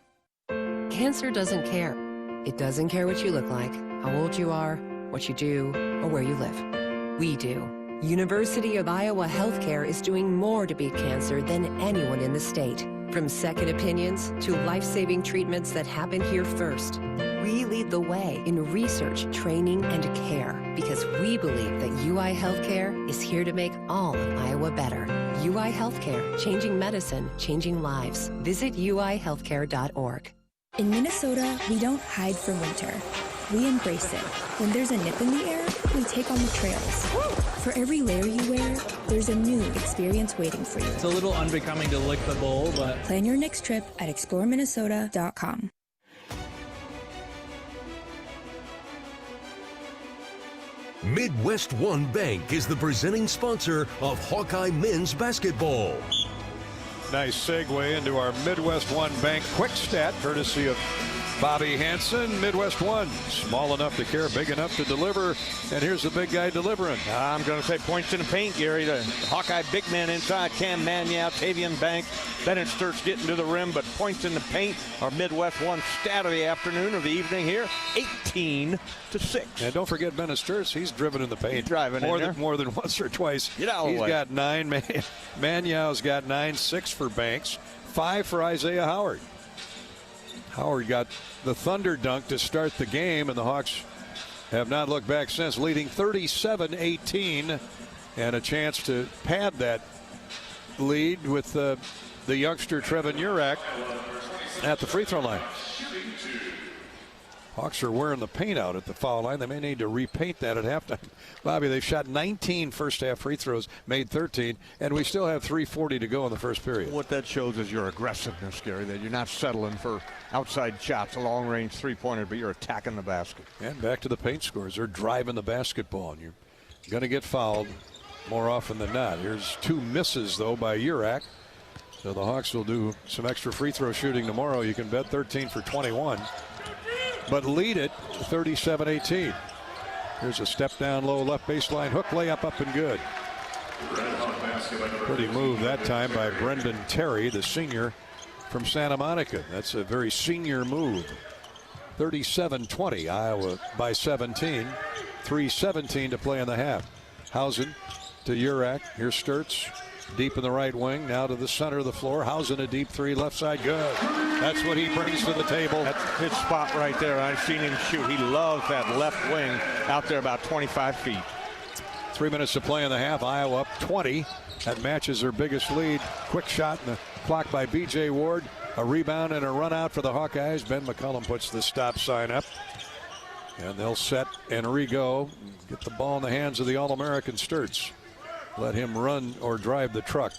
Cancer doesn't care. It doesn't care what you look like, how old you are, what you do, or where you live. We do. University of Iowa Healthcare is doing more to beat cancer than anyone in the state. From second opinions to life-saving treatments that happen here first. We lead the way in research, training, and care because we believe that UI Healthcare is here to make all of Iowa better. UI Healthcare, changing medicine, changing lives. Visit uihealthcare.org. In Minnesota, we don't hide from winter. We embrace it. When there's a nip in the air, we take on the trails. For every layer you wear, there's a new experience waiting for you. It's a little unbecoming to lick the bowl, but... Plan your next trip at exploreminnesota.com. Midwest One Bank is the presenting sponsor of Hawkeye men's basketball. Nice segue into our Midwest One Bank quick stat, courtesy of Bobby Hansen. Midwest One, small enough to care, big enough to deliver. And here's the big guy delivering. I'm going to say points in the paint, Gary. The Hawkeye big man inside, Cam Manyow, Tavian Banks, Bennett Sturts getting to the rim, but points in the paint, our Midwest One stat of the afternoon or the evening here, 18-6. And don't forget Bennett Sturts, he's driven in the paint. He's driving more than once or twice. Get out of the way. He's got 9. Manyow's got 9, 6 for Banks, 5 for Isaiah Howard. Howard got the thunder dunk to start the game, and the Hawks have not looked back since, leading 37-18, and a chance to pad that lead with the youngster Trevin Urak at the free throw line. Hawks are wearing the paint out at the foul line. They may need to repaint that at halftime. Bobby, they've shot 19 first half free throws, made 13, and we still have 3:40 to go in the first period. What that shows is your aggressiveness, Gary, that you're not settling for outside shots, a long-range three-pointer, but you're attacking the basket. And back to the paint scores. They're driving the basketball, and you're going to get fouled more often than not. Here's 2 misses, though, by Urak. So the Hawks will do some extra free throw shooting tomorrow. You can bet 13 for 21. But lead it 37-18. Here's a step down low left baseline hook layup up and good. Pretty move that time by Brendan Terry, the senior from Santa Monica. That's a very senior move. 37-20, Iowa by 17. 3:17 to play in the half. Hausen to Urak. Here's Sturts. Deep in the right wing, now to the center of the floor. Hausen a deep 3, left side, good. That's what he brings to the table. That's his spot right there. I've seen him shoot. He loves that left wing out there about 25 feet. 3 minutes to play in the half. Iowa up 20. That matches their biggest lead. Quick shot in the clock by B.J. Ward. A rebound and a run out for the Hawkeyes. Ben McCullum puts the stop sign up. And they'll set and re-go. Get the ball in the hands of the All-American Sturts. Let him run or drive the truck.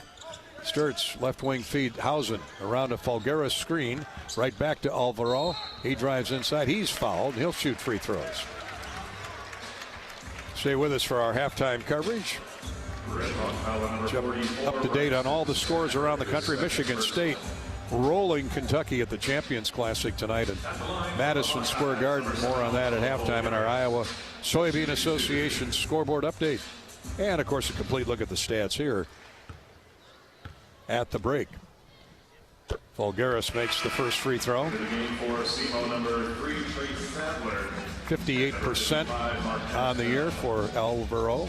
Sturts, left wing feed Hausen around a Falgueras screen. Right back to Alvaro. He drives inside. He's fouled. He'll shoot free throws. Stay with us for our halftime coverage. Up to date on all the scores around the country. Michigan State rolling Kentucky at the Champions Classic tonight in Madison Square Garden. More on that at halftime in our Iowa Soybean Association scoreboard update. And, of course, a complete look at the stats here at the break. Falgueras makes the first free throw. 58% on the year for Alvaro.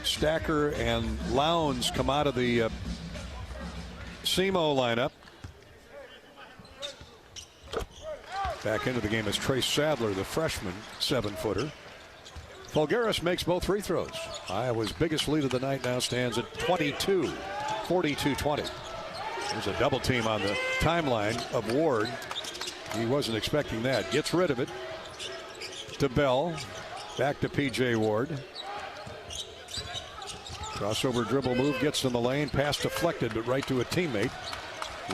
Stacker and Lowndes come out of the SEMO lineup. Back into the game is Trace Sadler, the freshman 7-footer. Falgueras makes both free throws. Iowa's biggest lead of the night now stands at 22, 42-20. There's a double team on the timeline of Ward. He wasn't expecting that. Gets rid of it to Bell. Back to P.J. Ward. Crossover dribble move, gets in the lane. Pass deflected, but right to a teammate.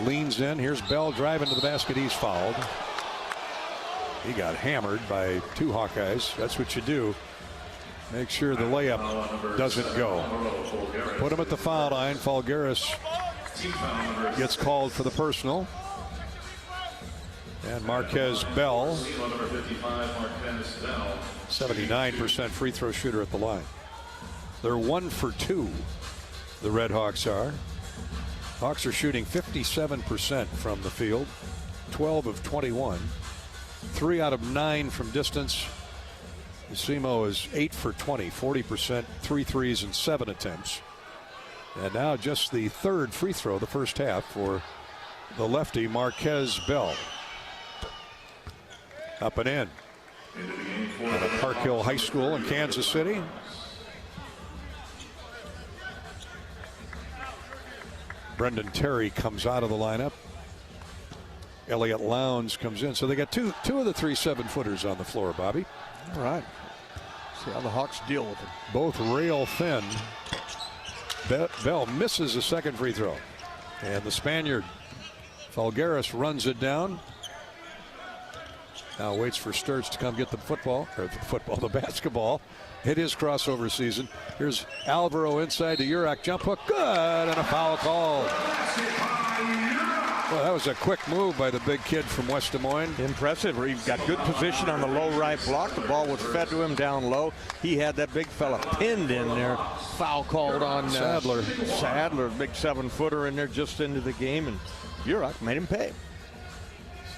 Leans in. Here's Bell driving to the basket. He's fouled. He got hammered by two Hawkeyes. That's what you do. Make sure the layup doesn't go. Put him at the foul line. Falgueras gets called for the personal. And Marquez Bell, 79% free throw shooter at the line. They're 1 for 2, the Red Hawks are. Hawks are shooting 57% from the field, 12 of 21. 3 out of 9 from distance. SEMO is 8 for 20, 40%, 3 threes and 7 attempts. And now just the third free throw the first half for the lefty Marquez Bell. Up and in. At Park Hill High School in Kansas City. Brendan Terry comes out of the lineup. Elliot Lowndes comes in. So they got two of the 3 7-footers on the floor, Bobby. All right. See how the Hawks deal with it. Both rail thin. Bell misses the second free throw. And the Spaniard, Falgueras, runs it down. Now waits for Sturts to come get the the basketball. It is crossover season. Here's Alvaro inside to Urak. Jump hook. Good. And a foul called. Well, that was a quick move by the big kid from West Des Moines. Impressive. He got good position on the low right block. The ball was fed to him down low. He had that big fella pinned in there. Foul called on Sadler. Sadler, big 7-footer in there just into the game, and Urak made him pay.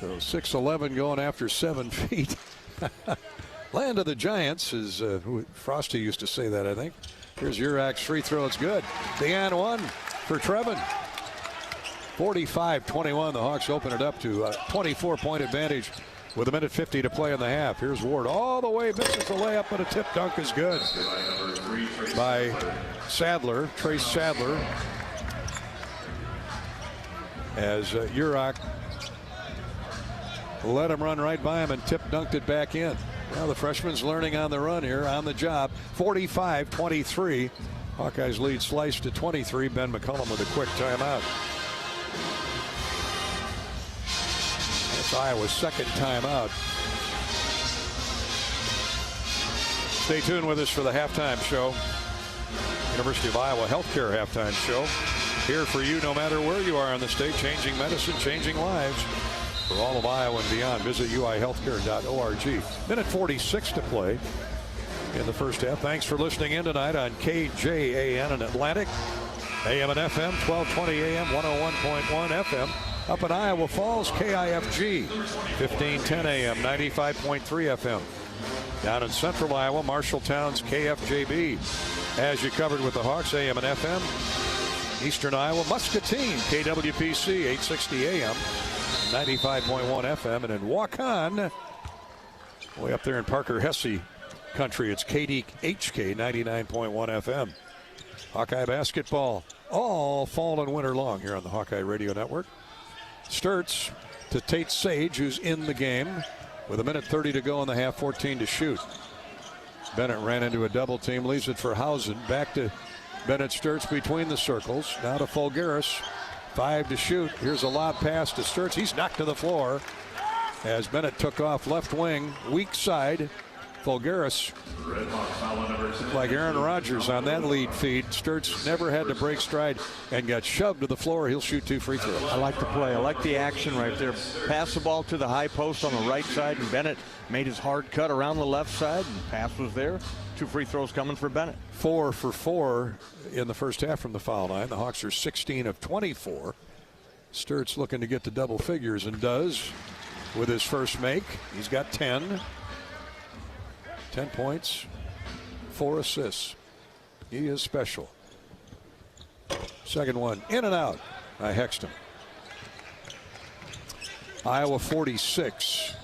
So 6'11" going after 7 feet. Land of the Giants is who Frosty used to say that, I think. Here's Urak's free throw. It's good. The and one for Trevin. 45-21. The Hawks open it up to a 24-point advantage with 1:50 to play in the half. Here's Ward all the way, misses the layup, but a tip dunk is good by Sadler, Trace Sadler, as Urak let him run right by him and tip dunked it back in. Well, the freshman's learning on the run here, on the job. 45-23. Hawkeyes lead sliced to 23. Ben McCullum with a quick timeout. That's Iowa's second timeout. Stay tuned with us for the halftime show. University of Iowa Healthcare halftime show. Here for you no matter where you are in the state. Changing medicine, changing lives. For all of Iowa and beyond, visit uihealthcare.org. Minute 46 to play in the first half. Thanks for listening in tonight on KJAN in Atlantic, AM and FM, 1220 AM, 101.1 FM. Up in Iowa Falls, KIFG, 1510 AM, 95.3 FM. Down in central Iowa, Marshalltown's KFJB. As you covered with the Hawks, AM and FM. Eastern Iowa, Muscatine, KWPC, 860 AM. 95.1 FM, and in Waukon, way up there in Parker Hesse country, it's KDHK 99.1 FM. Hawkeye basketball all fall and winter long here on the Hawkeye Radio Network. Sturts to Tate Sage, who's in the game with 1:30 to go in the half, 14 to shoot. Bennett ran into a double team, leaves it for Hausen. Back to Bennett Sturts between the circles. Now to Folgaris. 5 to shoot. Here's a lob pass to Sturts. He's knocked to the floor as Bennett took off left wing, weak side. Folgaris looked like Aaron Rodgers on that lead feed. Sturts never had to break stride and got shoved to the floor. He'll shoot 2 free throws. I like the play. I like the action right there. Pass the ball to the high post on the right side, and Bennett made his hard cut around the left side, and pass was there. 2 free throws coming for Bennett. 4 for 4 in the first half from the foul line. The Hawks are 16 of 24. Sturts looking to get to double figures and does with his first make. He's got 10. 10 points, 4 assists. He is special. Second one, in and out by Hexton. Iowa 46,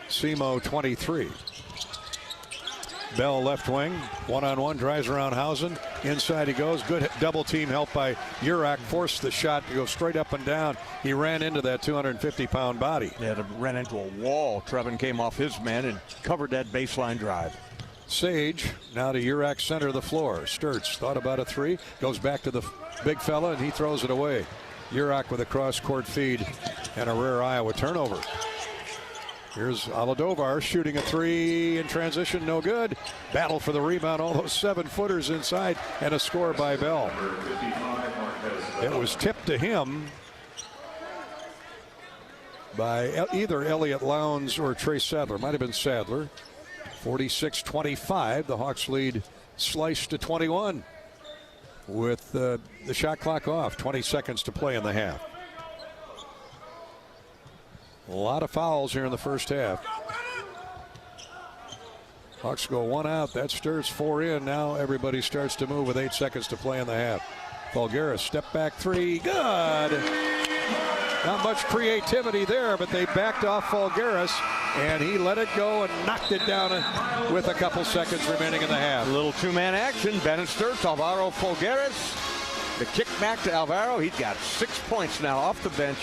SEMO 23. Bell left wing, one-on-one, drives around Hausen. Inside he goes. Good double team help by Urak. Forced the shot to go straight up and down. He ran into that 250-pound body. Yeah, ran into a wall. Trevin came off his man and covered that baseline drive. Sage now to Urak, center of the floor. Sturts thought about a 3. Goes back to the big fella, and he throws it away. Urak with a cross-court feed and a rare Iowa turnover. Here's Aladovar shooting a 3 in transition, no good. Battle for the rebound, all those 7-footers inside, and a score by Bell. It was tipped to him by either Elliott Lowndes or Trace Sadler. Might have been Sadler. 46-25, the Hawks lead sliced to 21 with the shot clock off. 20 seconds to play in the half. A lot of fouls here in the first half. Hawks go 1 out. That Sturts 4 in. Now everybody starts to move with 8 seconds to play in the half. Folgaris step back 3. Good. Not much creativity there, but they backed off Folgaris, and he let it go and knocked it down with a couple seconds remaining in the half. A little 2-man action. Bennett Sturts, Alvaro Folgaris. The kick back to Alvaro. He's got 6 points now off the bench.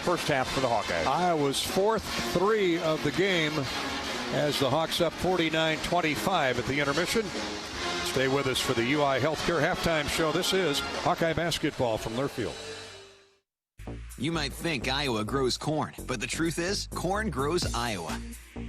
First half for the Hawkeyes. Iowa's 4th 3 of the game as the Hawks up 49-25 at the intermission. Stay with us for the UI Healthcare halftime show. This is Hawkeye basketball from Learfield. You might think Iowa grows corn, but the truth is, corn grows Iowa.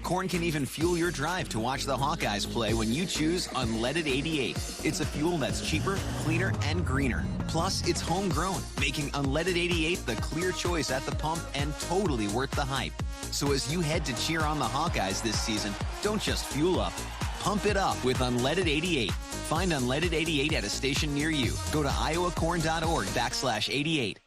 Corn can even fuel your drive to watch the Hawkeyes play when you choose Unleaded 88. It's a fuel that's cheaper, cleaner, and greener. Plus, it's homegrown, making Unleaded 88 the clear choice at the pump and totally worth the hype. So as you head to cheer on the Hawkeyes this season, don't just fuel up. Pump it up with Unleaded 88. Find Unleaded 88 at a station near you. Go to iowacorn.org/88.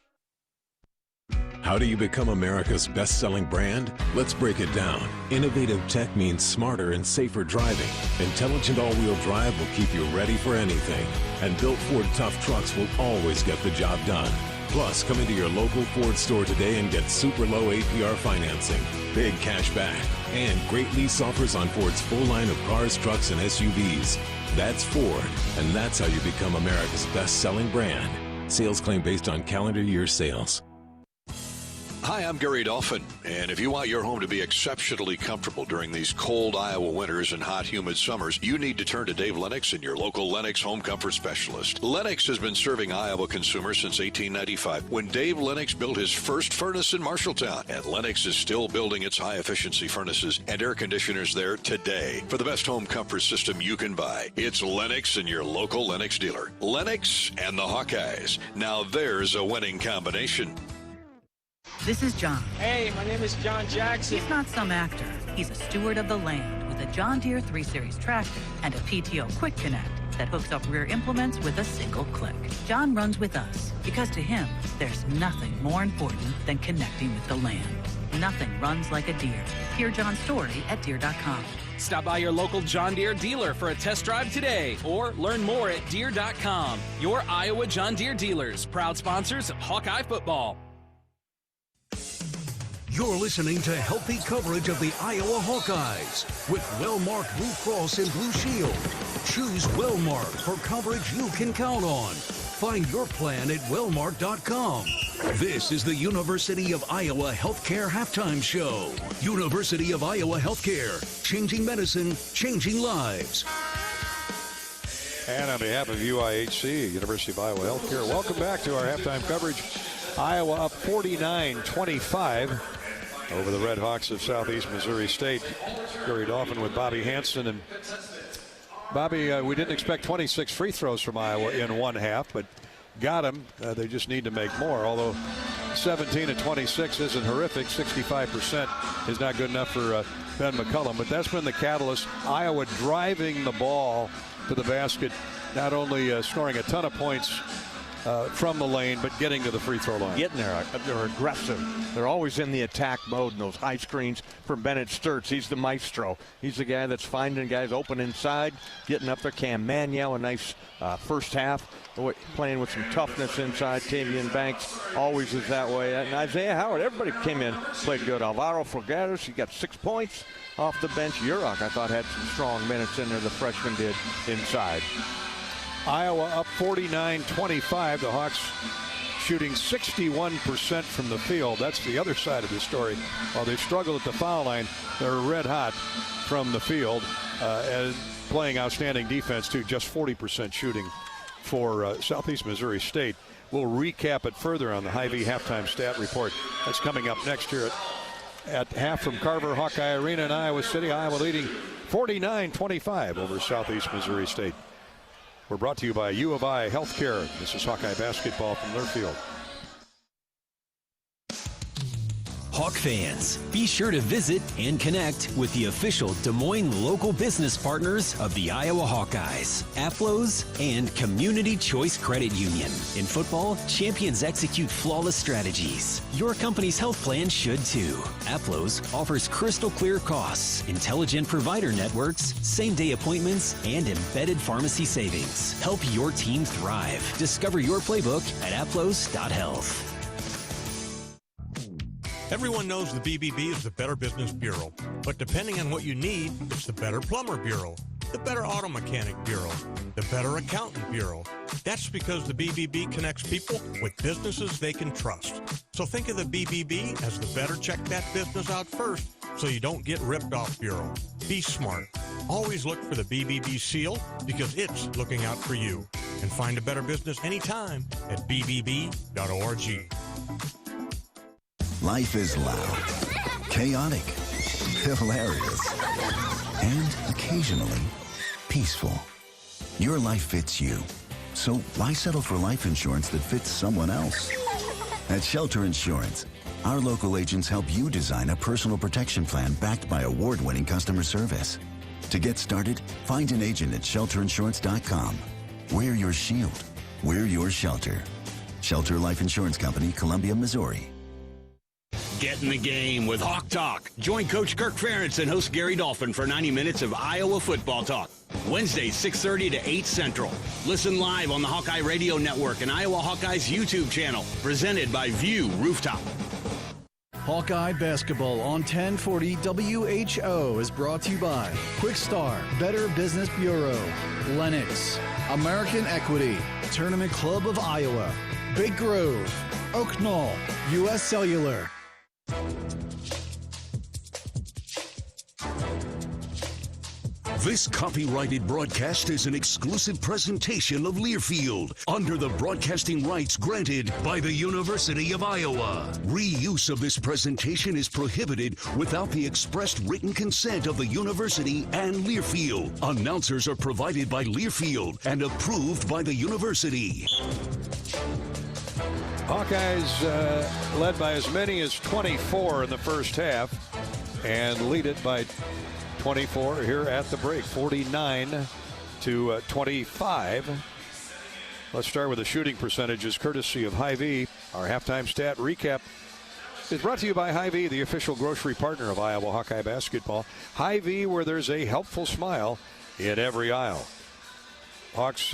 How do you become America's best-selling brand? Let's break it down. Innovative tech means smarter and safer driving. Intelligent all-wheel drive will keep you ready for anything. And built Ford tough trucks will always get the job done. Plus, come into your local Ford store today and get super low APR financing, big cash back, and great lease offers on Ford's full line of cars, trucks, and SUVs. That's Ford, and that's how you become America's best-selling brand. Sales claim based on calendar year sales. Hi, I'm Gary Dolphin, and if you want your home to be exceptionally comfortable during these cold Iowa winters and hot, humid summers, you need to turn to Dave Lennox and your local Lennox home comfort specialist. Lennox has been serving Iowa consumers since 1895, when Dave Lennox built his first furnace in Marshalltown, and Lennox is still building its high-efficiency furnaces and air conditioners there today. For the best home comfort system you can buy, it's Lennox and your local Lennox dealer. Lennox and the Hawkeyes. Now there's a winning combination. This is John. Hey, my name is John Jackson. He's not some actor. He's a steward of the land with a John Deere 3 Series tractor and a PTO Quick Connect that hooks up rear implements with a single click. John runs with us because to him, there's nothing more important than connecting with the land. Nothing runs like a Deere. Hear John's story at Deere.com. Stop by your local John Deere dealer for a test drive today or learn more at Deere.com. Your Iowa John Deere dealers, proud sponsors of Hawkeye football. You're listening to healthy coverage of the Iowa Hawkeyes with well-marked Blue Cross and Blue Shield. Choose Wellmark for coverage you can count on. Find your plan at wellmark.com. This is the University of Iowa Healthcare Halftime Show. University of Iowa Healthcare, changing medicine, changing lives. And on behalf of UIHC, University of Iowa Healthcare, welcome back to our halftime coverage. Iowa up 49-25 over the Red Hawks of Southeast Missouri State. Gary Dolphin with Bobby Hansen. And Bobby, we didn't expect 26 free throws from Iowa in one half, but got them. They just need to make more, although 17-26 isn't horrific. 65% is not good enough for Ben McCullum, but that's been the catalyst. Iowa driving the ball to the basket, not only scoring a ton of points from the lane, but getting to the free throw line. Getting there. They're aggressive. They're always in the attack mode, and those high screens from Bennett Sturtz. He's the maestro. He's the guy that's finding guys open inside, getting up there. Cam Mannion, a nice first half, playing with some toughness inside. Tavian Banks always is that way. And Isaiah Howard, everybody came in, played good. Alvaro Figueres, he got 6 points off the bench. Urok, I thought, had some strong minutes in there. The freshman did inside. Iowa up 49-25. The Hawks shooting 61% from the field. That's the other side of the story. While they struggle at the foul line, they're red hot from the field, and playing outstanding defense too. Just 40% shooting for Southeast Missouri State. We'll recap it further on the Hy-Vee halftime stat report. That's coming up next year at half from Carver Hawkeye Arena in Iowa City. Iowa leading 49-25 over Southeast Missouri State. We're brought to you by U of I Healthcare. This is Hawkeye basketball from Learfield. Hawk fans, be sure to visit and connect with the official Des Moines local business partners of the Iowa Hawkeyes, AFLOS, and Community Choice Credit Union. In football, champions execute flawless strategies. Your company's health plan should too. AFLOS offers crystal clear costs, intelligent provider networks, same-day appointments, and embedded pharmacy savings. Help your team thrive. Discover your playbook at aflos.health. Everyone knows the BBB is the Better Business Bureau, but depending on what you need, it's the Better Plumber Bureau, the Better Auto Mechanic Bureau, the Better Accountant Bureau. That's because the BBB connects people with businesses they can trust. So think of the BBB as the better check that business out first so you don't get ripped off bureau. Be smart. Always look for the BBB seal because it's looking out for you. And find a better business anytime at bbb.org. Life is loud, chaotic, hilarious, and occasionally peaceful. Your life fits you. So why settle for life insurance that fits someone else? At Shelter Insurance, our local agents help you design a personal protection plan backed by award-winning customer service. To get started, find an agent at shelterinsurance.com. We're your shield. We're your shelter. Shelter Life Insurance Company, Columbia, Missouri. Get in the game with Hawk Talk. Join Coach Kirk Ferentz and host Gary Dolphin for 90 minutes of Iowa football talk. Wednesdays, 6:30 to 8 Central. Listen live on the Hawkeye Radio Network and Iowa Hawkeyes YouTube channel. Presented by View Rooftop. Hawkeye basketball on 1040 WHO is brought to you by Quick Star, Better Business Bureau, Lennox, American Equity, Tournament Club of Iowa, Big Grove, Oak Knoll, U.S. Cellular. This copyrighted broadcast is an exclusive presentation of Learfield under the broadcasting rights granted by the University of Iowa. Reuse of this presentation is prohibited without the expressed written consent of the university and Learfield. Announcers are provided by Learfield and approved by the university. Hawkeyes led by as many as 24 in the first half and lead it by 24 here at the break, 49-25. Let's start with the shooting percentages courtesy of Hy-Vee. Our halftime stat recap is brought to you by Hy-Vee, the official grocery partner of Iowa Hawkeye basketball. Hy-Vee, where there's a helpful smile in every aisle. Hawks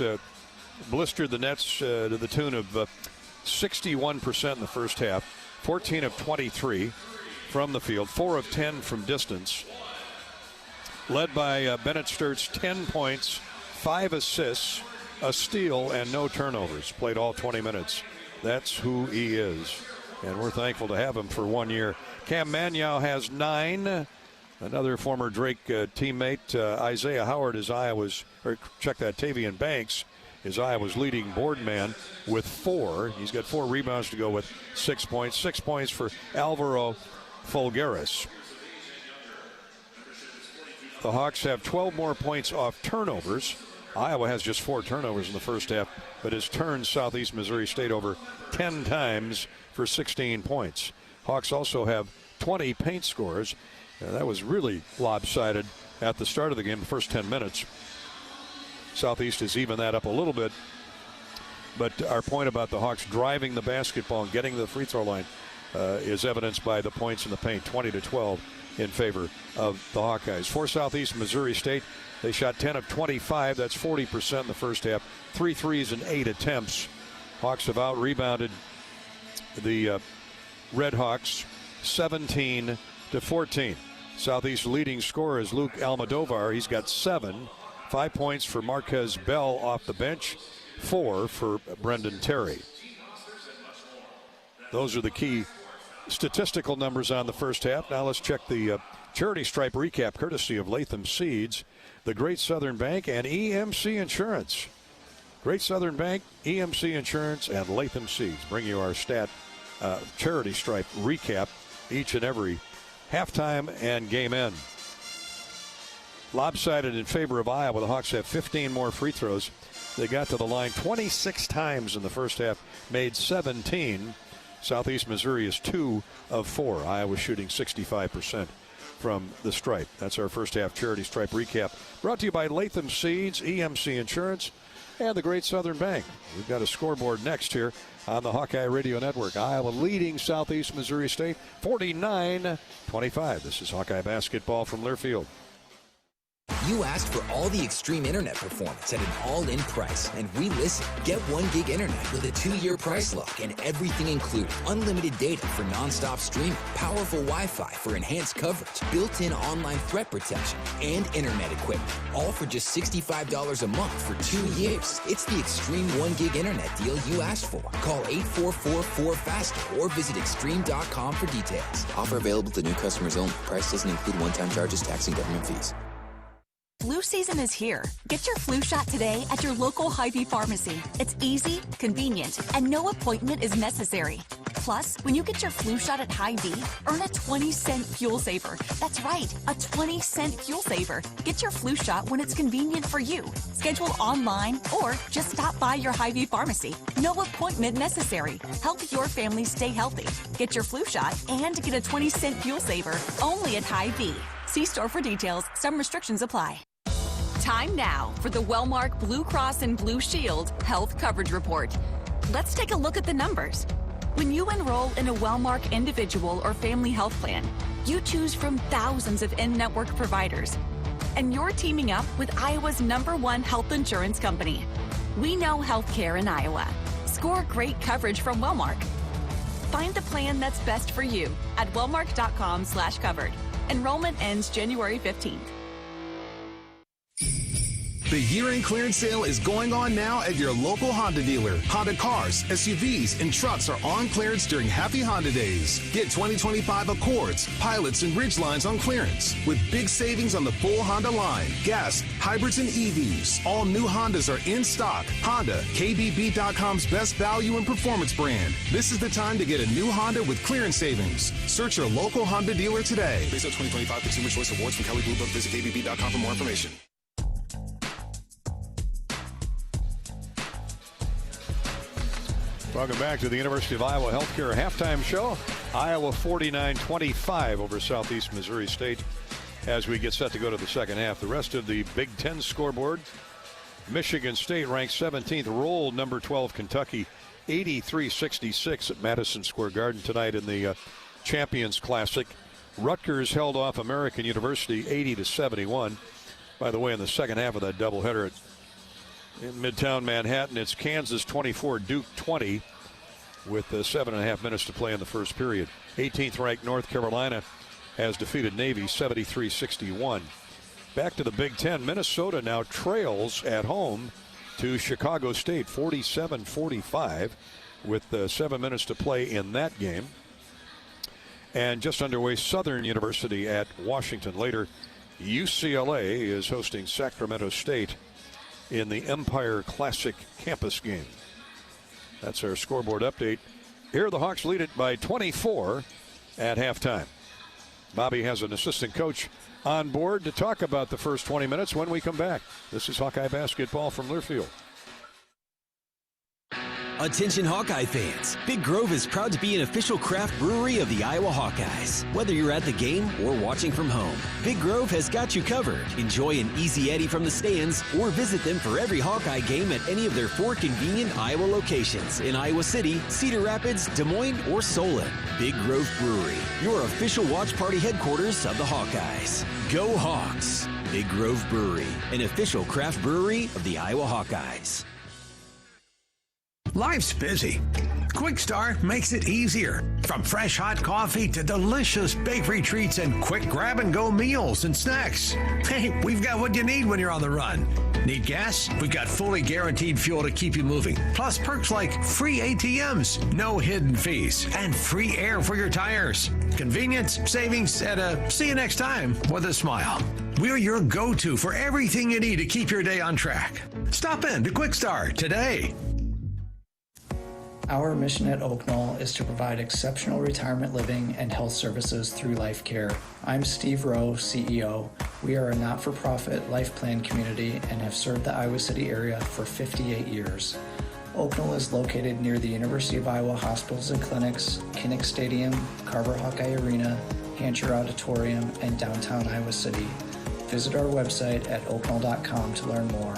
blistered the Nets to the tune of 61% in the first half, 14 of 23 from the field, 4 of 10 from distance. Led by Bennett Sturtz, 10 points, 5 assists, a steal, and no turnovers. Played all 20 minutes. That's who he is, and we're thankful to have him for 1 year. Cam Mannion has 9, Another former Drake teammate, Isaiah Howard, Tavian Banks, is Iowa's leading board man with 4. He's got 4 rebounds to go with 6 points. 6 points for Alvaro Folgueras. The Hawks have 12 more points off turnovers. Iowa has just 4 turnovers in the first half, but has turned Southeast Missouri State over 10 times for 16 points. Hawks also have 20 paint scores. That was really lopsided at the start of the game, the first 10 minutes. Southeast has evened that up a little bit. But our point about the Hawks driving the basketball and getting to the free throw line is evidenced by the points in the paint, 20-12 in favor of the Hawkeyes. For Southeast Missouri State, they shot 10 of 25. That's 40% in the first half. 3 threes and 8 attempts. Hawks have out-rebounded the Red Hawks 17-14. Southeast leading scorer is Luke Almodovar. He's got 7. 5 points for Marquez Bell off the bench. 4 for Brendan Terry. Those are the key statistical numbers on the first half. Now let's check the charity stripe recap courtesy of Latham Seeds, the Great Southern Bank, and EMC Insurance. Great Southern Bank, EMC Insurance, and Latham Seeds bring you our charity stripe recap each and every halftime and game end. Lopsided in favor of Iowa. The Hawks have 15 more free throws. They got to the line 26 times in the first half, made 17. Southeast Missouri is 2 of 4. Iowa shooting 65% from the stripe. That's our first half charity stripe recap. Brought to you by Latham Seeds, EMC Insurance, and the Great Southern Bank. We've got a scoreboard next here on the Hawkeye Radio Network. Iowa leading Southeast Missouri State 49-25. This is Hawkeye basketball from Learfield. You asked for all the extreme internet performance at an all-in price, and we listened. Get 1 gig internet with a 2-year price lock and everything included. Unlimited data for non-stop streaming, powerful Wi-Fi for enhanced coverage, built-in online threat protection, and internet equipment. All for just $65 a month for 2 years. It's the extreme 1 gig internet deal you asked for. Call 844-4FASTER or visit extreme.com for details. Offer available to new customers only. Price doesn't include one-time charges, tax, and government fees. Flu season is here. Get your flu shot today at your local Hy-Vee pharmacy. It's easy, convenient, and no appointment is necessary. Plus, when you get your flu shot at Hy-Vee, earn a 20-cent fuel saver. That's right, a 20-cent fuel saver. Get your flu shot when it's convenient for you. Schedule online or just stop by your Hy-Vee pharmacy. No appointment necessary. Help your family stay healthy. Get your flu shot and get a 20-cent fuel saver only at Hy-Vee. See store for details. Some restrictions apply. Time now for the Wellmark Blue Cross and Blue Shield Health Coverage Report. Let's take a look at the numbers. When you enroll in a Wellmark individual or family health plan, you choose from thousands of in-network providers. And you're teaming up with Iowa's #1 health insurance company. We know healthcare in Iowa. Score great coverage from Wellmark. Find the plan that's best for you at wellmark.com/covered. Enrollment ends January 15th. The year-end clearance sale is going on now at your local Honda dealer. Honda cars, SUVs, and trucks are on clearance during Happy Honda Days. Get 2025 Accords, Pilots, and Ridgelines on clearance with big savings on the full Honda line. Gas, hybrids, and EVs. All new Hondas are in stock. Honda, KBB.com's best value and performance brand. This is the time to get a new Honda with clearance savings. Search your local Honda dealer today. Based on 2025 Consumer Choice Awards from Kelly Blue Book, visit KBB.com for more information. Welcome back to the University of Iowa Healthcare halftime show. Iowa 49-25 over Southeast Missouri State as we get set to go to the second half. The rest of the Big Ten scoreboard. Michigan State ranked 17th, rolled number 12 Kentucky 83-66 at Madison Square Garden tonight in the Champions Classic. Rutgers held off American University 80-71. By the way, in the second half of that doubleheader in Midtown Manhattan, it's Kansas 24, Duke 20 with 7.5 minutes to play in the first period. 18th ranked North Carolina has defeated Navy 73-61. Back to the Big Ten. Minnesota now trails at home to Chicago State 47-45 with 7 minutes to play in that game. And just underway, Southern University at Washington. Later, UCLA is hosting Sacramento State in the Empire Classic Campus game. That's our scoreboard update. Here, the Hawks lead it by 24 at halftime. Bobby has an assistant coach on board to talk about the first 20 minutes when we come back. This is Hawkeye basketball from Learfield. Attention Hawkeye fans, Big Grove is proud to be an official craft brewery of the Iowa Hawkeyes. Whether you're at the game or watching from home, Big Grove has got you covered. Enjoy an easy Eddie from the stands or visit them for every Hawkeye game at any of their 4 convenient Iowa locations in Iowa City, Cedar Rapids, Des Moines, or Solon. Big Grove Brewery, your official watch party headquarters of the Hawkeyes. Go Hawks! Big Grove Brewery, an official craft brewery of the Iowa Hawkeyes. Life's busy. Quick Start makes it easier. From fresh hot coffee to delicious bakery treats and quick grab-and-go meals and snacks. Hey, we've got what you need when you're on the run. Need gas? We've got fully guaranteed fuel to keep you moving. Plus perks like free ATMs, no hidden fees, and free air for your tires. Convenience, savings, and a see you next time with a smile. We're your go-to for everything you need to keep your day on track. Stop in to Quick Start today. Our mission at Oak Knoll is to provide exceptional retirement living and health services through life care. I'm Steve Rowe, CEO. We are a not-for-profit life plan community and have served the Iowa City area for 58 years. Oak Knoll is located near the University of Iowa hospitals and clinics, Kinnick Stadium, Carver Hawkeye Arena, Hancher Auditorium, and downtown Iowa City. Visit our website at oakknoll.com to learn more.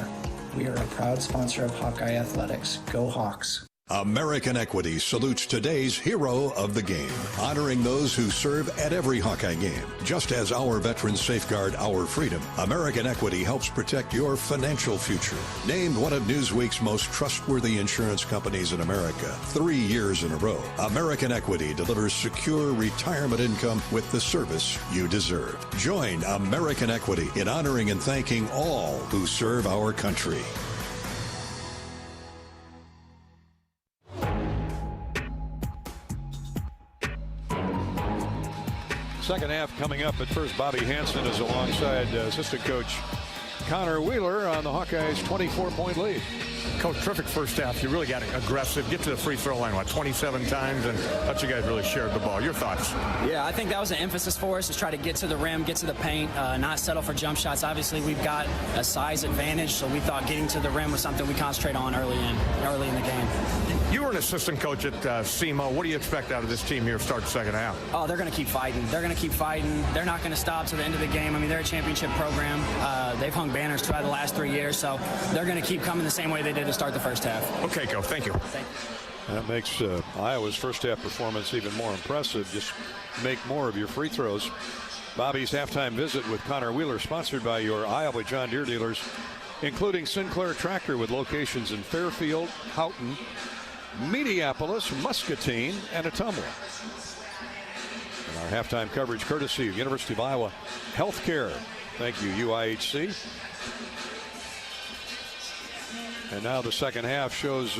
We are a proud sponsor of Hawkeye Athletics. Go Hawks! American Equity salutes today's hero of the game, honoring those who serve at every Hawkeye game. Just as our veterans safeguard our freedom, American Equity helps protect your financial future. Named one of Newsweek's most trustworthy insurance companies in America 3 years in a row, American Equity delivers secure retirement income with the service you deserve. Join American Equity in honoring and thanking all who serve our country. Second half coming up. At first, Bobby Hansen is alongside assistant coach Connor Wheeler on the Hawkeyes' 24-point lead. Coach, terrific first half. You really got aggressive. Get to the free throw line, 27 times, and thought you guys really shared the ball. Your thoughts? Yeah, I think that was an emphasis for us to try to get to the rim, get to the paint, not settle for jump shots. Obviously, we've got a size advantage, so we thought getting to the rim was something we concentrate on early in the game. You were an assistant coach at SEMO. What do you expect out of this team here to start the second half? Oh, they're going to keep fighting. They're going to keep fighting. They're not going to stop to the end of the game. I mean, they're a championship program. They've hung banners throughout the last 3 years, so they're going to keep coming the same way they did to start the first half. Okay, Coach. Thank you. Thank you. That makes Iowa's first half performance even more impressive. Just make more of your free throws. Bobby's halftime visit with Connor Wheeler, sponsored by your Iowa John Deere dealers, including Sinclair Tractor with locations in Fairfield, Houghton, Mediapolis, Muscatine, and Ottumwa. And our halftime coverage courtesy of University of Iowa Healthcare. Thank you, UIHC. And now the second half shows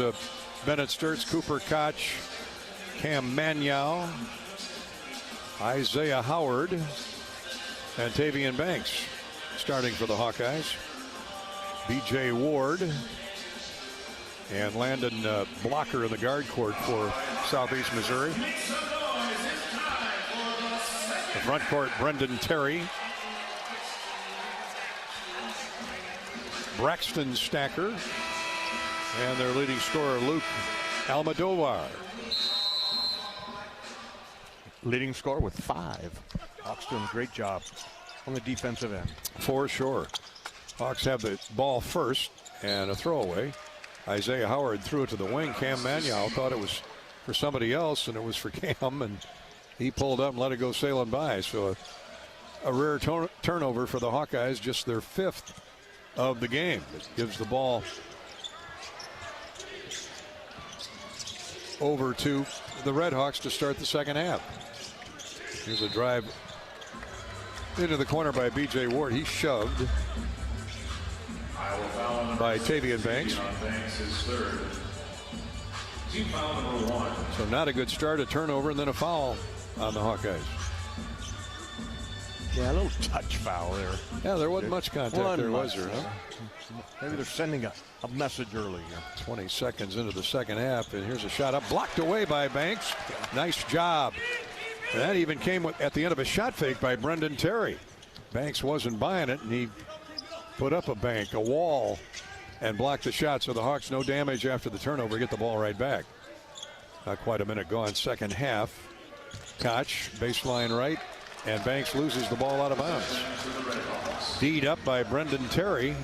Bennett Sturtz, Cooper Koch, Cam Manyow, Isaiah Howard, and Tavian Banks starting for the Hawkeyes. B.J. Ward and Landon Blocker in the guard court for Southeast Missouri. The front court, Brendan Terry, Braxton Stacker, and their leading scorer, Luke Almodovar. Leading scorer with 5. Hawks doing a great job on the defensive end. For sure. Hawks have the ball first and a throwaway. Isaiah Howard threw it to the wing. Cam Manyow thought it was for somebody else, and it was for Cam, and he pulled up and let it go sailing by. So a rare turnover for the Hawkeyes, just their 5th of the game. It gives the ball over to the Red Hawks to start the second half. Here's a drive into the corner by B.J. Ward. He shoved by Tavian Banks. So not a good start, a turnover, and then a foul on the Hawkeyes. Yeah, a little touch foul there. Yeah, there wasn't much contact there, was there? Huh? Maybe they're sending a message early here. 20 seconds into the second half, and here's a shot up, blocked away by Banks. Nice job. And that even came at the end of a shot fake by Brendan Terry. Banks wasn't buying it, and he put up a wall, and blocked the shot. So the Hawks, no damage after the turnover, get the ball right back. Not quite a minute gone, second half. Koch, baseline right, and Banks loses the ball out of bounds. D'd up by Brendan Terry.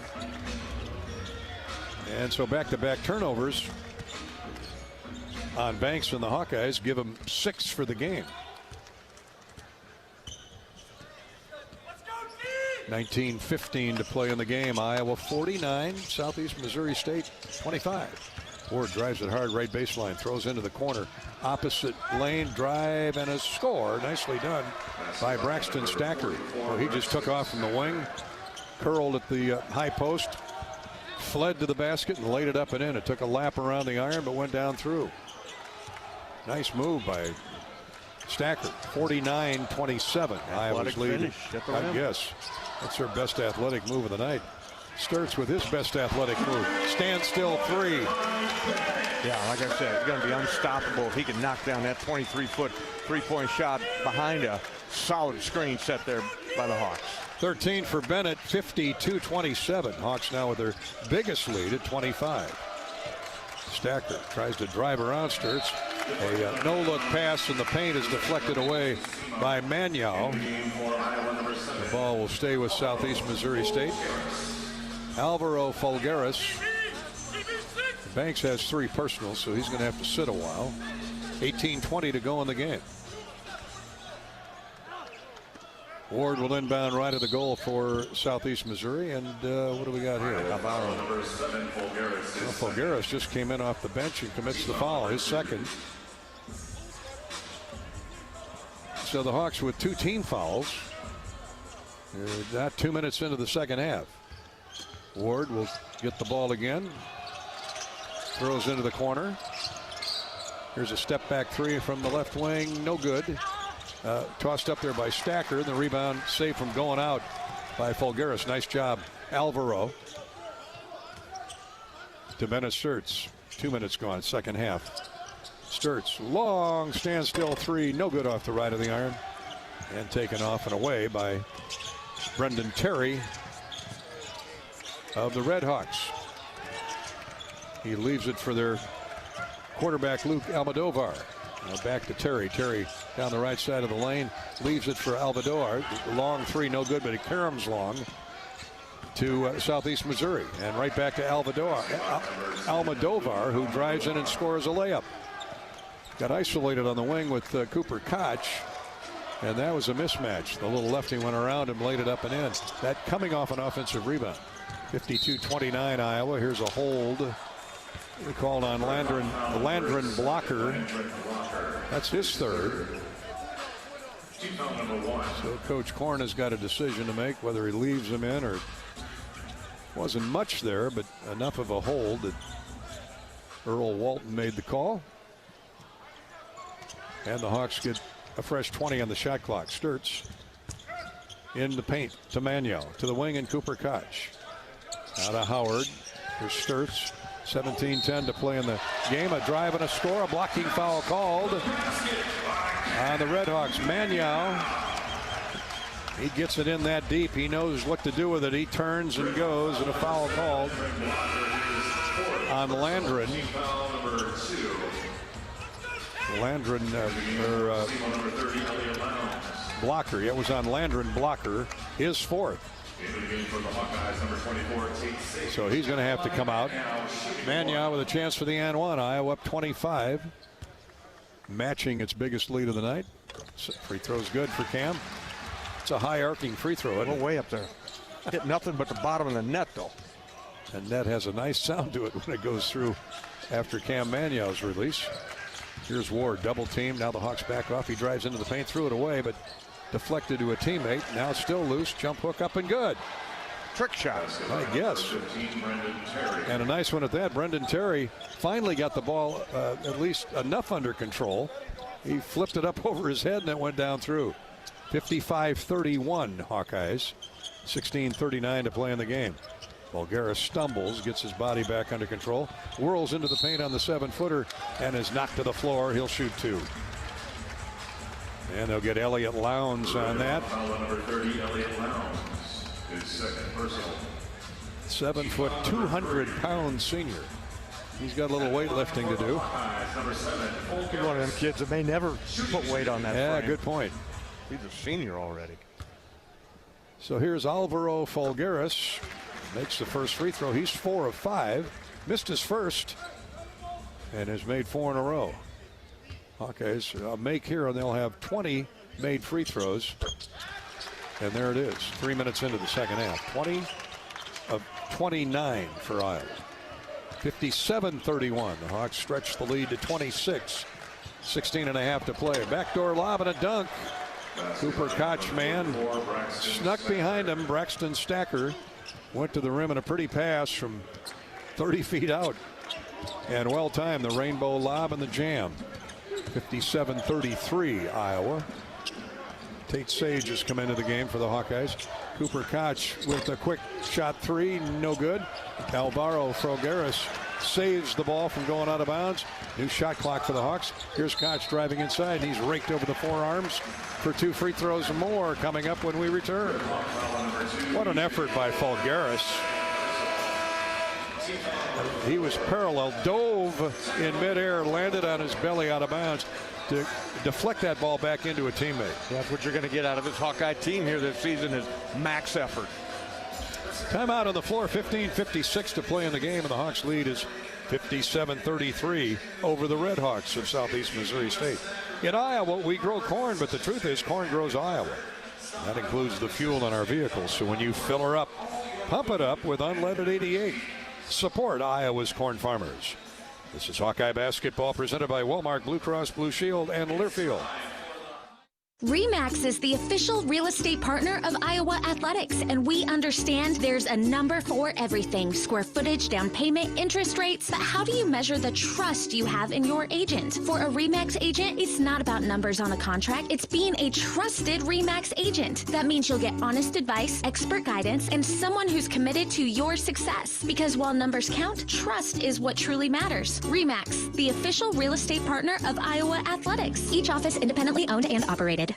And so back-to-back turnovers on Banks and the Hawkeyes give him 6 for the game. 19:15 to play in the game. Iowa 49, Southeast Missouri State 25. Ward drives it hard, right baseline, throws into the corner. Opposite lane, drive, and a score. Nicely done by Braxton Stacker. Well, he just took off from the wing, curled at the high post, fled to the basket, and laid it up and in. It took a lap around the iron, but went down through. Nice move by Stacker. 49-27. Iowa's lead. I guess that's their best athletic move of the night. Sturts with his best athletic move. Standstill three. Yeah, like I said, it's going to be unstoppable if he can knock down that 23-foot three-point shot behind a solid screen set there by the Hawks. 13 for Bennett, 52-27. Hawks now with their biggest lead at 25. Stacker tries to drive around Sturts. A no-look pass in the paint is deflected away by Maniau. The ball will stay with Southeast Missouri State. Alvaro Folgueras. Banks has 3 personals, so he's going to have to sit a while. 18:20 to go in the game. Ward will inbound right at the goal for Southeast Missouri. And what do we got here? Folgueras just came in off the bench and commits the foul, his second. So the Hawks with 2 team fouls. Not 2 minutes into the second half. Ward will get the ball again. Throws into the corner. Here's a step back 3 from the left wing. No good. Tossed up there by Stacker. The rebound saved from going out by Folgueras. Nice job, Alvaro. To Bennett Sturts. 2 minutes gone, second half. Sturts, long standstill 3. No good off the right of the iron. And taken off and away by Brendan Terry of the Red Hawks. He leaves it for their quarterback, Luke Almodovar. Now back to Terry. Terry down the right side of the lane. Leaves it for Almodovar. Long 3, no good, but it caroms long to Southeast Missouri. And right back to Almodovar, who drives in and scores a layup. Got isolated on the wing with Cooper Koch. And that was a mismatch. The little lefty went around and laid it up and in. That coming off an offensive rebound. 52-29 Iowa. Here's a hold. We called on Landren Blocker. That's his third. So Coach Korn has got a decision to make whether he leaves him in or wasn't much there, but enough of a hold that Earl Walton made the call. And the Hawks get a fresh 20 on the shot clock. Sturts in the paint to Maniau. To the wing and Cooper Koch. Out of Howard. Here's Sturts. 17-10 to play in the game. A drive and a score. A blocking foul called on the Red Hawks. Maniau. He gets it in that deep. He knows what to do with it. He turns and goes, and a foul called on Landren. Blocker. It was on Landren Blocker, his 4th. So he's going to have to come out. Maniau with a chance for the and one. Iowa up 25. Matching its biggest lead of the night. Free throw's good for Cam. It's a high arcing free throw. Well, way up there. Hit nothing but the bottom of the net, though. And net has a nice sound to it when it goes through after Cam Maniau's release. Here's Ward, double team. Now the Hawks back off. He drives into the paint, threw it away, but deflected to a teammate. Now still loose. Jump hook up and good. Trick shot, I guess. And a nice one at that. Brendan Terry finally got the ball at least enough under control He flipped it up over his head and it went down through. 55-31 Hawkeyes. 16:39 to play in the game. Folgueras stumbles, gets his body back under control, whirls into the paint on the 7-footer, and is knocked to the floor. He'll shoot 2. And they'll get Elliott Lowndes on that. Number 30, Elliott Lowndes, his second personal. 7 foot, 200-pound senior. He's got a little weightlifting to do. He's one of them kids that may never put weight on that. Yeah, frame. good point. He's a senior already. So here's Alvaro Folgueras. Makes the first free throw. He's 4 of 5. Missed his first and has made 4 in a row. Hawkeyes make here and they'll have 20 made free throws. And there it is. 3 minutes into the second half. 20 of 29 for Iowa. 57-31. The Hawks stretch the lead to 26. 16.5 to play. Backdoor lob and a dunk. Cooper Koch, man, snuck behind him. Braxton Stacker went to the rim in a pretty pass from 30 feet out. And well timed, the rainbow lob and the jam. 57-33 Iowa. Tate Sage has come into the game for the Hawkeyes. Cooper Koch with a quick shot 3, no good. Alvaro Folgueras saves the ball from going out of bounds. New shot clock for the Hawks. Here's Koch driving inside. He's raked over the forearms for 2 free throws and more coming up when we return. What an effort by Folgueras. He was parallel, dove in midair, landed on his belly out of bounds to deflect that ball back into a teammate. That's what you're going to get out of this Hawkeye team here this season is max effort. Timeout on the floor, 15:56 to play in the game, and the Hawks lead is 57-33 over the Red Hawks of Southeast Missouri State. In Iowa, we grow corn, but the truth is corn grows Iowa. That includes the fuel in our vehicles, so when you fill her up, pump it up with unleaded 88. Support Iowa's corn farmers. This is Hawkeye basketball presented by Walmart, Blue Cross Blue Shield, and Learfield. RE/MAX is the official real estate partner of Iowa Athletics, and we understand there's a number for everything. Square footage, down payment, interest rates. But how do you measure the trust you have in your agent? For a RE/MAX agent, it's not about numbers on a contract. It's being a trusted RE/MAX agent. That means you'll get honest advice, expert guidance, and someone who's committed to your success. Because while numbers count, trust is what truly matters. RE/MAX, the official real estate partner of Iowa Athletics. Each office independently owned and operated.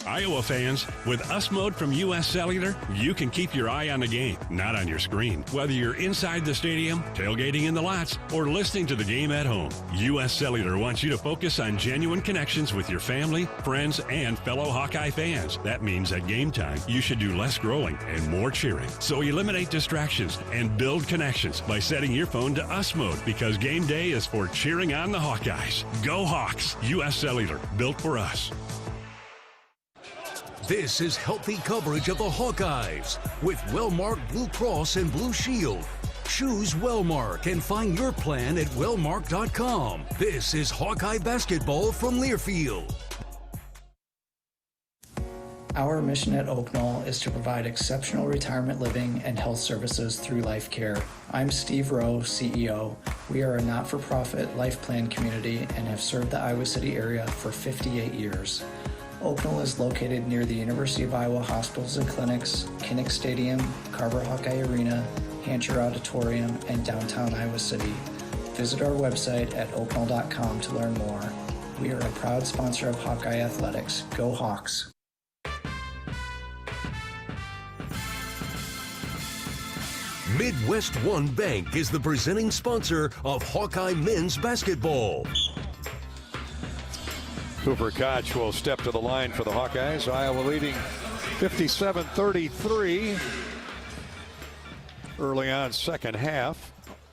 Iowa fans, with US Mode from US Cellular, you can keep your eye on the game, not on your screen. Whether you're inside the stadium, tailgating in the lots, or listening to the game at home, US Cellular wants you to focus on genuine connections with your family, friends, and fellow Hawkeye fans. That means at game time, you should do less growing and more cheering. So eliminate distractions and build connections by setting your phone to US Mode, because game day is for cheering on the Hawkeyes. Go Hawks! US Cellular, built for us. This is healthy coverage of the Hawkeyes with Wellmark Blue Cross and Blue Shield. Choose Wellmark and find your plan at wellmark.com. This is Hawkeye basketball from Learfield. Our mission at Oak Knoll is to provide exceptional retirement living and health services through life care. I'm Steve Rowe, CEO. We are a not-for-profit life plan community and have served the Iowa City area for 58 years. Oak Knoll is located near the University of Iowa hospitals and clinics, Kinnick Stadium, Carver Hawkeye Arena, Hancher Auditorium, and downtown Iowa City. Visit our website at oakknoll.com to learn more. We are a proud sponsor of Hawkeye Athletics. Go Hawks! Midwest One Bank is the presenting sponsor of Hawkeye men's basketball. Cooper Koch will step to the line for the Hawkeyes. Iowa leading 57-33. Early on second half.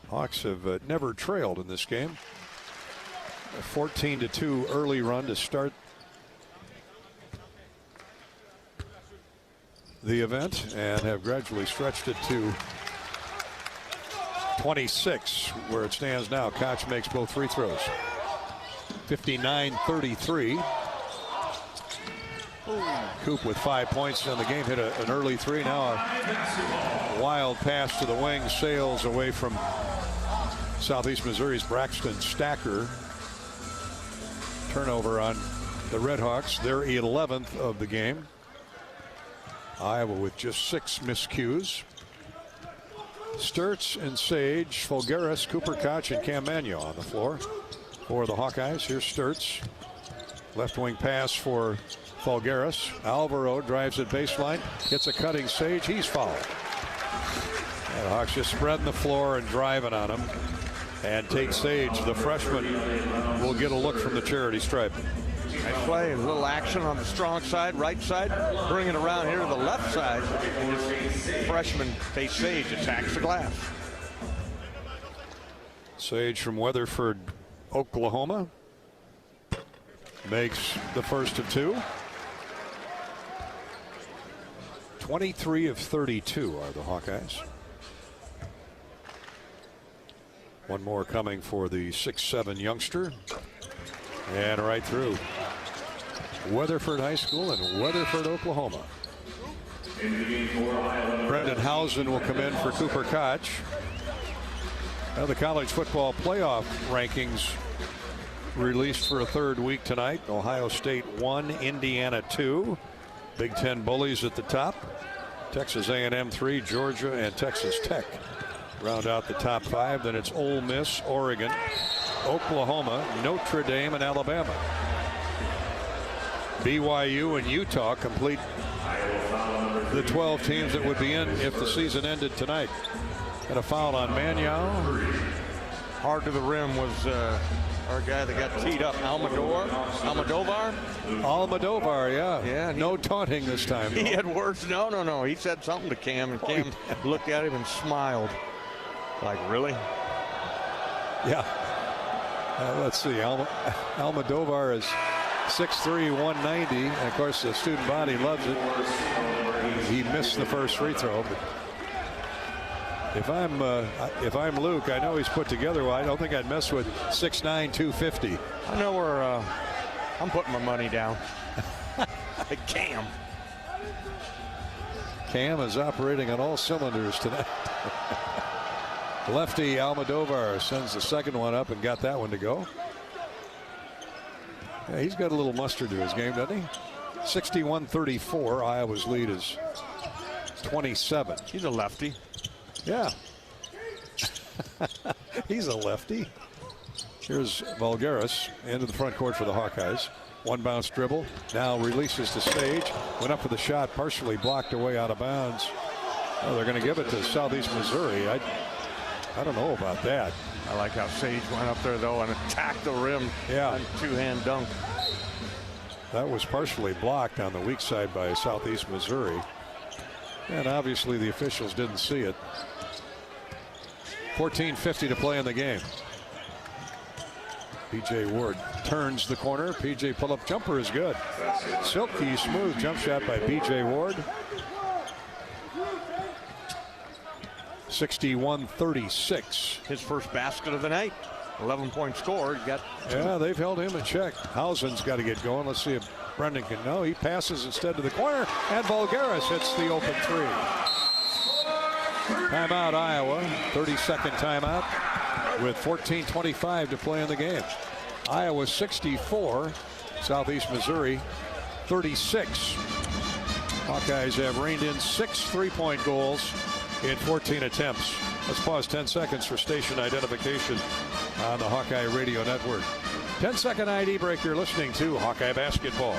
Hawks have never trailed in this game. A 14-2 early run to start the event and have gradually stretched it to 26 where it stands now. Koch makes both free throws. 59-33. Coop with 5 points in the game, hit an early three. Now a wild pass to the wing, sails away from Southeast Missouri's Braxton Stacker. Turnover on the Redhawks, their 11th of the game. Iowa with just 6 miscues. Sturts and Sage, Folgaris, Cooper Koch, and Cam Magno on the floor for the Hawkeyes. Here's Sturts. Left wing pass for Folgaris. Alvaro drives it baseline. Gets a cutting Sage. He's fouled. And the Hawks just spreading the floor and driving on him. And take Sage, the freshman, will get a look from the charity stripe. Nice play, a little action on the strong side, right side. Bring it around here to the left side. Freshman Tate Sage attacks the glass. Sage from Weatherford, Oklahoma, makes the first of 2. 23 of 32 are the Hawkeyes. One more coming for the 6'7" youngster. And right through. Weatherford High School in Weatherford, Oklahoma. Brendan Housen will come in for Cooper Koch. Now the college football playoff rankings released for a 3rd week tonight. Ohio State 1, Indiana 2. Big Ten bullies at the top. Texas A&M 3, Georgia, and Texas Tech round out the top 5. Then it's Ole Miss, Oregon, Oklahoma, Notre Dame, and Alabama. BYU and Utah complete the 12 teams that would be in if the season ended tonight. And a foul on Magno. Hard to the rim was our guy that got teed up, Almodovar, yeah. No taunting this time. He had words. No. He said something to Cam, and Cam looked at him and smiled. Like, really? Yeah. Let's see. Almodovar is 6'3", 190. And of course, the student body loves it. He missed the first free throw. But if I'm Luke, I know he's put together. Well, I don't think I'd mess with 6'9", 250. I know where I'm putting my money down. Cam. Cam is operating on all cylinders tonight. Lefty Almodovar sends the second one up and got that one to go. Yeah, he's got a little mustard to his game, doesn't he? 61-34. Iowa's lead is 27. He's a lefty. Yeah. He's a lefty. Here's Folgaris into the front court for the Hawkeyes. One bounce dribble. Now releases to Sage. Went up for the shot, partially blocked away out of bounds. Oh, they're going to give it to Southeast Missouri. I don't know about that. I like how Sage went up there, though, and attacked the rim. Yeah. Two-hand dunk. That was partially blocked on the weak side by Southeast Missouri. And obviously the officials didn't see it. 14:50 to play in the game. P.J. Ward turns the corner. P.J. pull-up jumper is good. Silky smooth jump shot by P.J. Ward. 61-36. His first basket of the night. 11-point score. Yeah, they've held him in check. Housen's got to get going. Let's see if Brendan can know. He passes instead to the corner, and Folgaris hits the open 3. Timeout, Iowa. 30-second timeout with 14:25 to play in the game. Iowa 64, Southeast Missouri 36. Hawkeyes have reined in 6 3-point goals in 14 attempts. Let's pause 10 seconds for station identification on the Hawkeye Radio Network. 10-second ID break. You're listening to Hawkeye Basketball.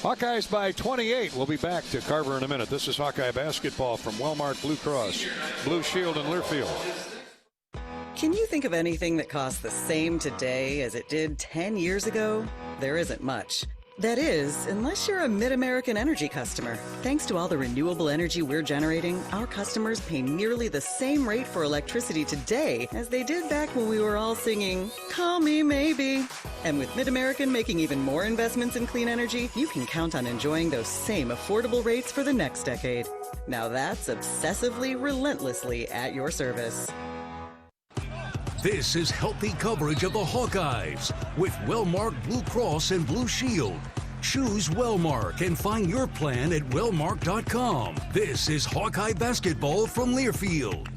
Hawkeyes by 28. We'll be back to Carver in a minute. This is Hawkeye Basketball from Wellmark Blue Cross, Blue Shield in Learfield. Can you think of anything that costs the same today as it did 10 years ago? There isn't much. That is, unless you're a Mid-American Energy customer. Thanks to all the renewable energy we're generating, our customers pay nearly the same rate for electricity today as they did back when we were all singing, "Call Me Maybe." And with Mid-American making even more investments in clean energy, you can count on enjoying those same affordable rates for the next decade. Now that's obsessively, relentlessly at your service. This is healthy coverage of the Hawkeyes with Wellmark Blue Cross and Blue Shield. Choose Wellmark and find your plan at wellmark.com. This is Hawkeye basketball from Learfield.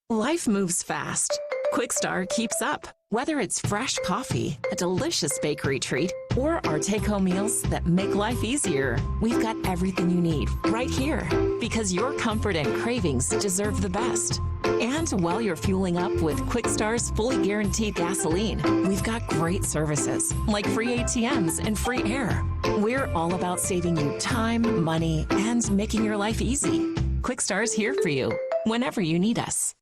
Life moves fast. Quickstar keeps up. Whether it's fresh coffee, a delicious bakery treat, or our take-home meals that make life easier, we've got everything you need right here, because your comfort and cravings deserve the best. And while you're fueling up with Quickstar's fully guaranteed gasoline, we've got great services like free ATMs and free air. We're all about saving you time, money, and making your life easy. Quickstar's here for you whenever you need us.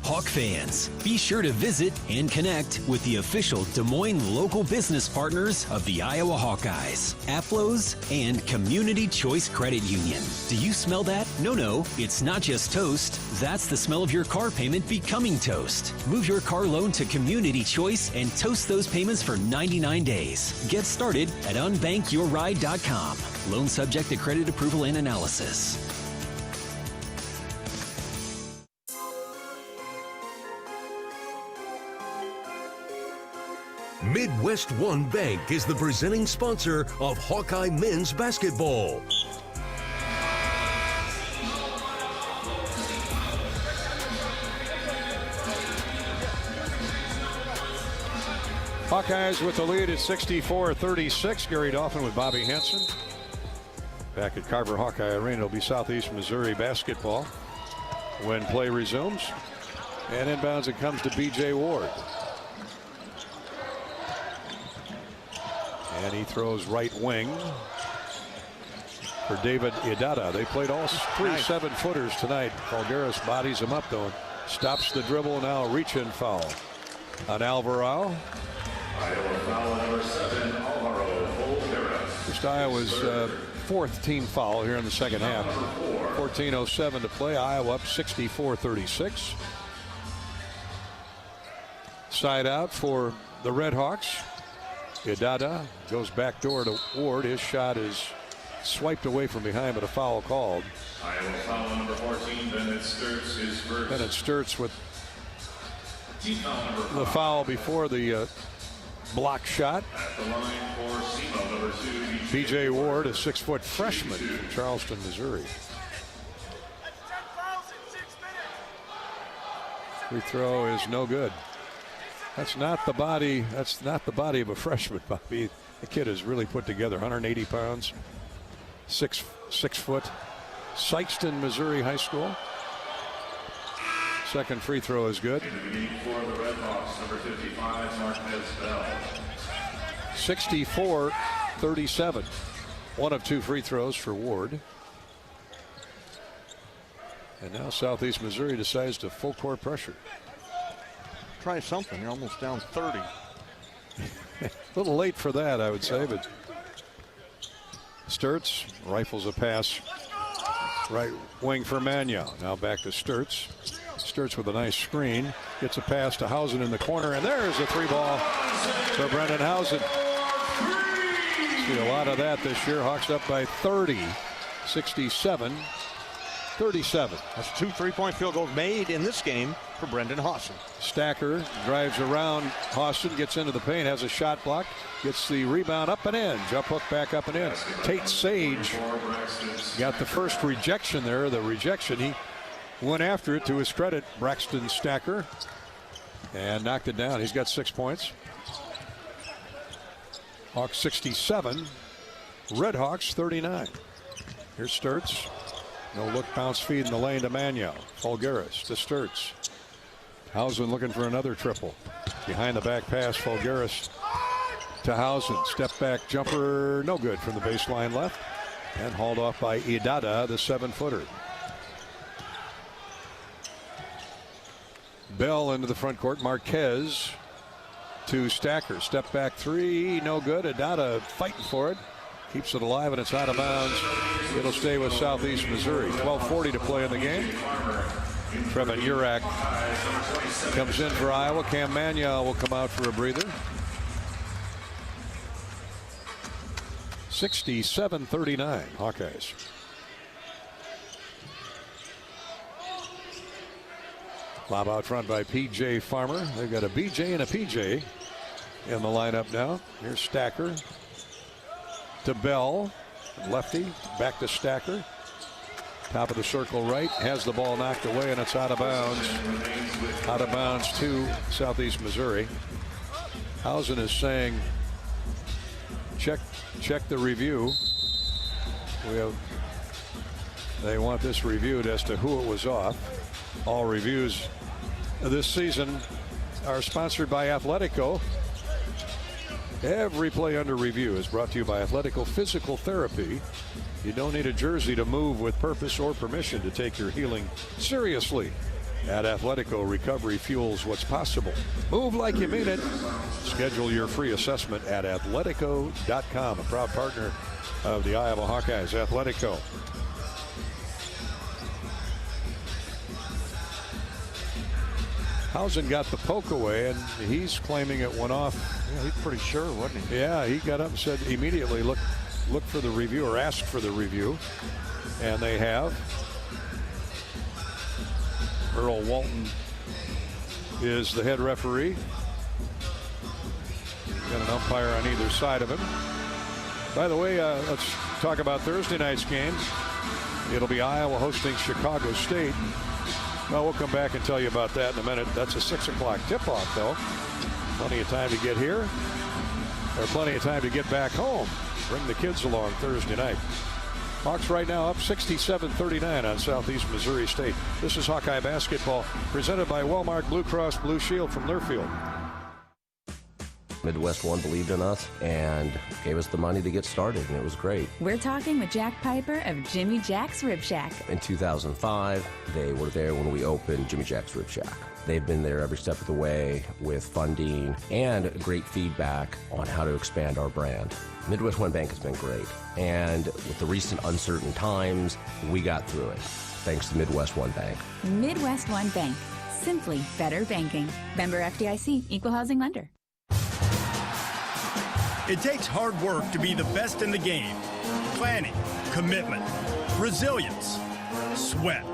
Hawk fans, be sure to visit and connect with the official Des Moines local business partners of the Iowa Hawkeyes, AFLOS, and Community Choice Credit Union. Do you smell that? No, it's not just toast. That's the smell of your car payment becoming toast. Move your car loan to Community Choice and toast those payments for 99 days. Get started at unbankyourride.com. Loan subject to credit approval and analysis. Midwest One Bank is the presenting sponsor of Hawkeye men's basketball. Hawkeyes with the lead at 64-36. Gary Dolphin with Bobby Hansen. Back at Carver Hawkeye Arena, it'll be Southeast Missouri basketball when play resumes. And inbounds it comes to B.J. Ward. And he throws right wing for David Idada. They played all three 7-footers tonight. Falgaris bodies him up though. Stops the dribble, now reach-in foul on Alvarado. Iowa foul number 7, Alvaro Falgaris. Just Iowa's fourth team foul here in the second half. 14:07 to play. Iowa up 64-36. Side out for the Red Hawks. Idada goes back door to Ward. His shot is swiped away from behind, but a foul called. Iowa foul number 14, Bennett Sturts, his first. Bennett Sturts with team foul number 5. The foul before the block shot. At the line for SEMO number 2, B.J. Ward, a 6-foot freshman from Charleston, Missouri. Free throw is no good. That's not the body of a freshman, Bobby. The kid is really put together. 180 pounds, 6 foot. Sykeston, Missouri High School. Second free throw is good. For the Red Hawks, number 55, Marquez Bell. 64-37. One of 2 free throws for Ward. And now Southeast Missouri decides to full court pressure. Try something. You're almost down 30. A little late for that, I would say, but Sturts rifles a pass. Right wing for Magno. Now back to Sturts. Sturts with a nice screen. Gets a pass to Hausen in the corner, and there's a 3-ball for Brendan Hausen. See a lot of that this year. Hawks up by 30. 67-37. That's 2 3-point field goals made in this game for Brendan Hausen. Stacker drives around Hausen, gets into the paint, has a shot block, gets the rebound up and in. Jump hook back up and in. Tate Sage got the first rejection there. The rejection, he went after it to his credit. Braxton Stacker and knocked it down. He's got 6 points. Hawks 67, Red Hawks 39. Here's Sturts. No look bounce feed in the lane to Magno. Falgaris to Sturts. Hausen looking for another triple. Behind the back pass, Falgaris to Hausen. Step back jumper, no good from the baseline left. And hauled off by Idada, the 7-footer. Bell into the front court. Marquez to Stacker. Step back 3, no good. Idada fighting for it. Keeps it alive, and it's out of bounds. It'll stay with Southeast Missouri. 12:40 to play in the game. Trevin Urak comes in for Iowa. Cam Magno will come out for a breather. 67-39 Hawkeyes. Lob out front by P.J. Farmer. They've got a B.J. and a P.J. in the lineup now. Here's Stacker to Bell. Lefty, back to Stacker. Top of the circle right, has the ball knocked away, and it's out of bounds. Out of bounds to Southeast Missouri. Housen is saying, check the review. They want this reviewed as to who it was off. All reviews this season are sponsored by Athletico. Every play under review is brought to you by Athletico Physical Therapy. You don't need a jersey to move with purpose or permission to take your healing seriously. At Athletico, recovery fuels what's possible. Move like you mean it. Schedule your free assessment at athletico.com, a proud partner of the Iowa Hawkeyes. Athletico. Housen got the poke away, and he's claiming it went off. Yeah, he's pretty sure, wasn't he? Yeah, he got up and said immediately, look for the review, or ask for the review. And they have. Earl Walton is the head referee. Got an umpire on either side of him. By the way, let's talk about Thursday night's game. It'll be Iowa hosting Chicago State. Well, we'll come back and tell you about that in a minute. That's a 6 o'clock tip-off, though. Plenty of time to get here, or plenty of time to get back home. Bring the kids along Thursday night. Hawks right now up 67-39 on Southeast Missouri State. This is Hawkeye basketball presented by Wellmark Blue Cross Blue Shield from Learfield. Midwest One believed in us and gave us the money to get started, and it was great. We're talking with Jack Piper of Jimmy Jack's Rib Shack. In 2005, they were there when we opened Jimmy Jack's Rib Shack. They've been there every step of the way with funding and great feedback on how to expand our brand. Midwest One Bank has been great, and with the recent uncertain times, we got through it, thanks to Midwest One Bank. Midwest One Bank. Simply better banking. Member FDIC, Equal Housing Lender. It takes hard work to be the best in the game. Planning, commitment, resilience, sweat.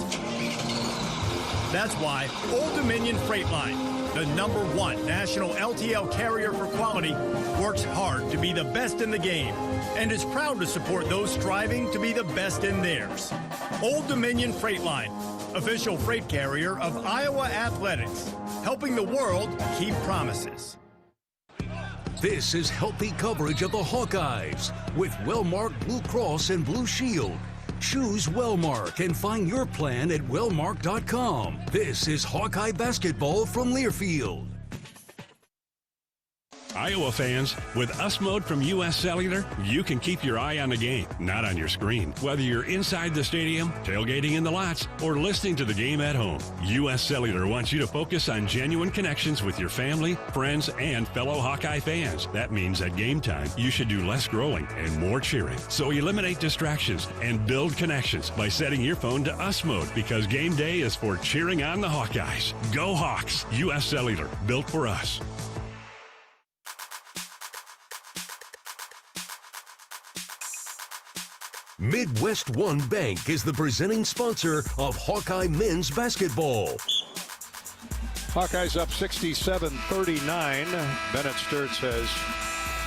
That's why Old Dominion Freight Line, the #1 national LTL carrier for quality, works hard to be the best in the game and is proud to support those striving to be the best in theirs. Old Dominion Freight Line, official freight carrier of Iowa Athletics, helping the world keep promises. This is healthy coverage of the Hawkeyes with Wellmark Blue Cross and Blue Shield. Choose Wellmark and find your plan at wellmark.com. This is Hawkeye basketball from Learfield. Iowa fans, with US Mode from US Cellular, you can keep your eye on the game, not on your screen. Whether you're inside the stadium, tailgating in the lots, or listening to the game at home, US Cellular wants you to focus on genuine connections with your family, friends, and fellow Hawkeye fans. That means at game time, you should do less growling and more cheering. So eliminate distractions and build connections by setting your phone to US Mode, because game day is for cheering on the Hawkeyes. Go Hawks! US Cellular, built for us. Midwest One Bank is the presenting sponsor of Hawkeye men's basketball. Hawkeyes up 67-39. Bennett Sturtz has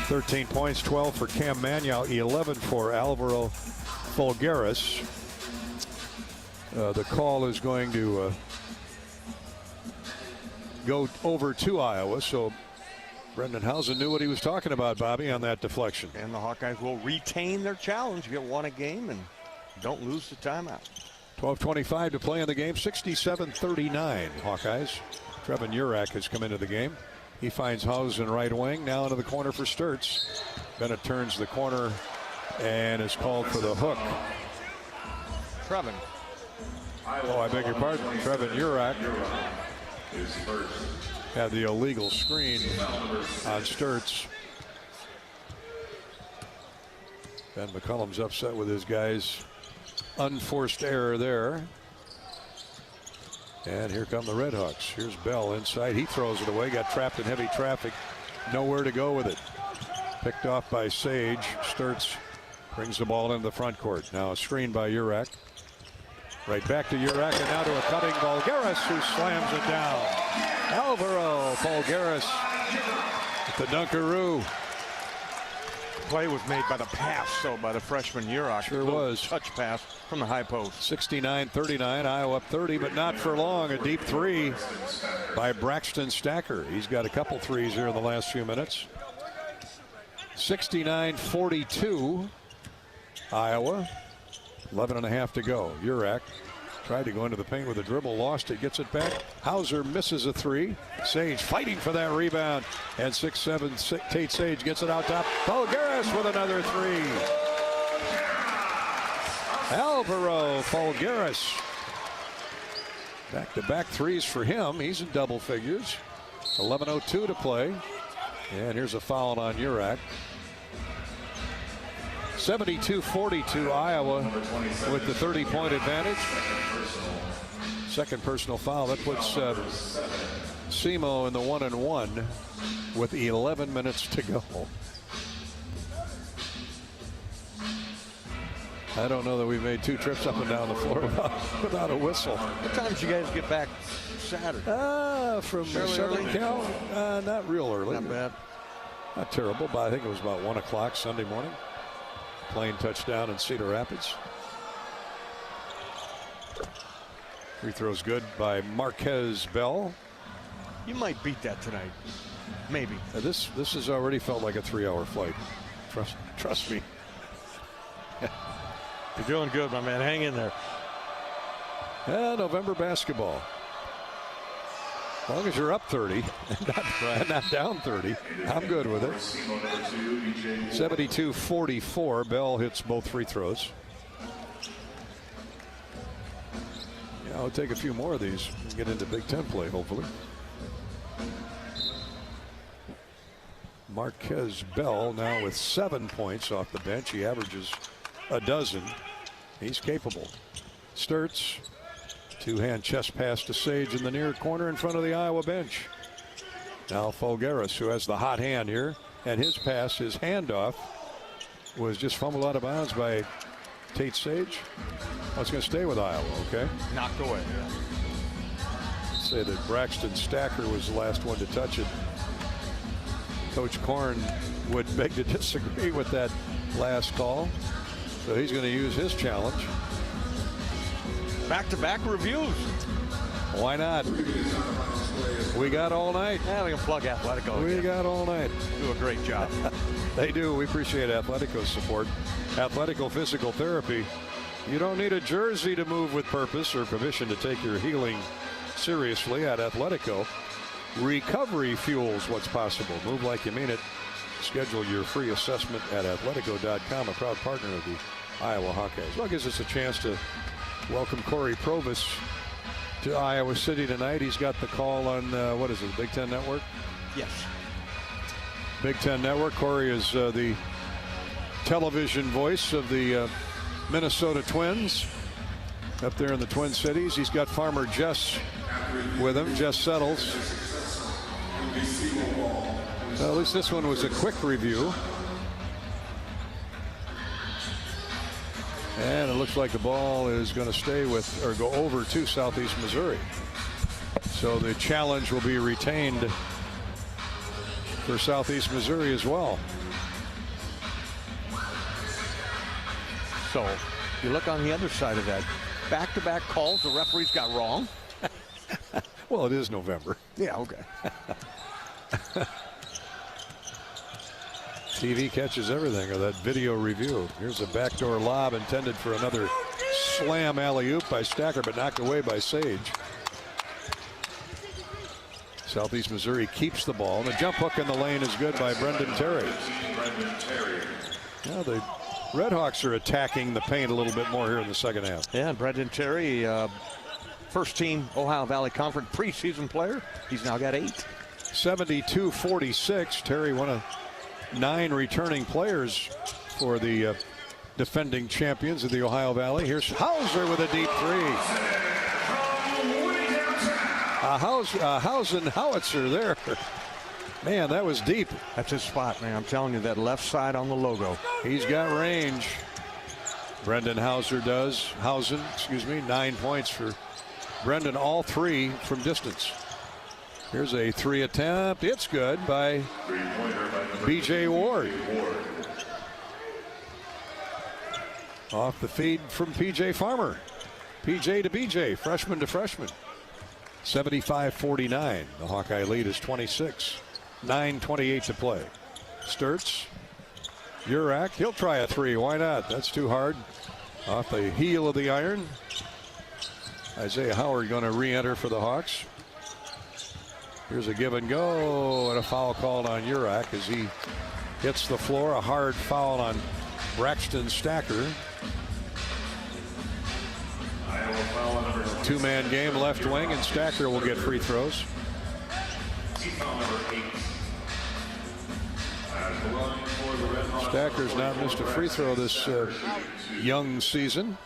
13 points, 12 for Cam Manyow, 11 for Alvaro Folgueras. The call is going to go over to Iowa, so Brendan Housen knew what he was talking about, Bobby, on that deflection. And the Hawkeyes will retain their challenge. Get one a game and don't lose the timeout. 12:25 to play in the game. 67-39 Hawkeyes. Trevin Urak has come into the game. He finds Housen right wing. Now into the corner for Sturtz. Bennett turns the corner and is called for the hook. Trevin. Oh, I beg your pardon. Trevin Urak is first. Had the illegal screen on Sturtz. Ben McCullum's upset with his guys. Unforced error there. And here come the Redhawks. Here's Bell inside. He throws it away. Got trapped in heavy traffic. Nowhere to go with it. Picked off by Sage. Sturtz brings the ball into the front court. Now a screen by Urak. Right back to Urak, and now to a cutting Folgueras, who slams it down. Alvaro Folgueras The Dunkaroo. Play was made by the pass, by the freshman Urach. Sure was. Touch pass from the high post. 69-39, Iowa up 30, but not for long. A deep three by Braxton Stacker. He's got a couple threes here in the last few minutes. 69-42, Iowa. 11.5 to go. Urach tried to go into the paint with a dribble, lost it, gets it back. Hauser misses a three. Sage fighting for that rebound. And 6'7", Tate Sage gets it out top. Folgaris with another three. Alvaro Folgaris. Back-to-back threes for him. He's in double figures. 11:02 to play. And here's a foul on Urach. 72-42 Iowa with the 30-point advantage. Second personal foul. That puts SEMO in the 1-1 with 11 minutes to go. I don't know that we made 2 trips up and down the floor without a whistle. What time did you guys get back Saturday? From Southern Cal? Not real early. Not bad. Not terrible, but I think it was about 1 o'clock Sunday morning. Plane touchdown in Cedar Rapids. Free throws good by Marquez Bell. You might beat that tonight. Maybe. This has already felt like a 3-hour flight. Trust me. You're doing good, my man. Hang in there. November basketball. As long as you're up 30 and not down 30, I'm good with it. 72-44. Bell hits both free throws. Yeah, I'll take a few more of these and get into Big Ten play, hopefully. Marquez Bell now with 7 points off the bench. He averages a dozen. He's capable. Sturtz. Two-hand chest pass to Sage in the near corner in front of the Iowa bench. Now Folgaris, who has the hot hand here, and his pass, his handoff, was just fumbled out of bounds by Tate Sage. Oh, it's going to stay with Iowa, okay? Knocked away. Let's say that Braxton Stacker was the last one to touch it. Coach Korn would beg to disagree with that last call, so he's going to use his challenge. Back-to-back reviews. Why not? We got all night. Yeah, we can plug Athletico. We got all night. Do a great job. They do. We appreciate Athletico's support. Athletico Physical Therapy. You don't need a jersey to move with purpose or permission to take your healing seriously at Athletico. Recovery fuels what's possible. Move like you mean it. Schedule your free assessment at athletico.com, a proud partner of the Iowa Hawkeyes. Well, it gives us a chance to welcome Corey Provis to Iowa City tonight. He's got the call on, what is it, Big Ten Network? Yes. Big Ten Network. Corey is the television voice of the Minnesota Twins up there in the Twin Cities. He's got Farmer Jess with him, Jess Settles. Well, at least this one was a quick review. And it looks like the ball is going to stay with, or go over to Southeast Missouri. So the challenge will be retained for Southeast Missouri as well. So you look on the other side of that. Back-to-back calls the referees got wrong. Well, it is November. Yeah, okay. TV catches everything, or that video review. Here's a backdoor lob intended for another slam alley-oop by Stacker, but knocked away by Sage. Southeast Missouri keeps the ball. And the jump hook in the lane is good by Brendan Terry. Now the Redhawks are attacking the paint a little bit more here in the second half. Yeah, Brendan Terry, first team Ohio Valley Conference preseason player. He's now got 8. 72-46. Terry, one of 9 returning players for the defending champions of the Ohio Valley. Here's Hauser with a deep three. A Hausen howitzer there. Man, that was deep. That's his spot, man. I'm telling you, that left side on the logo. He's got range. Brendan Hausen, 9 points for Brendan, all 3 from distance. Here's a 3 attempt. It's good by B.J. Ward. Off the feed from P.J. Farmer. P.J. to B.J., freshman to freshman. 75-49. The Hawkeye lead is 26. 9:28 to play. Sturts. Urak. He'll try a 3. Why not? That's too hard. Off the heel of the iron. Isaiah Howard going to re-enter for the Hawks. Here's a give and go, and a foul called on Urak as he hits the floor. A hard foul on Braxton Stacker. Two-man game, left wing, and Stacker will get free throws. Stacker's not missed a free throw this young season.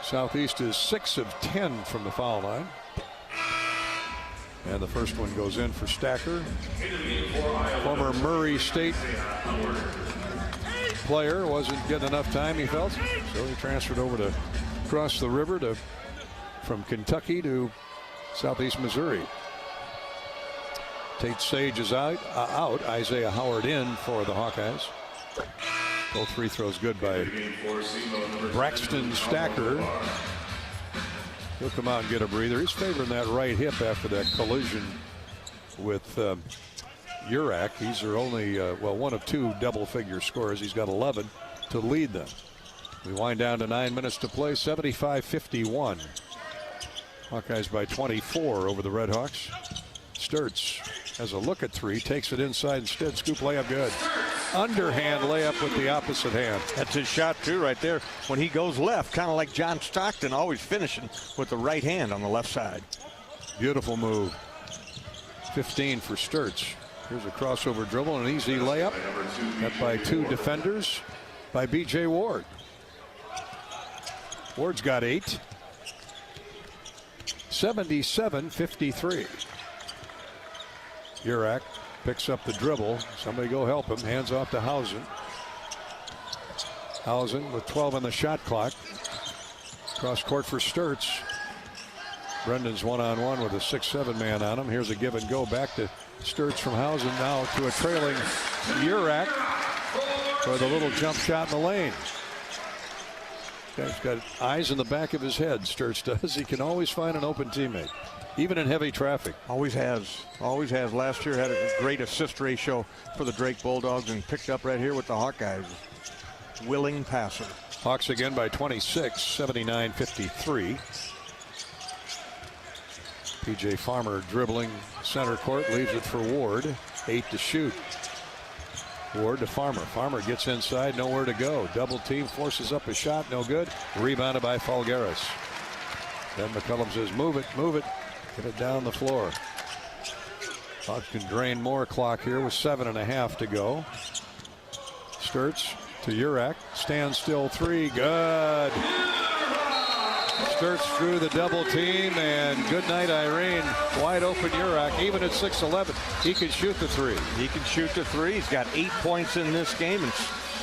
Southeast is 6 of 10 from the foul line. And the first one goes in for Stacker. Former Murray State player, wasn't getting enough time, he felt. So he transferred over to cross the river from Kentucky to Southeast Missouri. Tate Sage is out. Isaiah Howard in for the Hawkeyes. Both free throws good by Braxton Stacker. He'll come out and get a breather. He's favoring that right hip after that collision with Urak. He's their only, one of 2 double-figure scorers. He's got 11 to lead them. We wind down to 9 minutes to play. 75-51. Hawkeyes by 24 over the Red Hawks. Sturts has a look at 3, takes it inside instead. Scoop layup good. Underhand layup with the opposite hand. That's his shot too right there. When he goes left, kind of like John Stockton, always finishing with the right hand on the left side. Beautiful move. 15 for Sturts. Here's a crossover dribble, an easy layup. Met by 2 defenders by B.J. Ward. Ward's got 8. 77-53. Urak picks up the dribble. Somebody go help him. Hands off to Hausen. Hausen with 12 on the shot clock. Cross court for Sturts. Brendan's one-on-one with a 6-7 man on him. Here's a give and go back to Sturts from Hausen, now to a trailing Urak for the little jump shot in the lane. Guy's got eyes in the back of his head, Sturts does. He can always find an open teammate, even in heavy traffic. Always has. Always has. Last year had a great assist ratio for the Drake Bulldogs and picked up right here with the Hawkeyes. Willing passer. Hawks again by 26, 79-53. P.J. Farmer dribbling center court, leaves it for Ward. 8 to shoot. Ward to Farmer. Farmer gets inside, nowhere to go. Double team, forces up a shot, no good. Rebounded by Falgaris. Then McCullum says, move it, get it down the floor. Hawks can drain more clock here with 7.5 to go. Sturts to Urak, stands still 3, good. Sturts through the double team, and good night, Irene. Wide open Urak, even at 6'11", he can shoot the 3. He can shoot the 3. He's got 8 points in this game and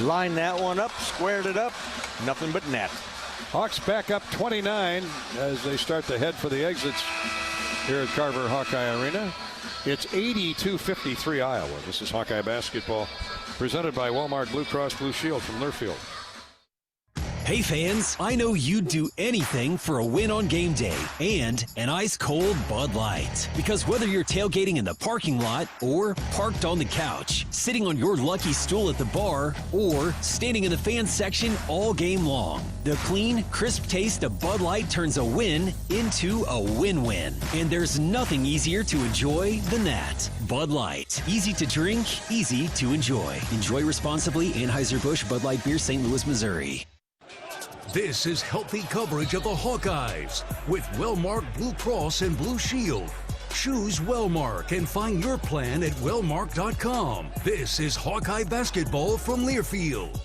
lined that one up, squared it up, nothing but net. Hawks back up 29 as they start to head for the exits here at Carver Hawkeye Arena. It's 82-53 Iowa. This is Hawkeye basketball presented by Walmart Blue Cross Blue Shield from Learfield. Hey fans, I know you'd do anything for a win on game day and an ice-cold Bud Light. Because whether you're tailgating in the parking lot or parked on the couch, sitting on your lucky stool at the bar, or standing in the fan section all game long, the clean, crisp taste of Bud Light turns a win into a win-win. And there's nothing easier to enjoy than that. Bud Light. Easy to drink, easy to enjoy. Enjoy responsibly. Anheuser-Busch Bud Light Beer, St. Louis, Missouri. This is healthy coverage of the Hawkeyes with Wellmark Blue Cross and Blue Shield. Choose Wellmark and find your plan at wellmark.com. This is Hawkeye basketball from Learfield.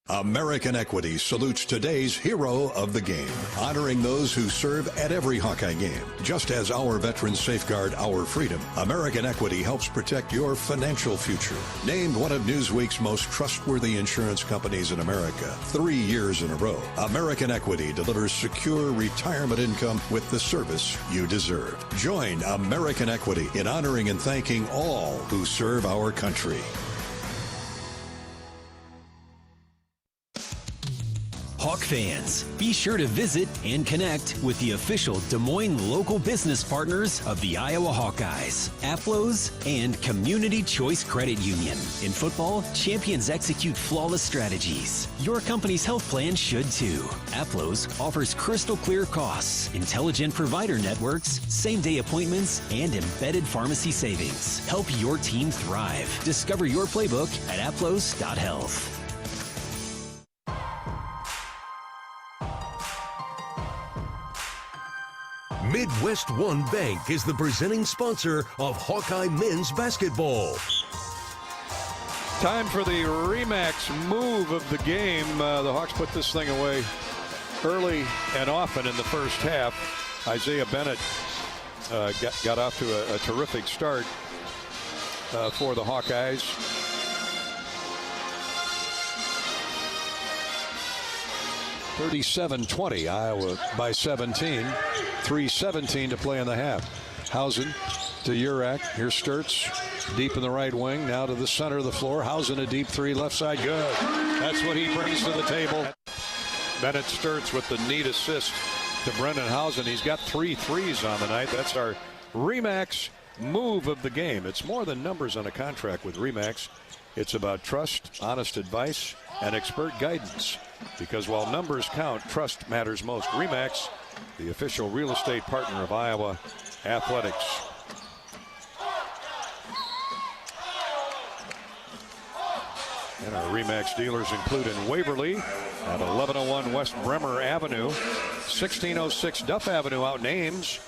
American Equity salutes today's hero of the game, honoring those who serve at every Hawkeye game. Just as our veterans safeguard our freedom, American Equity helps protect your financial future. Named one of Newsweek's most trustworthy insurance companies in America 3 years in a row, American Equity delivers secure retirement income with the service you deserve. Join American Equity in honoring and thanking all who serve our country. Hawk fans, be sure to visit and connect with the official Des Moines local business partners of the Iowa Hawkeyes, Aplos, and Community Choice Credit Union. In football, champions execute flawless strategies. Your company's health plan should too. Aplos offers crystal clear costs, intelligent provider networks, same-day appointments, and embedded pharmacy savings. Help your team thrive. Discover your playbook at aplos.health. Midwest One Bank is the presenting sponsor of Hawkeye men's basketball. Time for the Remax move of the game. The Hawks put this thing away early and often in the first half. Isaiah Bennett got off to a terrific start for the Hawkeyes. (37-20), Iowa by 17. 3:17 to play in the half. Hausen to Urak. Here's Sturtz deep in the right wing. Now to the center of the floor. Hausen a deep three, left side, good. That's what he brings to the table. Bennett Sturtz with the neat assist to Brendan Hausen. He's got 3 threes on the night. That's our Remax move of the game. It's more than numbers on a contract with Remax. It's about trust, honest advice, and expert guidance. Because while numbers count, trust matters most. Remax, the official real estate partner of Iowa Athletics. And our Remax dealers include in Waverly at 1101 West Bremer Avenue, 1606 Duff Avenue out in Ames.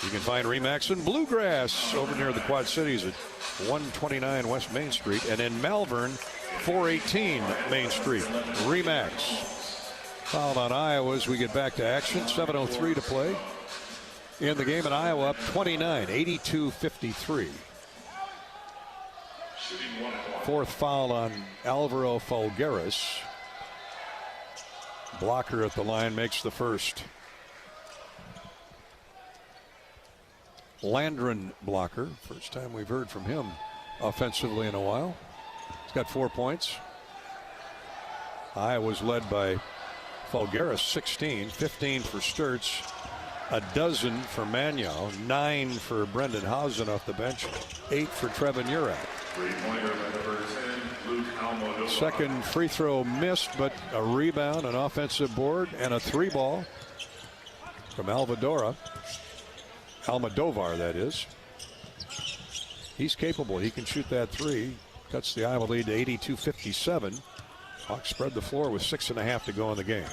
You can find Remax in Bluegrass over near the Quad Cities at 129 West Main Street, and in Malvern, 418 Main Street. Remax. Fouled on Iowa as we get back to action. 7:03 to play in the game, and Iowa up 29, 82-53. Fourth foul on Alvaro Falgueras. Blocker at the line makes the first. Landron blocker. First time we've heard from him offensively in a while. He's got 4 points. Iowa's led by Falgueras, 16, 15 for Sturtz, a dozen for Magno, 9 for Brendan Hausen off the bench, 8 for Trevin Urak. Second free throw missed, but a rebound, an offensive board, and a 3-ball from Almodovar, that is. He's capable. He can shoot that 3. Cuts the Iowa lead to 82-57. Hawks spread the floor with 6.5 to go in the game.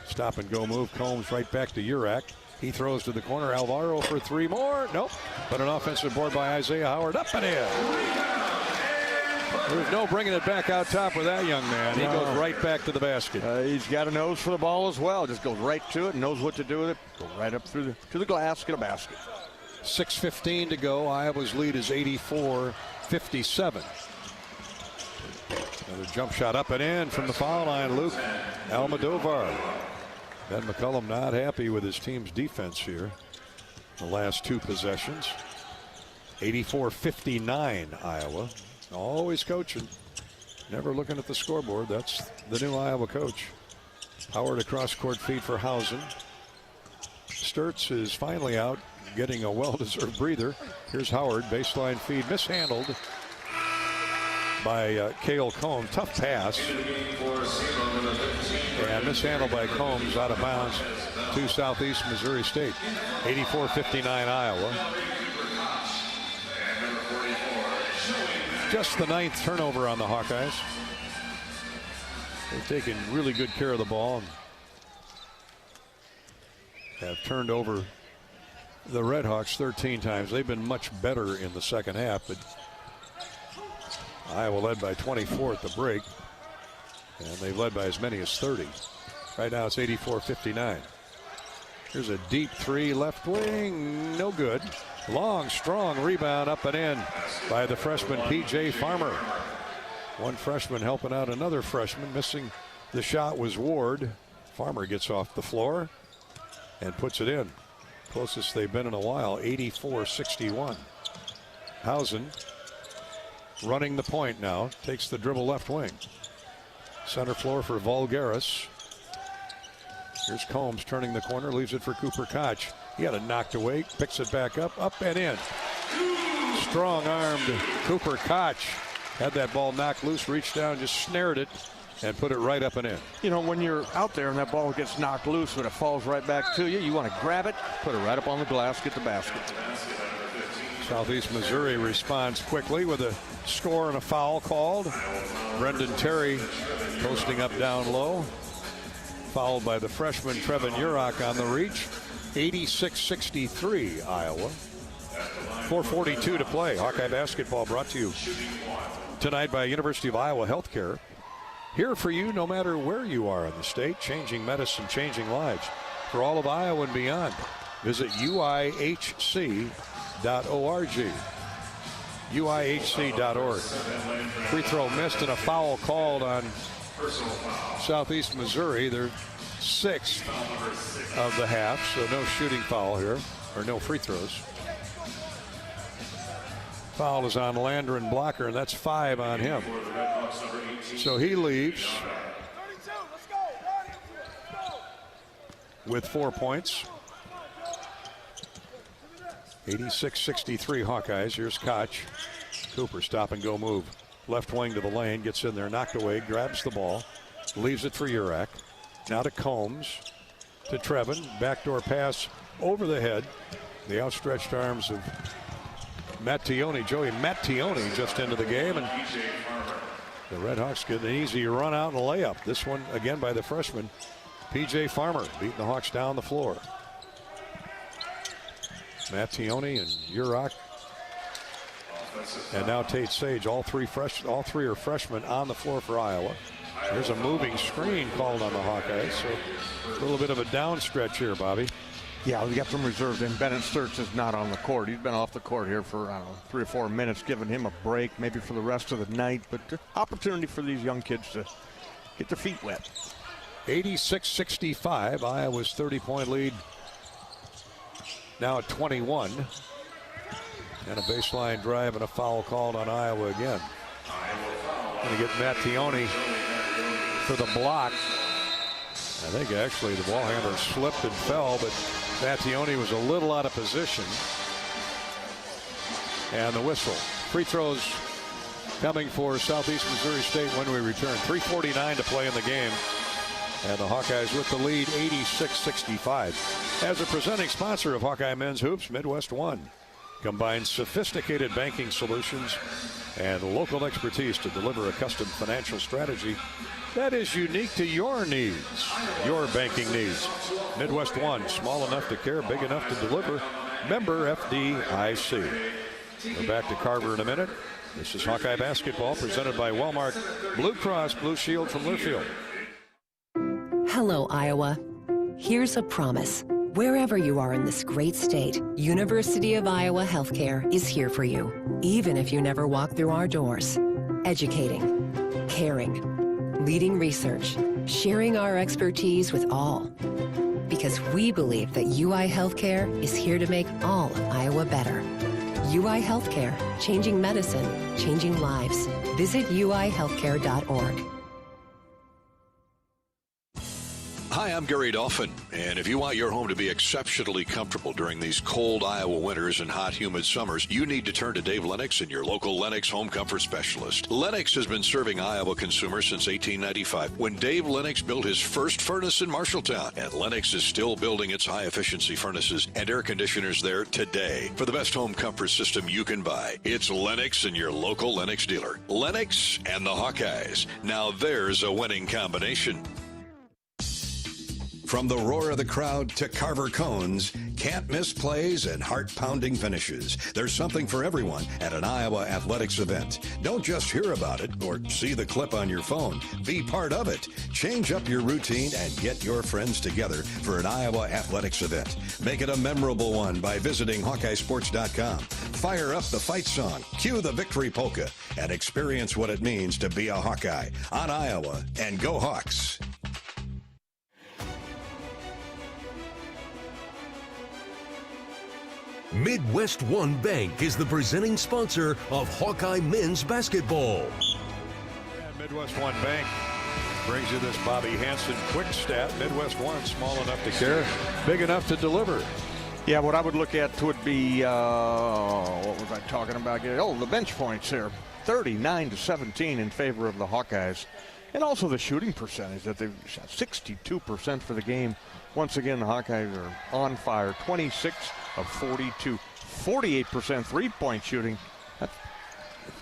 Stop and go move. Combs right back to Urak. He throws to the corner. Alvaro for 3 more. Nope. But an offensive board by Isaiah Howard. Up and in. There's no bringing it back out top with that young man. He goes right back to the basket. He's got a nose for the ball as well. Just goes right to it, knows what to do with it. Go right up through to the glass, get a basket. 6:15 to go. Iowa's lead is 84-57. Another jump shot up and in from the foul line. Luke Almodovar. Ben McCullum not happy with his team's defense here. The last 2 possessions. 84-59 Iowa. Always coaching. Never looking at the scoreboard. That's the new Iowa coach. Howard across court feed for Hausen. Sturtz is finally out, getting a well-deserved breather. Here's Howard, baseline feed, mishandled by Cale Combs. Tough pass. And mishandled by Combs, out of bounds to Southeast Missouri State. 84-59 Iowa. Just the 9th turnover on the Hawkeyes. They've taken really good care of the ball and have turned over the Red Hawks 13 times. They've been much better in the second half, but Iowa led by 24 at the break. And they've led by as many as 30. Right now it's 84-59. Here's a deep three, left wing, no good. Long, strong rebound up and in by the freshman P.J. Farmer. One freshman helping out another freshman. Missing the shot was Ward. Farmer gets off the floor and puts it in. Closest they've been in a while, 84-61. Hausen running the point now. Takes the dribble left wing. Center floor for Vulgaris. Here's Combs turning the corner, leaves it for Cooper Koch. He had it knocked away, picks it back up and in. Strong-armed Cooper Koch had that ball knocked loose, reached down, just snared it, and put it right up and in. You know, when you're out there and that ball gets knocked loose, when it falls right back to you, you want to grab it, put it right up on the glass, get the basket. Southeast Missouri responds quickly with a score and a foul called. Brendan Terry posting up down low. Fouled by the freshman Trevin Urach on the reach. 86-63 Iowa. 4:42 to play. Hawkeye basketball brought to you tonight by University of Iowa Healthcare. Here for you no matter where you are in the state. Changing medicine, changing lives. For all of Iowa and beyond, visit uihc.org. uihc.org. Free throw missed and a foul called on Southeast Missouri. They're 6th of the half, so no shooting foul here, or no free throws. Foul is on Landron Blocker, and that's 5 on him. So he leaves with 4 points. 86-63 Hawkeyes. Here's Koch. Cooper stop and go move. Left wing to the lane, gets in there, knocked away, grabs the ball, leaves it for Urach. Now to Combs, to Trevin. Backdoor pass over the head. The outstretched arms of Mattione, Joey Mattione, just into the game. And the Redhawks get an easy run out and layup. This one again by the freshman, P.J. Farmer, beating the Hawks down the floor. Mattione and Urach. And now Tate Sage, all three are freshmen on the floor for Iowa. There's a moving screen called on the Hawkeyes, so a little bit of a down stretch here, Bobby. Yeah, we got some reserves, and Bennett Sturts is not on the court. He's been off the court here for, 3 or 4 minutes, giving him a break, maybe for the rest of the night, but opportunity for these young kids to get their feet wet. 86-65, Iowa's 30-point lead now at 21. And a baseline drive and a foul called on Iowa again. Going to get Mattione for the block. I think actually the ball handler slipped and fell, but Mattione was a little out of position. And the whistle. Free throws coming for Southeast Missouri State when we return. 3:49 to play in the game. And the Hawkeyes with the lead, 86-65. As a presenting sponsor of Hawkeye Men's Hoops, Midwest One combines sophisticated banking solutions and local expertise to deliver a custom financial strategy that is unique to your needs, your banking needs. Midwest One, small enough to care, big enough to deliver. Member FDIC. We're back to Carver in a minute. This is Hawkeye basketball presented by Wellmark Blue Cross Blue Shield from Learfield. Hello, Iowa. Here's a promise. Wherever you are in this great state, University of Iowa Healthcare is here for you, even if you never walk through our doors. Educating, caring, leading research, sharing our expertise with all. Because we believe that UI Healthcare is here to make all of Iowa better. UI Healthcare, changing medicine, changing lives. Visit uihealthcare.org. Hi, I'm Gary Dolphin, and if you want your home to be exceptionally comfortable during these cold Iowa winters and hot, humid summers, you need to turn to Dave Lennox and your local Lennox home comfort specialist. Lennox has been serving Iowa consumers since 1895, when Dave Lennox built his first furnace in Marshalltown, and Lennox is still building its high-efficiency furnaces and air conditioners there today. For the best home comfort system you can buy, it's Lennox and your local Lennox dealer. Lennox and the Hawkeyes. Now there's a winning combination. From the roar of the crowd to Carver cones, can't miss plays and heart-pounding finishes. There's something for everyone at an Iowa athletics event. Don't just hear about it or see the clip on your phone. Be part of it. Change up your routine and get your friends together for an Iowa athletics event. Make it a memorable one by visiting HawkeyeSports.com. Fire up the fight song, cue the victory polka, and experience what it means to be a Hawkeye on Iowa, and go Hawks. Midwest One Bank is the presenting sponsor of Hawkeye men's basketball. And Midwest One Bank brings you this Bobby Hansen quick stat. Midwest One, small enough to care, big enough to deliver. Yeah, what I would look at would be, what was I talking about? Oh, the bench points here. 39-17 in favor of the Hawkeyes. And also the shooting percentage that they've shot 62% for the game. Once again, the Hawkeyes are on fire. 26 of 42. 48% three-point shooting. That's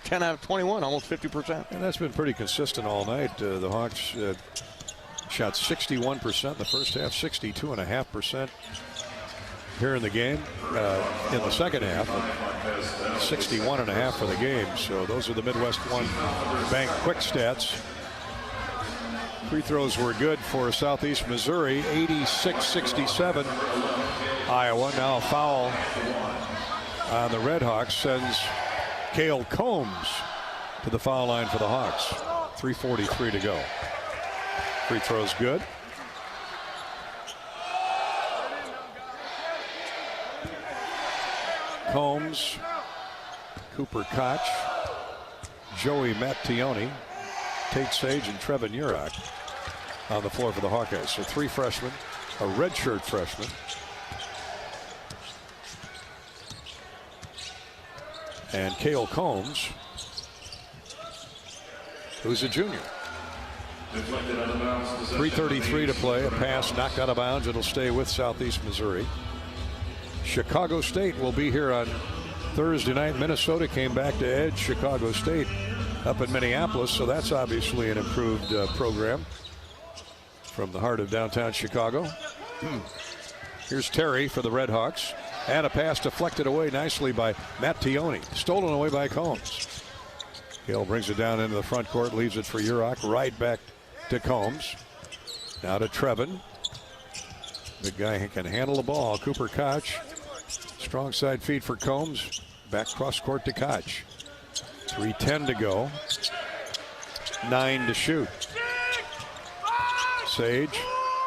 10 out of 21, almost 50%. And that's been pretty consistent all night. The Hawks shot 61% in the first half, 62.5% here in the game. In the second half, 61.5 for the game. So those are the Midwest One Bank quick stats. Free throws were good for Southeast Missouri, 86-67. Iowa. Now a foul on the Red Hawks sends Cale Combs to the foul line for the Hawks. 3:43 to go. Free throws good. Combs, Cooper Koch, Joey Mattione, Tate Sage, and Trevin Urach on the floor for the Hawkeyes. So three freshmen, a redshirt freshman, and Cale Combs, who's a junior. 3:33 to play. A pass knocked out of bounds. It'll stay with Southeast Missouri. Chicago State will be here on Thursday night. Minnesota came back to edge Chicago State up in Minneapolis, so that's obviously an improved program from the heart of downtown Chicago. Here's Terry for the Red Hawks, and a pass deflected away nicely by Mattione, stolen away by Combs. Hill brings it down into the front court, leaves it for Urach, right back to Combs. Now to Trevin. Big guy can handle the ball. Cooper Koch. Strong side feed for Combs. Back cross court to Koch. 3:10 to go. 9 to shoot. Sage.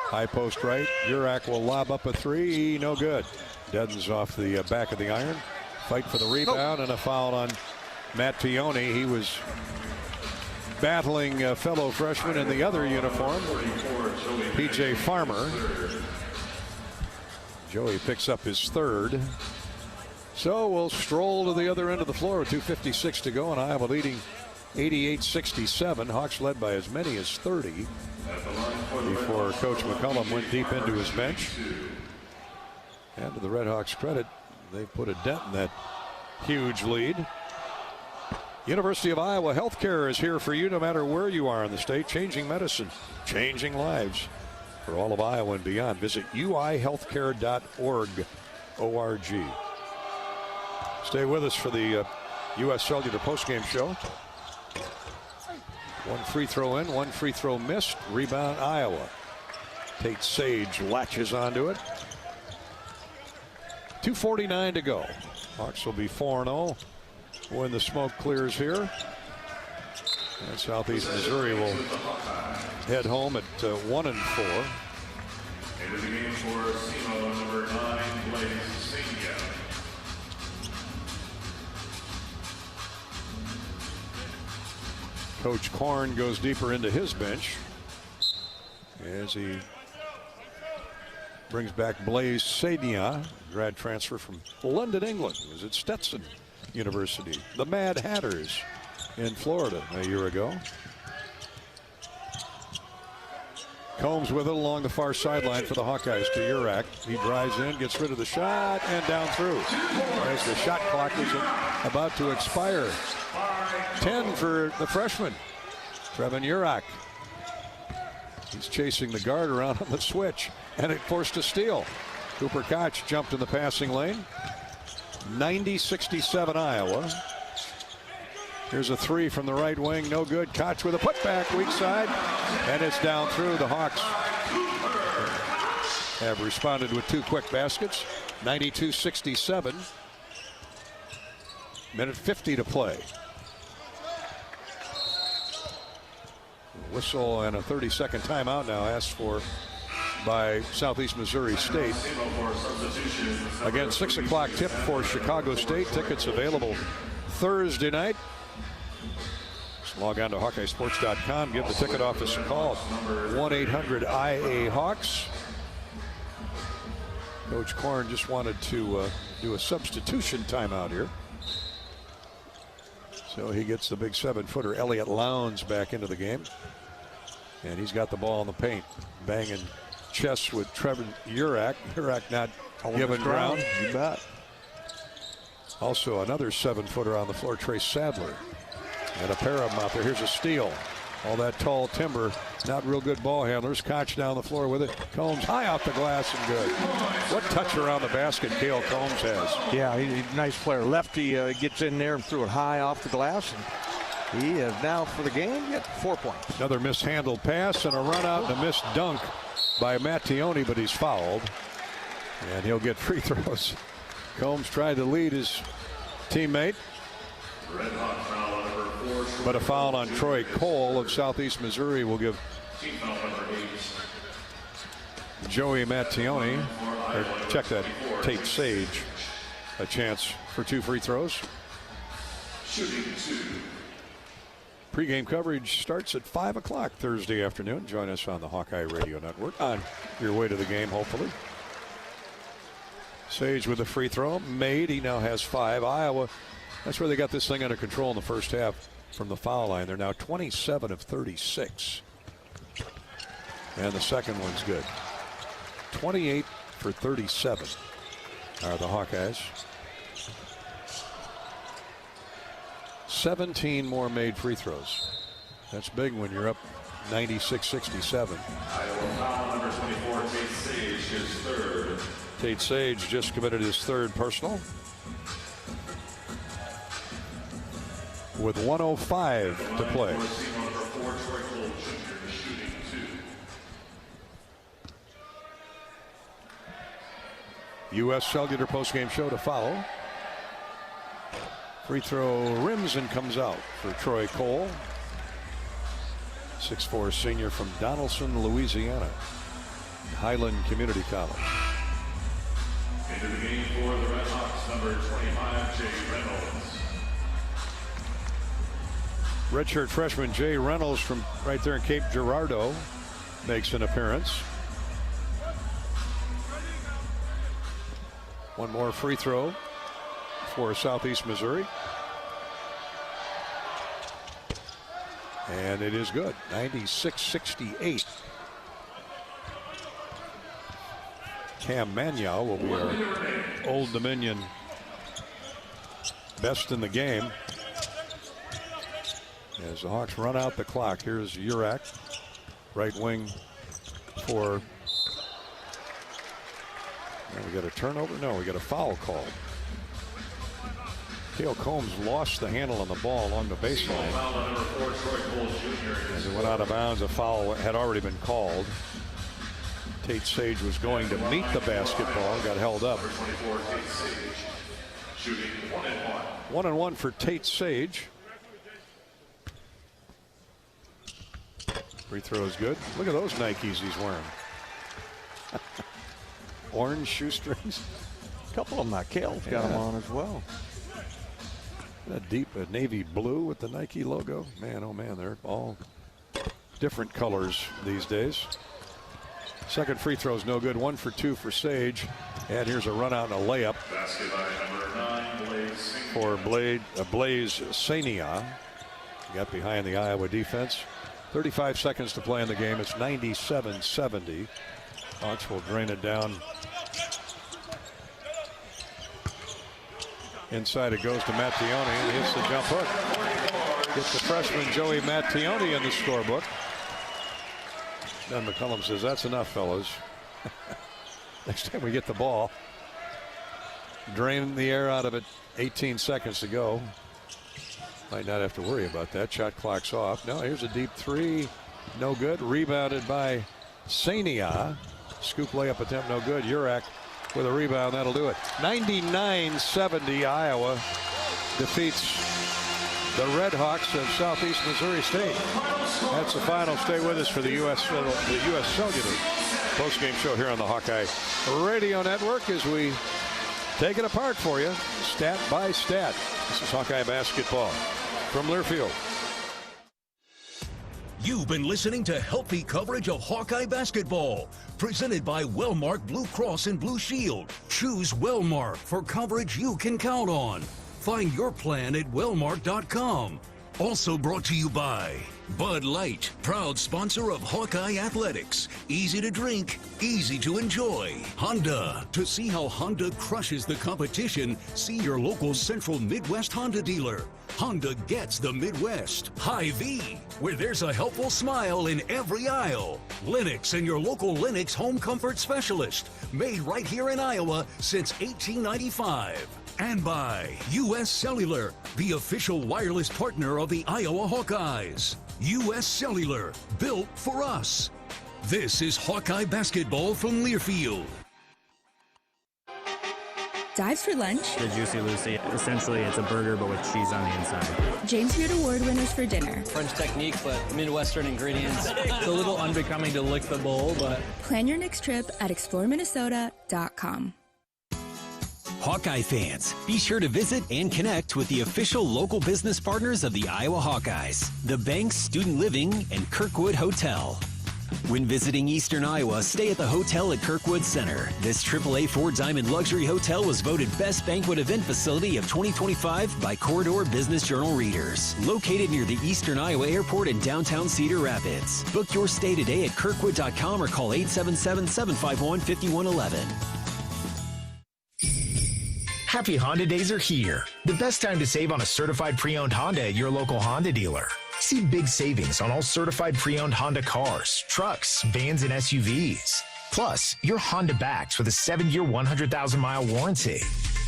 High post right. Urach will lob up a three. No good. Deadens off the back of the iron. Fight for the rebound and a foul on Mattione. He was battling a fellow freshman in the other uniform, P.J. Farmer. Joey picks up his third. So we'll stroll to the other end of the floor with 2:56 to go, and Iowa leading 88-67. Hawks led by as many as 30 before Coach McCullum went deep into his bench. And to the Red Hawks' credit, they put a dent in that huge lead. University of Iowa Healthcare is here for you no matter where you are in the state, changing medicine, changing lives for all of Iowa and beyond. Visit uihealthcare.org. Stay with us for the U.S. Cellular postgame show. One free throw in, one free throw missed. Rebound Iowa. Tate Sage latches onto it. 2:49 to go. Hawks will be 4-0 when the smoke clears here. And Southeast Missouri will head home at 1-4. Into the game for SEMO, number 9, Blaze Senior. Coach Korn goes deeper into his bench as he brings back Blaze Senia, grad transfer from London, England. He was at Stetson University, the Mad Hatters in Florida a year ago. Combs with it along the far sideline for the Hawkeyes to Urach. He drives in, gets rid of the shot, and down through. As the shot clock is about to expire. 10 for the freshman, Trevin Urach. He's chasing the guard around on the switch, and it forced a steal. Cooper Koch jumped in the passing lane. 90-67 Iowa. Here's a three from the right wing, no good. Koch with a putback, weak side, and it's down through. The Hawks have responded with two quick baskets. 92-67. Minute 50 to play. Whistle and a 30-second timeout now asked for by Southeast Missouri State. Again, 6 o'clock tip for Chicago State. Tickets available Thursday night. Just log on to HawkeyeSports.com. Give the ticket office a call. 1-800-IA-HAWKS. Coach Korn just wanted to do a substitution timeout here. So he gets the big 7-footer Elliott Lowndes back into the game. And he's got the ball in the paint. Banging chests with Trevor Urak. Urak not giving ground. You bet. Also another 7-footer on the floor, Trey Sadler. And a pair of them out there. Here's a steal. All that tall timber. Not real good ball handlers. Koch down the floor with it. Combs high off the glass and good. What touch around the basket Cale Combs has. Yeah, he's a nice player. Lefty gets in there and threw it high off the glass. And he is now for the game at 4 points. Another mishandled pass and a run out and a missed dunk by Mattione, but he's fouled. And he'll get free throws. Combs tried to lead his teammate. But a foul on Troy Cole of Southeast Missouri will give Joey Mattione, or check that, Tate Sage, a chance for 2 free throws. Pre-game coverage starts at 5 o'clock Thursday afternoon. Join us on the Hawkeye Radio Network on your way to the game, hopefully. Sage with a free throw made. He now has 5. Iowa, that's where they got this thing under control in the first half from the foul line. They're now 27 of 36. And the second one's good. 28 for 37 are the Hawkeyes. 17 more made free throws. That's big when you're up 96-67. Iowa foul number 24, Tate Sage, his third. Tate Sage just committed his third personal. With 1:05 to play. U.S. Cellular postgame show to follow. Free throw rims and comes out for Troy Cole. 6'4" senior from Donaldson, Louisiana. Highland Community College. Into the game for the Red Hawks, number 25, Jay Reynolds. Redshirt freshman Jay Reynolds from right there in Cape Girardeau makes an appearance. One more free throw for Southeast Missouri. And it is good. 96-68. Cam Manyow will be our Old Dominion best in the game. As the Hawks run out the clock, here's Urak, right wing for. And we got a turnover? No, we got a foul call. Cale Combs lost the handle on the ball along the baseline. As it went out of bounds, a foul had already been called. Tate Sage was going to meet the basketball, got held up. 1-1 for Tate Sage. Free throw is good. Look at those Nikes he's wearing. Orange shoestrings. A couple of them, Cale's got them on as well. That deep navy blue with the Nike logo. Man, oh man, they're all different colors these days. Second free throw is no good. 1 for 2 for Sage. And here's a run out and a layup for Blaze Sania. Got behind the Iowa defense. 35 seconds to play in the game. It's 97-70. Hawks will drain it down. Inside it goes to Mattione, and he hits the jump hook. Gets the freshman Joey Mattione in the scorebook. Ben McCullum says, that's enough, fellas. Next time we get the ball. Drain the air out of it. 18 seconds to go. Might not have to worry about that. Shot clock's off. No, here's a deep three. No good. Rebounded by Sania. Scoop layup attempt, no good. Urach with a rebound. That'll do it. 99-70. Iowa defeats the Red Hawks of Southeast Missouri State. That's the final. Stay with us for the U.S. Cellular postgame show here on the Hawkeye Radio Network as we take it apart for you, stat by stat. This is Hawkeye basketball from Learfield. You've been listening to healthy coverage of Hawkeye basketball, presented by Wellmark Blue Cross and Blue Shield. Choose Wellmark for coverage you can count on. Find your plan at wellmark.com. Also brought to you by Bud Light, proud sponsor of Hawkeye Athletics. Easy to drink, easy to enjoy. Honda. To see how Honda crushes the competition, see your local Central Midwest Honda dealer. Honda gets the Midwest. Hy-Vee, where there's a helpful smile in every aisle. Lennox and your local Lennox home comfort specialist. Made right here in Iowa since 1895. And by U.S. Cellular, the official wireless partner of the Iowa Hawkeyes. U.S. Cellular, built for us. This is Hawkeye basketball from Learfield. Dives for lunch. The Juicy Lucy. Essentially, it's a burger, but with cheese on the inside. James Beard Award winners for dinner. French technique, but Midwestern ingredients. It's a little unbecoming to lick the bowl, but... Plan your next trip at exploreminnesota.com. Hawkeye fans, be sure to visit and connect with the official local business partners of the Iowa Hawkeyes, the Banks Student Living and Kirkwood Hotel. When visiting Eastern Iowa, stay at the hotel at Kirkwood Center. This AAA 4-Diamond Luxury Hotel was voted Best Banquet Event Facility of 2025 by Corridor Business Journal readers. Located near the Eastern Iowa Airport in downtown Cedar Rapids. Book your stay today at kirkwood.com or call 877-751-5111. Happy Honda Days are here. The best time to save on a certified pre-owned Honda at your local Honda dealer. See big savings on all certified pre-owned Honda cars, trucks, vans, and SUVs. Plus, you're Honda backed with a 7-year, 100,000-mile warranty.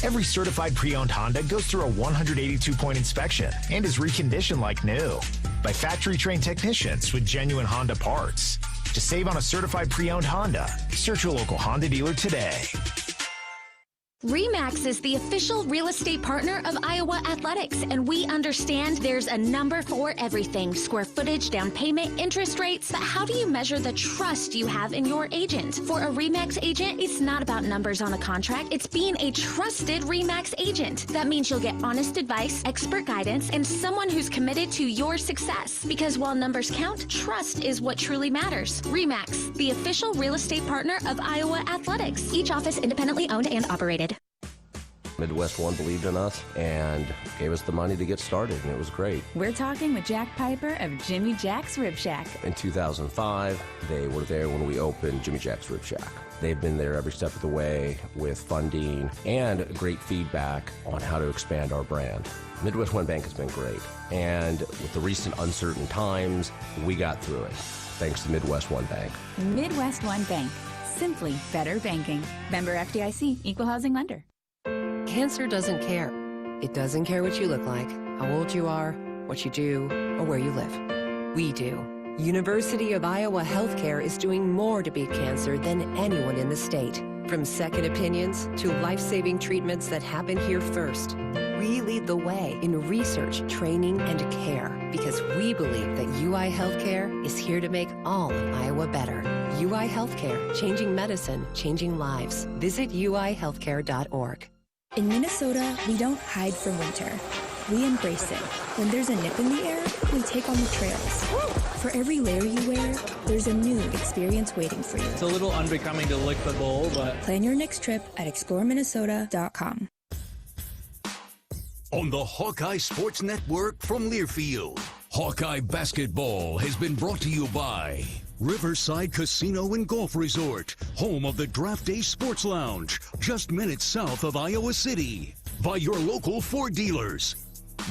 Every certified pre-owned Honda goes through a 182-point inspection and is reconditioned like new by factory-trained technicians with genuine Honda parts. To save on a certified pre-owned Honda, search your local Honda dealer today. RE/MAX is the official real estate partner of Iowa Athletics, and we understand there's a number for everything. Square footage, down payment, interest rates. But how do you measure the trust you have in your agent? For a RE/MAX agent, it's not about numbers on a contract. It's being a trusted RE/MAX agent. That means you'll get honest advice, expert guidance, and someone who's committed to your success. Because while numbers count, trust is what truly matters. RE/MAX, the official real estate partner of Iowa Athletics. Each office independently owned and operated. Midwest One believed in us and gave us the money to get started, and it was great. We're talking with Jack Piper of Jimmy Jack's Rib Shack. In 2005, they were there when we opened Jimmy Jack's Rib Shack. They've been there every step of the way with funding and great feedback on how to expand our brand. Midwest One Bank has been great, and with the recent uncertain times, we got through it, thanks to Midwest One Bank. Midwest One Bank. Simply better banking. Member FDIC, Equal Housing Lender. Cancer doesn't care. It doesn't care what you look like, how old you are, what you do, or where you live. We do. University of Iowa Healthcare is doing more to beat cancer than anyone in the state. From second opinions to life-saving treatments that happen here first. We lead the way in research, training, and care because we believe that UI Healthcare is here to make all of Iowa better. UI Healthcare, changing medicine, changing lives. Visit uihealthcare.org. In Minnesota, we don't hide from winter. We embrace it. When there's a nip in the air, we take on the trails. For every layer you wear, there's a new experience waiting for you. It's a little unbecoming to lick the bowl, but... Plan your next trip at exploreminnesota.com. On the Hawkeye Sports Network from Learfield, Hawkeye basketball has been brought to you by Riverside Casino and Golf Resort, home of the Draft Day Sports Lounge, just minutes south of Iowa City. By your local Ford dealers.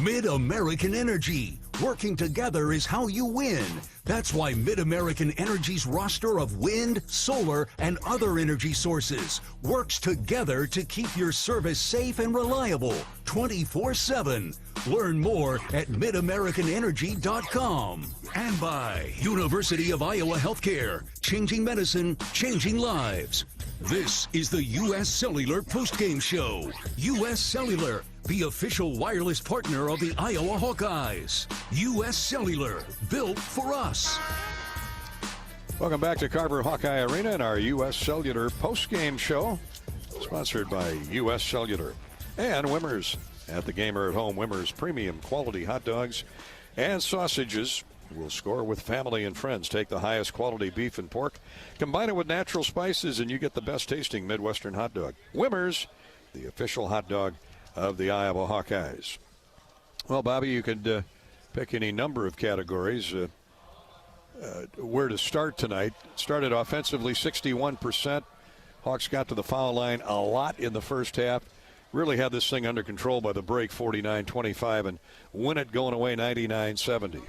Mid-American Energy, Working together is how you win. That's why Mid-American Energy's roster of wind, solar, and other energy sources works together to keep your service safe and reliable 24/7. Learn more at midamericanenergy.com. And by University of Iowa Healthcare, changing medicine, changing lives. This is the U.S. Cellular postgame show. U.S. Cellular, the official wireless partner of the Iowa Hawkeyes. U.S. Cellular, built for us. Welcome back to Carver Hawkeye Arena and our U.S. Cellular postgame show, sponsored by U.S. Cellular and Wimmers. At the game or at home, Wimmers premium quality hot dogs and sausages will score with family and friends. Take the highest quality beef and pork, combine it with natural spices, and you get the best tasting Midwestern hot dog. Wimmers, the official hot dog of the Iowa Hawkeyes. Well, Bobby, you could pick any number of categories. Where to start tonight? Started offensively 61%. Hawks got to the foul line a lot in the first half. Really had this thing under control by the break, 49-25, and win it going away 99-70.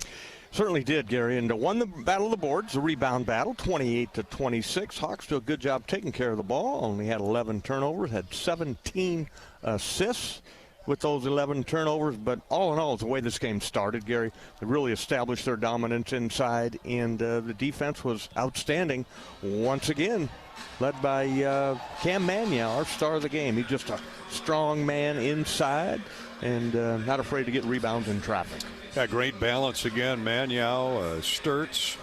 Certainly did, Gary, and won the battle of the boards, the rebound battle, 28-26. Hawks do a good job taking care of the ball. Only had 11 turnovers, had 17 assists with those 11 turnovers. But all in all, the way this game started, Gary, they really established their dominance inside, and the defense was outstanding once again, led by Cam Magnow, our star of the game. He's just a strong man inside and not afraid to get rebounds in traffic. Yeah, great balance again. Magnow, Sturts,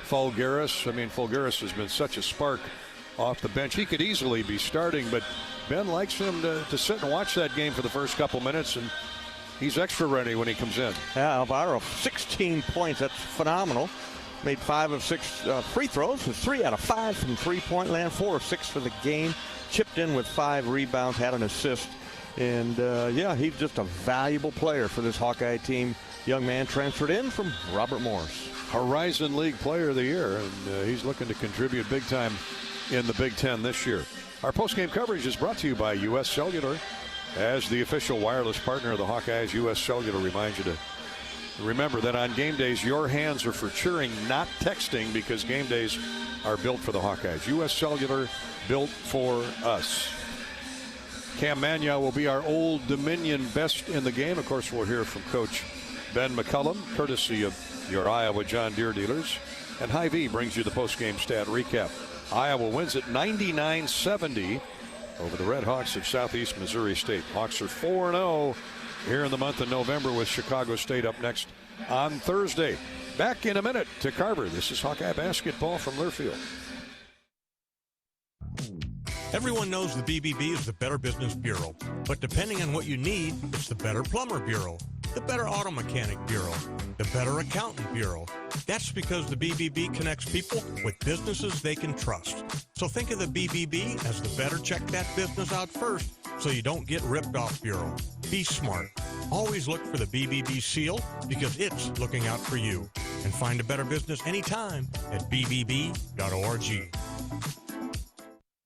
Fulgaris. I mean, Fulgaris has been such a spark off the bench. He could easily be starting, but Ben likes him to sit and watch that game for the first couple minutes, and he's extra ready when he comes in. Yeah, Alvaro, 16 points. That's phenomenal. Made 5 of 6 free throws, 3 out of 5 from three-point land, 4 of 6 for the game. Chipped in with 5 rebounds, had an assist. And, yeah, he's just a valuable player for this Hawkeye team. Young man transferred in from Robert Morris. Horizon League Player of the Year, and he's looking to contribute big time in the Big Ten this year. Our postgame coverage is brought to you by U.S. Cellular. As the official wireless partner of the Hawkeyes, U.S. Cellular reminds you to remember that on game days, your hands are for cheering, not texting, because game days are built for the Hawkeyes. U.S. Cellular, built for us. Cam Magnow will be our Old Dominion best in the game. Of course, we'll hear from Coach Ben McCullum, courtesy of your Iowa John Deere dealers. And Hy-Vee brings you the postgame stat recap. Iowa wins at 99-70 over the Red Hawks of Southeast Missouri State. Hawks are 4-0 here in the month of November, with Chicago State up next on Thursday. Back in a minute to Carver. This is Hawkeye basketball from Learfield. Everyone knows the BBB is the Better Business Bureau, but depending on what you need, it's the Better Plumber Bureau, the Better Auto Mechanic Bureau, the Better Accountant Bureau. That's because the BBB connects people with businesses they can trust. So think of the BBB as the better check that business out first so you don't get ripped off bureau. Be smart. Always look for the BBB seal because it's looking out for you. And find a better business anytime at bbb.org.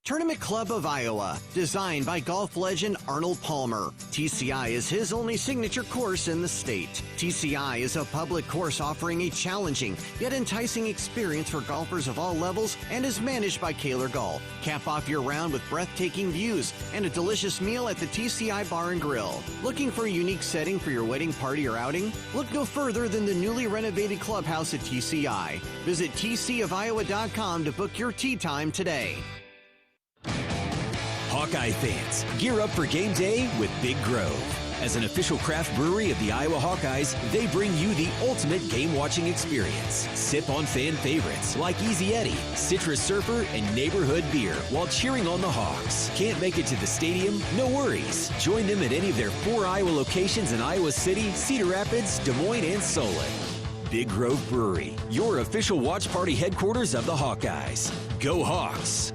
Tournament Club of Iowa, designed by golf legend Arnold Palmer. TCI is his only signature course in the state. TCI is a public course offering a challenging yet enticing experience for golfers of all levels and is managed by Kaler Golf. Cap off your round with breathtaking views and a delicious meal at the TCI Bar and Grill. Looking for a unique setting for your wedding party or outing? Look no further than the newly renovated clubhouse at TCI. Visit tcofiowa.com to book your tee time today. Hawkeye fans, gear up for game day with Big Grove. As an official craft brewery of the Iowa Hawkeyes, they bring you the ultimate game-watching experience. Sip on fan favorites like Easy Eddie, Citrus Surfer, and Neighborhood Beer while cheering on the Hawks. Can't make it to the stadium? No worries. Join them at any of their 4 Iowa locations in Iowa City, Cedar Rapids, Des Moines, and Solon. Big Grove Brewery, your official watch party headquarters of the Hawkeyes. Go Hawks!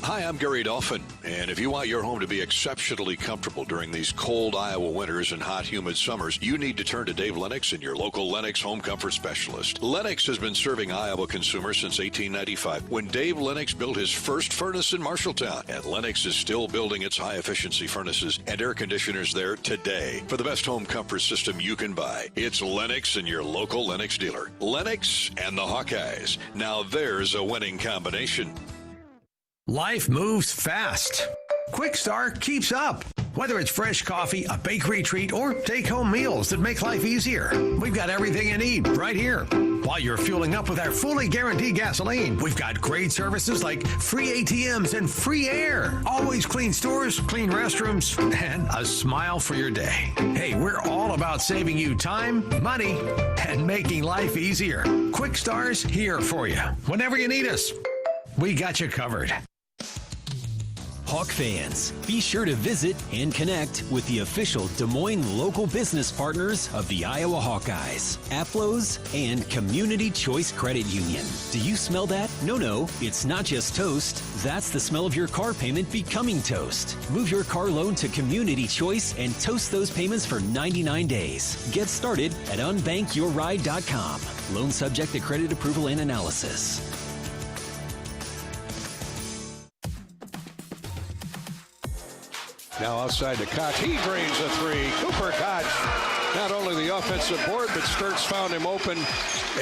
Hi, I'm Gary Dolphin, and if you want your home to be exceptionally comfortable during these cold Iowa winters and hot, humid summers, you need to turn to Dave Lennox and your local Lennox home comfort specialist. Lennox has been serving Iowa consumers since 1895, when Dave Lennox built his first furnace in Marshalltown, and Lennox is still building its high-efficiency furnaces and air conditioners there today. For the best home comfort system you can buy, it's Lennox and your local Lennox dealer. Lennox and the Hawkeyes. Now there's a winning combination. Life moves fast. Quick Start keeps up. Whether it's fresh coffee, a bakery treat, or take-home meals that make life easier, we've got everything you need right here. While you're fueling up with our fully guaranteed gasoline, we've got great services like free ATMs and free air, always clean stores, clean restrooms, and a smile for your day. Hey, we're all about saving you time, money, and making life easier. Quick Star's here for you. Whenever you need us, we got you covered. Hawk fans, be sure to visit and connect with the official Des Moines local business partners of the Iowa Hawkeyes, Aplos, and Community Choice Credit Union. Do you smell that? No, it's not just toast. That's the smell of your car payment becoming toast. Move your car loan to Community Choice and toast those payments for 99 days. Get started at unbankyourride.com. Loan subject to credit approval and analysis. Now outside to Koch. He drains a three. Cooper Koch. Not only the offensive board, but Sturts found him open.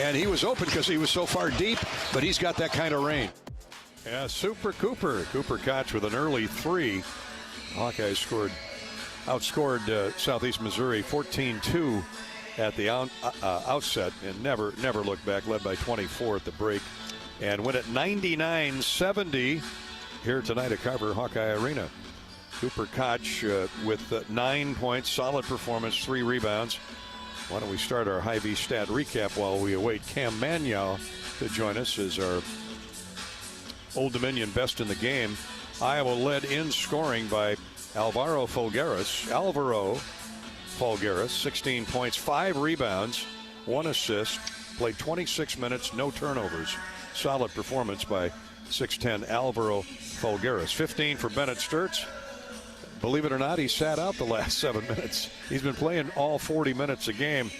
And he was open because he was so far deep, but he's got that kind of range. Yeah, Super Cooper. Cooper Koch with an early three. Hawkeyes outscored Southeast Missouri 14-2 at the outset and never looked back, led by 24 at the break. And win at 99-70 here tonight at Carver Hawkeye Arena. Cooper Koch with 9 points, solid performance, 3 rebounds. Why don't we start our Hy-Vee stat recap while we await Cam Manyow to join us as our Old Dominion best in the game. Iowa led in scoring by Alvaro Folgueras, 16 points, 5 rebounds, 1 assist, played 26 minutes, no turnovers. Solid performance by 6'10" Alvaro Folgueras. 15 for Bennett Sturts. Believe it or not, he sat out the last 7 minutes. He's been playing all 40 minutes a game,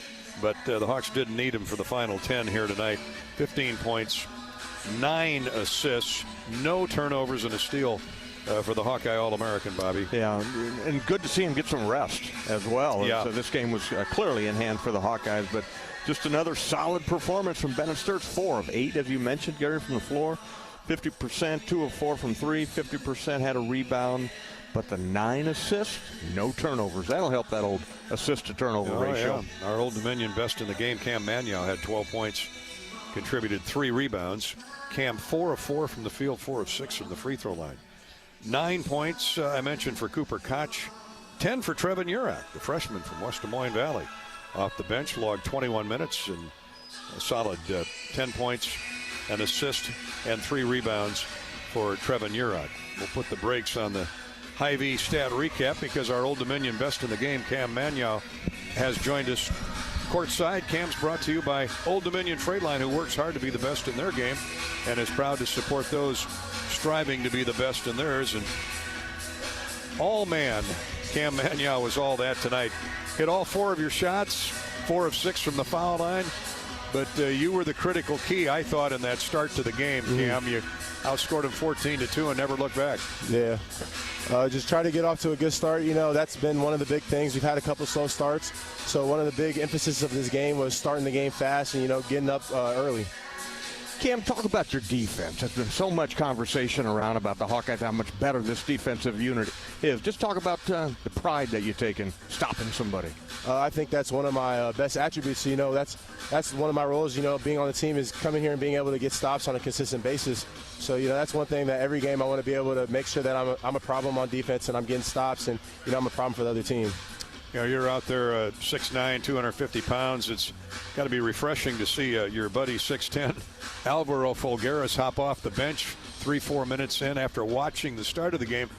but the Hawks didn't need him for the final 10 here tonight. 15 points, 9 assists, no turnovers, and a steal for the Hawkeye All-American, Bobby. Yeah, and good to see him get some rest as well. Yeah. So this game was clearly in hand for the Hawkeyes, but just another solid performance from Bennett Sturts. 4 of 8, as you mentioned, Gary, from the floor. 50%, 2 of 4 from 3, 50% had a rebound. But the 9 assists, no turnovers. That'll help that old assist-to-turnover ratio. Yeah. Our Old Dominion best in the game, Cam Manyow, had 12 points, contributed 3 rebounds. Cam 4 of 4 from the field, 4 of 6 from the free throw line. 9 points, I mentioned, for Cooper Koch. 10 for Trevin Urak, the freshman from West Des Moines Valley. Off the bench, logged 21 minutes and a solid 10 points, an assist, and 3 rebounds for Trevin Urak. We'll put the brakes on the Hy-Vee stat recap because our Old Dominion best in the game, Cam Manyow, has joined us courtside. Cam's brought to you by Old Dominion Freight Line, who works hard to be the best in their game and is proud to support those striving to be the best in theirs. And all man, Cam Manyow was all that tonight. Hit all 4 of your shots, 4 of 6 from the foul line. But you were the critical key, I thought, in that start to the game, Cam. You outscored him 14-2 and never looked back. Yeah. Just try to get off to a good start. You know, that's been one of the big things. We've had a couple slow starts. So one of the big emphasis of this game was starting the game fast and, getting up early. Cam, talk about your defense. There's been so much conversation around about the Hawkeyes, how much better this defensive unit is. Just talk about the pride that you take in stopping somebody. I think that's one of my best attributes. That's one of my roles, being on the team is coming here and being able to get stops on a consistent basis. So, that's one thing that every game I want to be able to make sure that I'm a problem on defense and I'm getting stops and, I'm a problem for the other team. You know, you're out there 6'9", 250 pounds. It's got to be refreshing to see your buddy 6'10", Alvaro Folgueras, hop off the bench 3-4 minutes in after watching the start of the game.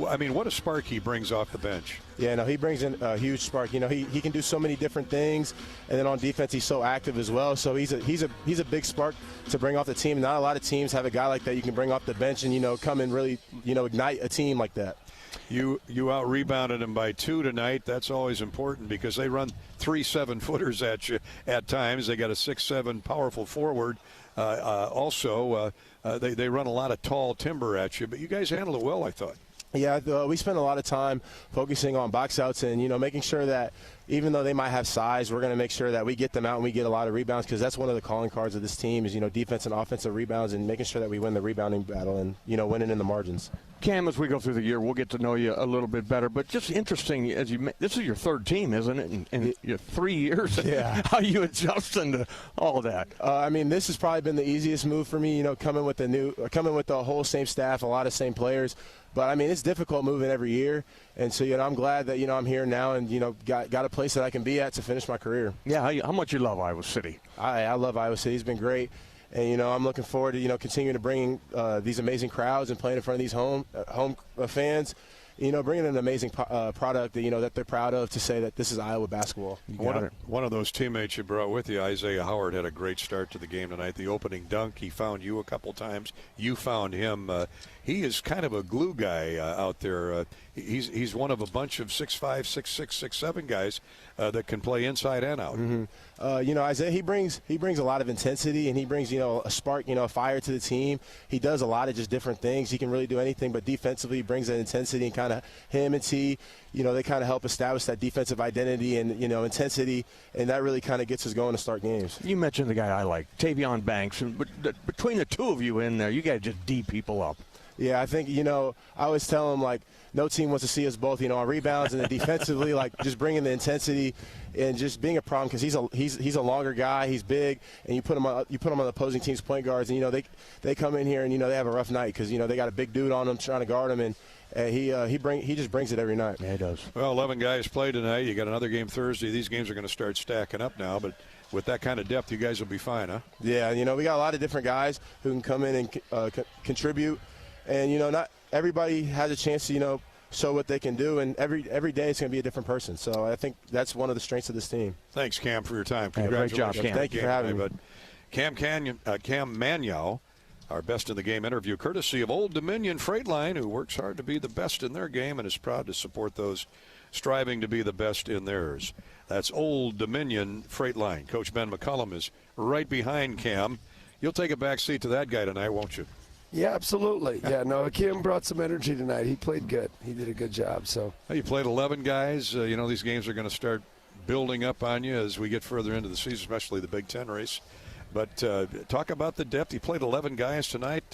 I mean, what a spark he brings off the bench. Yeah, no, he brings in a huge spark. You know, he can do so many different things, and then on defense he's so active as well. So he's a big spark to bring off the team. Not a lot of teams have a guy like that you can bring off the bench and, you know, come and really, you know, ignite a team like that. You out-rebounded them by 2 tonight. That's always important because they run 3 7-footers at you at times. They got a 6'7" powerful forward. Also, they run a lot of tall timber at you. But you guys handled it well, I thought. Yeah, we spend a lot of time focusing on box outs and, you know, making sure that even though they might have size, we're going to make sure that we get them out and we get a lot of rebounds, because that's one of the calling cards of this team is, you know, defense and offensive rebounds and making sure that we win the rebounding battle and, you know, winning in the margins. Cam, as we go through the year, we'll get to know you a little bit better. But just interesting, this is your third team, isn't it? In your 3 years, yeah. How you adjusting to all of that? I mean, this has probably been the easiest move for me. You know, coming with the whole same staff, a lot of same players. But I mean, it's difficult moving every year, and so, you know, I'm glad that, you know, I'm here now and, you know, got a place that I can be at to finish my career. Yeah, how much you love Iowa City? I love Iowa City. It's been great. And, you know, I'm looking forward to, you know, continuing to bring these amazing crowds and playing in front of these home fans. You know, bringing an amazing product that, you know, that they're proud of to say that this is Iowa basketball. One of those teammates you brought with you, Isaiah Howard, had a great start to the game tonight. The opening dunk, he found you a couple times. You found him. He is kind of a glue guy out there. He's one of a bunch of 6'5", 6'6", 6'7" guys that can play inside and out. Mm-hmm. You know, Isaiah, he brings a lot of intensity, and he brings, you know, a spark, you know, a fire to the team. He does a lot of just different things. He can really do anything, but defensively he brings that intensity, and kind of him and T, you know, they kind of help establish that defensive identity and, you know, intensity, and that really kind of gets us going to start games. You mentioned the guy I like, Tavion Banks, and between the two of you in there, you guys just D people up. Yeah, I think, you know, I always tell him, like, no team wants to see us both, you know, on rebounds and then defensively, like, just bringing the intensity and just being a problem, because he's a longer guy, he's big, and you put him on the opposing team's point guards, and, you know, they come in here and, you know, they have a rough night because, you know, they got a big dude on them trying to guard him, and he just brings it every night. Yeah, he does. Well, 11 guys played tonight. You got another game Thursday. These games are going to start stacking up now, but with that kind of depth, you guys will be fine, huh? Yeah, you know, we got a lot of different guys who can come in and contribute. And, you know, not everybody has a chance to, you know, show what they can do. And every day it's going to be a different person. So I think that's one of the strengths of this team. Thanks, Cam, for your time. Great job, Cam. Thank you for having me. Cam Manyow, our Best in the Game interview, courtesy of Old Dominion Freight Line, who works hard to be the best in their game and is proud to support those striving to be the best in theirs. That's Old Dominion Freight Line. Coach Ben McCullum is right behind Cam. You'll take a back seat to that guy tonight, won't you? Yeah, absolutely. Yeah, no, Kim brought some energy tonight. He played good. He did a good job. So you played 11 guys. You know, these games are going to start building up on you as we get further into the season, especially the Big Ten race. But talk about the depth. You played 11 guys tonight.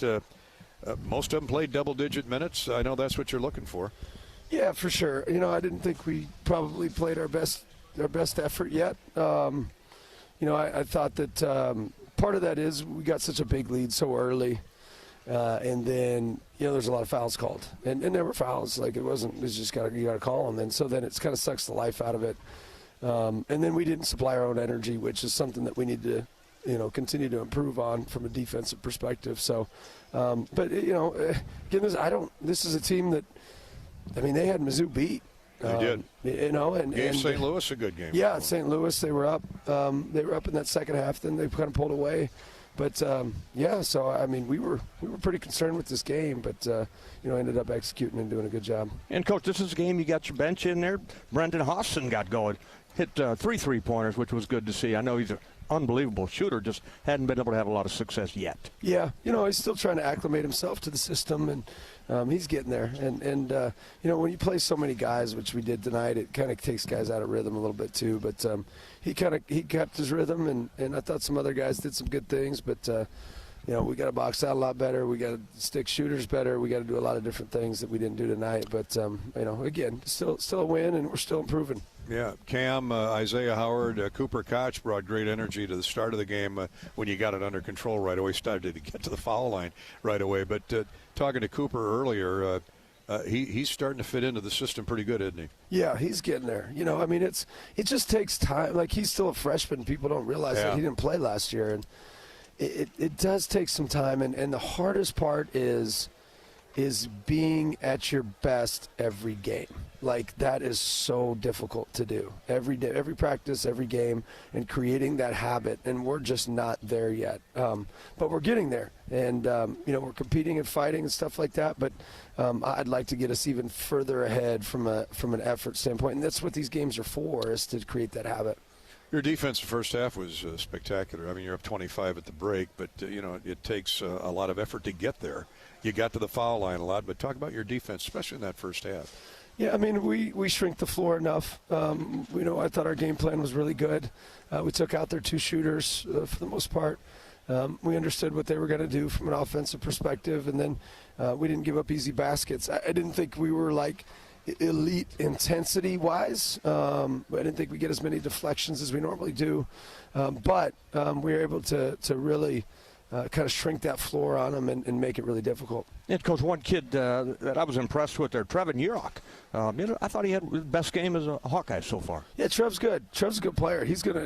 Most of them played double-digit minutes. I know that's what you're looking for. Yeah, for sure. You know, I didn't think we probably played our best effort yet. You know, I thought that part of that is we got such a big lead so early. And then, you know, there's a lot of fouls called, and there were fouls. Like it's just you got to call them. And so then it kind of sucks the life out of it. And then we didn't supply our own energy, which is something that we need to, you know, continue to improve on from a defensive perspective. So, but you know, again, this is a team that, I mean, they had Mizzou beat. They did. You know, and gave St. Louis a good game. Yeah, St. Louis, they were up. They were up in that second half. Then they kind of pulled away. But, yeah, so, I mean, we were pretty concerned with this game, but, you know, ended up executing and doing a good job. And, Coach, this is a game you got your bench in there. Brendan Hosson got going, hit 3 3-pointers, which was good to see. I know he's an unbelievable shooter, just hadn't been able to have a lot of success yet. Yeah, you know, he's still trying to acclimate himself to the system, and he's getting there. And you know, when you play so many guys, which we did tonight, it kind of takes guys out of rhythm a little bit too. But he kept his rhythm, and I thought some other guys did some good things. But you know, we got to box out a lot better. We got to stick shooters better. We got to do a lot of different things that we didn't do tonight. But you know, again, still a win, and we're still improving. Yeah, Cam, Isaiah Howard, Cooper Koch brought great energy to the start of the game when you got it under control right away. Started to get to the foul line right away. But talking to Cooper earlier, he's starting to fit into the system pretty good, isn't he? Yeah, he's getting there. You know, I mean, it just takes time. Like, he's still a freshman. People don't realize that he didn't play last year. And it does take some time. And the hardest part is being at your best every game. Like, that is so difficult to do every day, every practice, every game, and creating that habit. And we're just not there yet. But we're getting there. And, you know, we're competing and fighting and stuff like that. But I'd like to get us even further ahead from an effort standpoint. And that's what these games are for, is to create that habit. Your defense first half was spectacular. I mean, you're up 25 at the break, but, you know, it takes a lot of effort to get there. You got to the foul line a lot, but talk about your defense, especially in that first half. Yeah, I mean, we shrink the floor enough. You know, I thought our game plan was really good. We took out their 2 shooters for the most part. We understood what they were going to do from an offensive perspective, and then we didn't give up easy baskets. I didn't think we were, like, elite intensity-wise. I didn't think we get as many deflections as we normally do. But we were able to really kind of shrink that floor on them and make it really difficult. And, Coach, one kid that I was impressed with there, Trevin Yurok. You know, I thought he had the best game as a Hawkeye so far. Yeah, Trev's good. Trev's a good player. He's gonna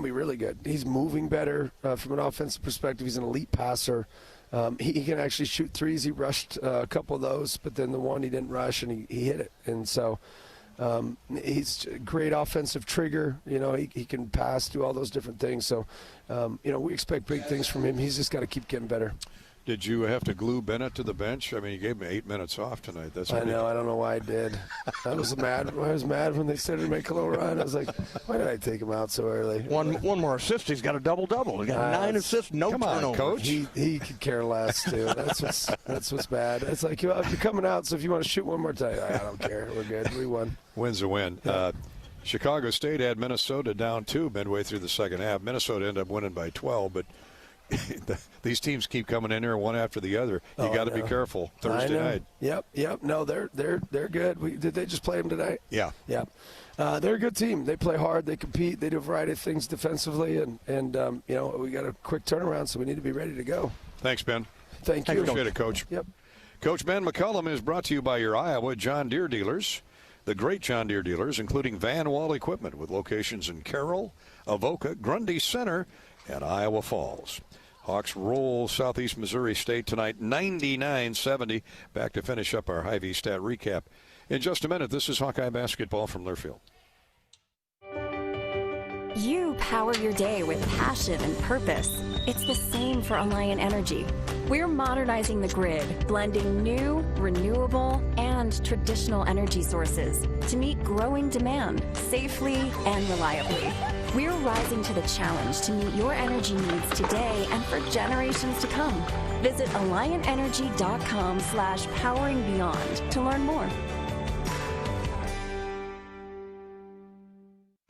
be really good. He's moving better from an offensive perspective. He's an elite passer. He can actually shoot threes. He rushed a couple of those, but then the one he didn't rush, and he hit it. And so he's a great offensive trigger. You know, he can pass, do all those different things. So, you know, we expect big things from him. He's just got to keep getting better. Did you have to glue Bennett to the bench? I mean, you gave him 8 minutes off tonight. I know. I don't know why I did. I was mad when they started to make a little run. I was like, why did I take him out so early? One more assist. He's got a double-double. He got 9 assists, no turnovers. On, Coach. He could care less, too. That's what's bad. It's like, you're coming out, so if you want to shoot one more time, I don't care. We're good. We won. Win's a win. Yeah. Chicago State had Minnesota down 2 midway through the second half. Minnesota ended up winning by 12, but these teams keep coming in here one after the other. You got to be careful Thursday night. Yep. No, they're good. Did they just play them tonight? Yeah. They're a good team. They play hard. They compete. They do a variety of things defensively, and you know, we got a quick turnaround, so we need to be ready to go. Thanks, Ben. Thank you. Appreciate it, Coach. Yep. Coach Ben McCullum is brought to you by your Iowa John Deere dealers. The great John Deere dealers, including Van Wall Equipment, with locations in Carroll, Avoca, Grundy Center, and Iowa Falls. Hawks roll Southeast Missouri State tonight, 99-70. Back to finish up our Hy-Vee stat recap. In just a minute, this is Hawkeye basketball from Learfield. You power your day with passion and purpose. It's the same for Alliant Energy. We're modernizing the grid, blending new, renewable, and traditional energy sources to meet growing demand safely and reliably. We're rising to the challenge to meet your energy needs today and for generations to come. Visit AlliantEnergy.com/poweringBeyond to learn more.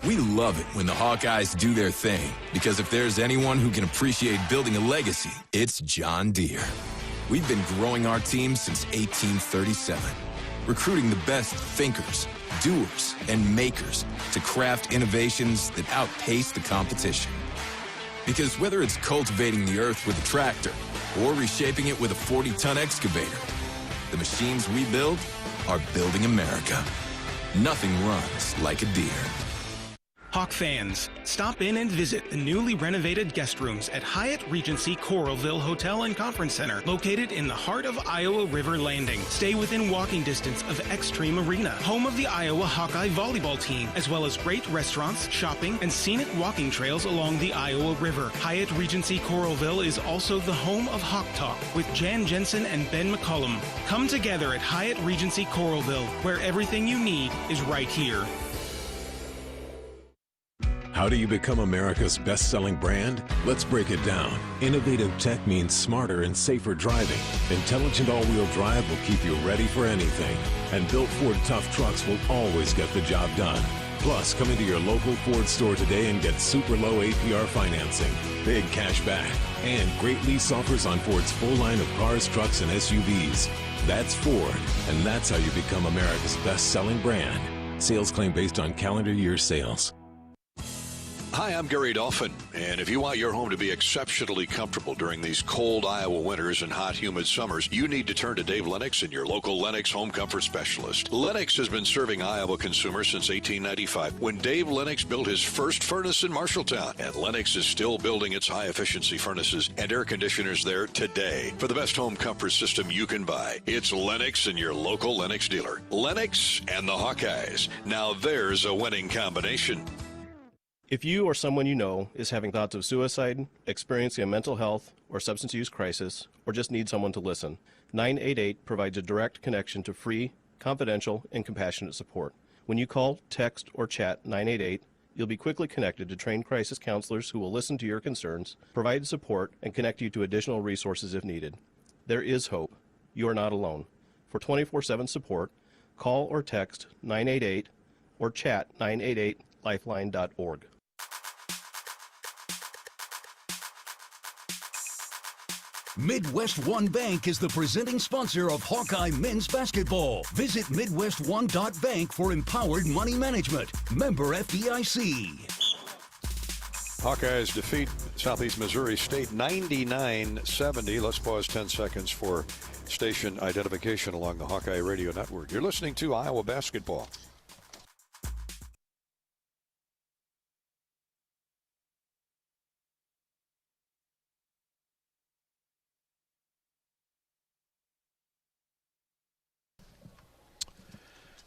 We love it when the Hawkeyes do their thing, because if there's anyone who can appreciate building a legacy, it's John Deere. We've been growing our team since 1837, recruiting the best thinkers, doers, and makers to craft innovations that outpace the competition. Because whether it's cultivating the earth with a tractor or reshaping it with a 40-ton excavator, the machines we build are building America. Nothing runs like a Deere. Hawk fans, stop in and visit the newly renovated guest rooms at Hyatt Regency Coralville Hotel and Conference Center, located in the heart of Iowa River Landing. Stay within walking distance of Extreme Arena, home of the Iowa Hawkeye volleyball team, as well as great restaurants, shopping, and scenic walking trails along the Iowa River. Hyatt Regency Coralville is also the home of Hawk Talk with Jan Jensen and Ben McCullum. Come together at Hyatt Regency Coralville, where everything you need is right here. How do you become America's best-selling brand? Let's break it down. Innovative tech means smarter and safer driving. Intelligent all-wheel drive will keep you ready for anything. And built Ford tough trucks will always get the job done. Plus, come into your local Ford store today and get super low APR financing, big cash back, and great lease offers on Ford's full line of cars, trucks, and SUVs. That's Ford, and that's how you become America's best-selling brand. Sales claim based on calendar year sales. Hi, I'm Gary Dolphin, and if you want your home to be exceptionally comfortable during these cold Iowa winters and hot, humid summers, you need to turn to Dave Lennox and your local Lennox home comfort specialist. Lennox has been serving Iowa consumers since 1895, when Dave Lennox built his first furnace in Marshalltown, and Lennox is still building its high-efficiency furnaces and air conditioners there today. For the best home comfort system you can buy, it's Lennox and your local Lennox dealer. Lennox and the Hawkeyes. Now there's a winning combination. If you or someone you know is having thoughts of suicide, experiencing a mental health or substance use crisis, or just need someone to listen, 988 provides a direct connection to free, confidential, and compassionate support. When you call, text, or chat 988, you'll be quickly connected to trained crisis counselors who will listen to your concerns, provide support, and connect you to additional resources if needed. There is hope. You are not alone. For 24/7 support, call or text 988 or chat 988lifeline.org. Midwest One Bank is the presenting sponsor of Hawkeye men's basketball. Visit MidwestOne.bank for empowered money management. Member FDIC. Hawkeyes defeat Southeast Missouri State 99-70. Let's pause 10 seconds for station identification along the Hawkeye Radio Network. You're listening to Iowa basketball.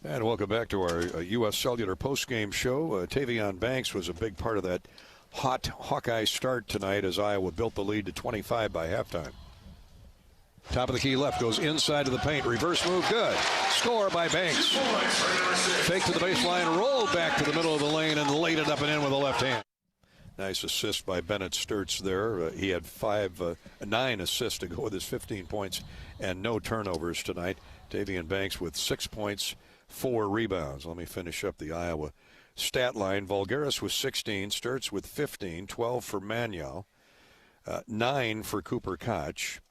And welcome back to our U.S. Cellular postgame show. Tavion Banks was a big part of that hot Hawkeye start tonight as Iowa built the lead to 25 by halftime. Top of the key left, goes inside of the paint. Reverse move, good. Score by Banks. Fake to the baseline, roll back to the middle of the lane, and laid it up and in with the left hand. Nice assist by Bennett Sturts there. He had 9 assists to go with his 15 points and no turnovers tonight. Tavion Banks with 6 points, 4 rebounds. Let me finish up the Iowa stat line. Vulgaris with 16, Sturts with 15, 12 for Manuel, 9 for Cooper Koch,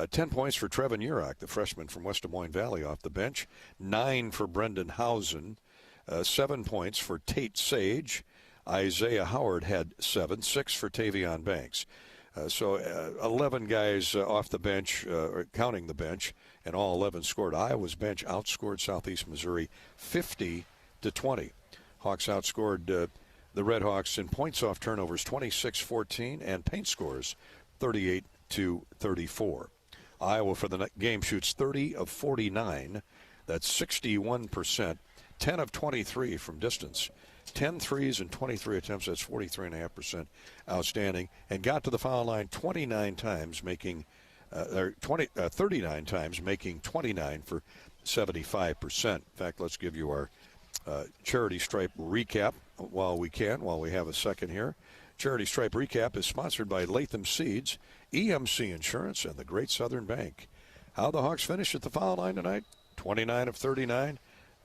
10 points for Trevin Urach, the freshman from West Des Moines Valley off the bench, 9 for Brendan Hausen, 7 points for Tate Sage. Isaiah Howard had 7, 6 for Tavion Banks. So 11 guys off the bench, counting the bench, and all 11 scored. Iowa's bench outscored Southeast Missouri 50-20. Hawks outscored the Red Hawks in points off turnovers 26-14 and paint scores 38-34. Iowa for the game shoots 30 of 49. That's 61%. 10 of 23 from distance. 10 threes and 23 attempts. That's 43.5%. Outstanding. And got to the foul line 29 times, making 39 times, making 29 for 75%. In fact, let's give you our Charity Stripe recap while we have a second here. Charity Stripe recap is sponsored by Latham Seeds, EMC Insurance, and the Great Southern Bank. How the Hawks finished at the foul line tonight? 29 of 39.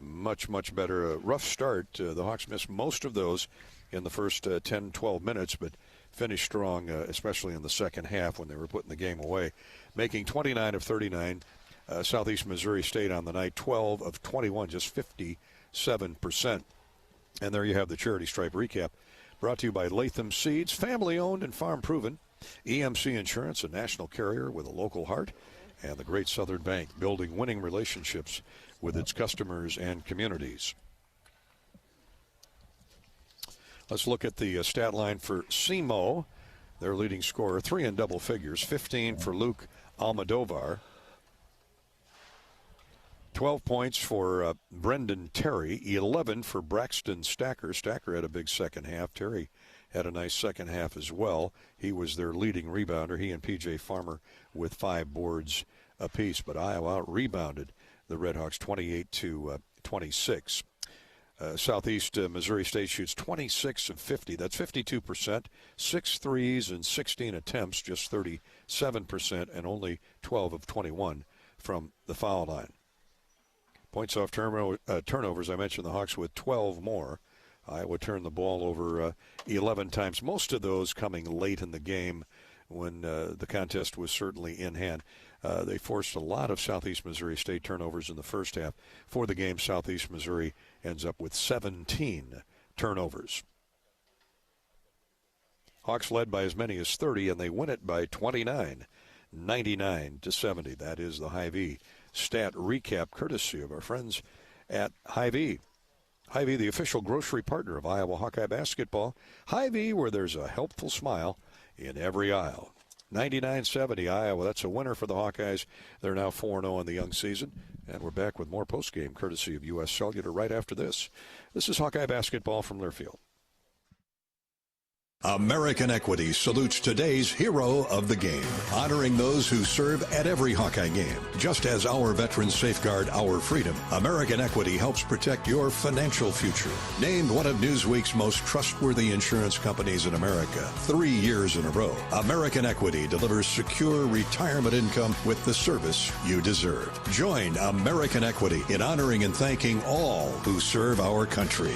Much, much better. A rough start. The Hawks missed most of those in the first 10, 12 minutes, but finished strong, especially in the second half when they were putting the game away. Making 29 of 39. Southeast Missouri State on the night, 12 of 21, just 57%. And there you have the Charity Stripe recap. Brought to you by Latham Seeds, family-owned and farm-proven. EMC Insurance, a national carrier with a local heart. And the Great Southern Bank, building winning relationships with its customers and communities. Let's look at the stat line for SEMO, their leading scorer, 3 in double figures, 15 for Luke Almodovar, 12 points for Brendan Terry, 11 for Braxton Stacker. Stacker had a big second half. Terry had a nice second half as well. He was their leading rebounder. He and P.J. Farmer with 5 boards apiece. But Iowa out-rebounded the Redhawks 28-26. Southeast Missouri State shoots 26 of 50. That's 52%. 6 threes and 16 attempts, just 37%, and only 12 of 21 from the foul line. Points off turnovers, I mentioned the Hawks with 12 more. Iowa turned the ball over 11 times, most of those coming late in the game when the contest was certainly in hand. They forced a lot of Southeast Missouri State turnovers in the first half. For the game, Southeast Missouri ends up with 17 turnovers. Hawks led by as many as 30, and they win it by 29, 99-70. That is the Hy-Vee stat recap, courtesy of our friends at Hy-Vee. Hy-Vee, the official grocery partner of Iowa Hawkeye basketball. Hy-Vee, where there's a helpful smile in every aisle. 99-70 Iowa. That's a winner for the Hawkeyes. They're now 4-0 in the young season. And we're back with more postgame courtesy of U.S. Cellular right after this. This is Hawkeye basketball from Learfield. American Equity salutes today's hero of the game, honoring those who serve at every Hawkeye game. Just as our veterans safeguard our freedom, American Equity helps protect your financial future. Named one of Newsweek's most trustworthy insurance companies in America 3 years in a row, American Equity delivers secure retirement income with the service you deserve. Join American Equity in honoring and thanking all who serve our country.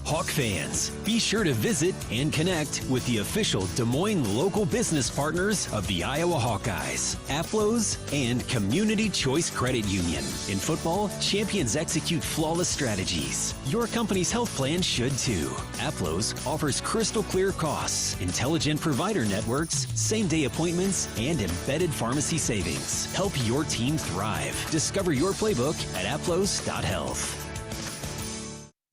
Hawk fans, be sure to visit and connect with the official Des Moines local business partners of the Iowa Hawkeyes, APLOS, and Community Choice Credit Union. In football, champions execute flawless strategies. Your company's health plan should too. APLOS offers crystal clear costs, intelligent provider networks, same-day appointments, and embedded pharmacy savings. Help your team thrive. Discover your playbook at aplos.health.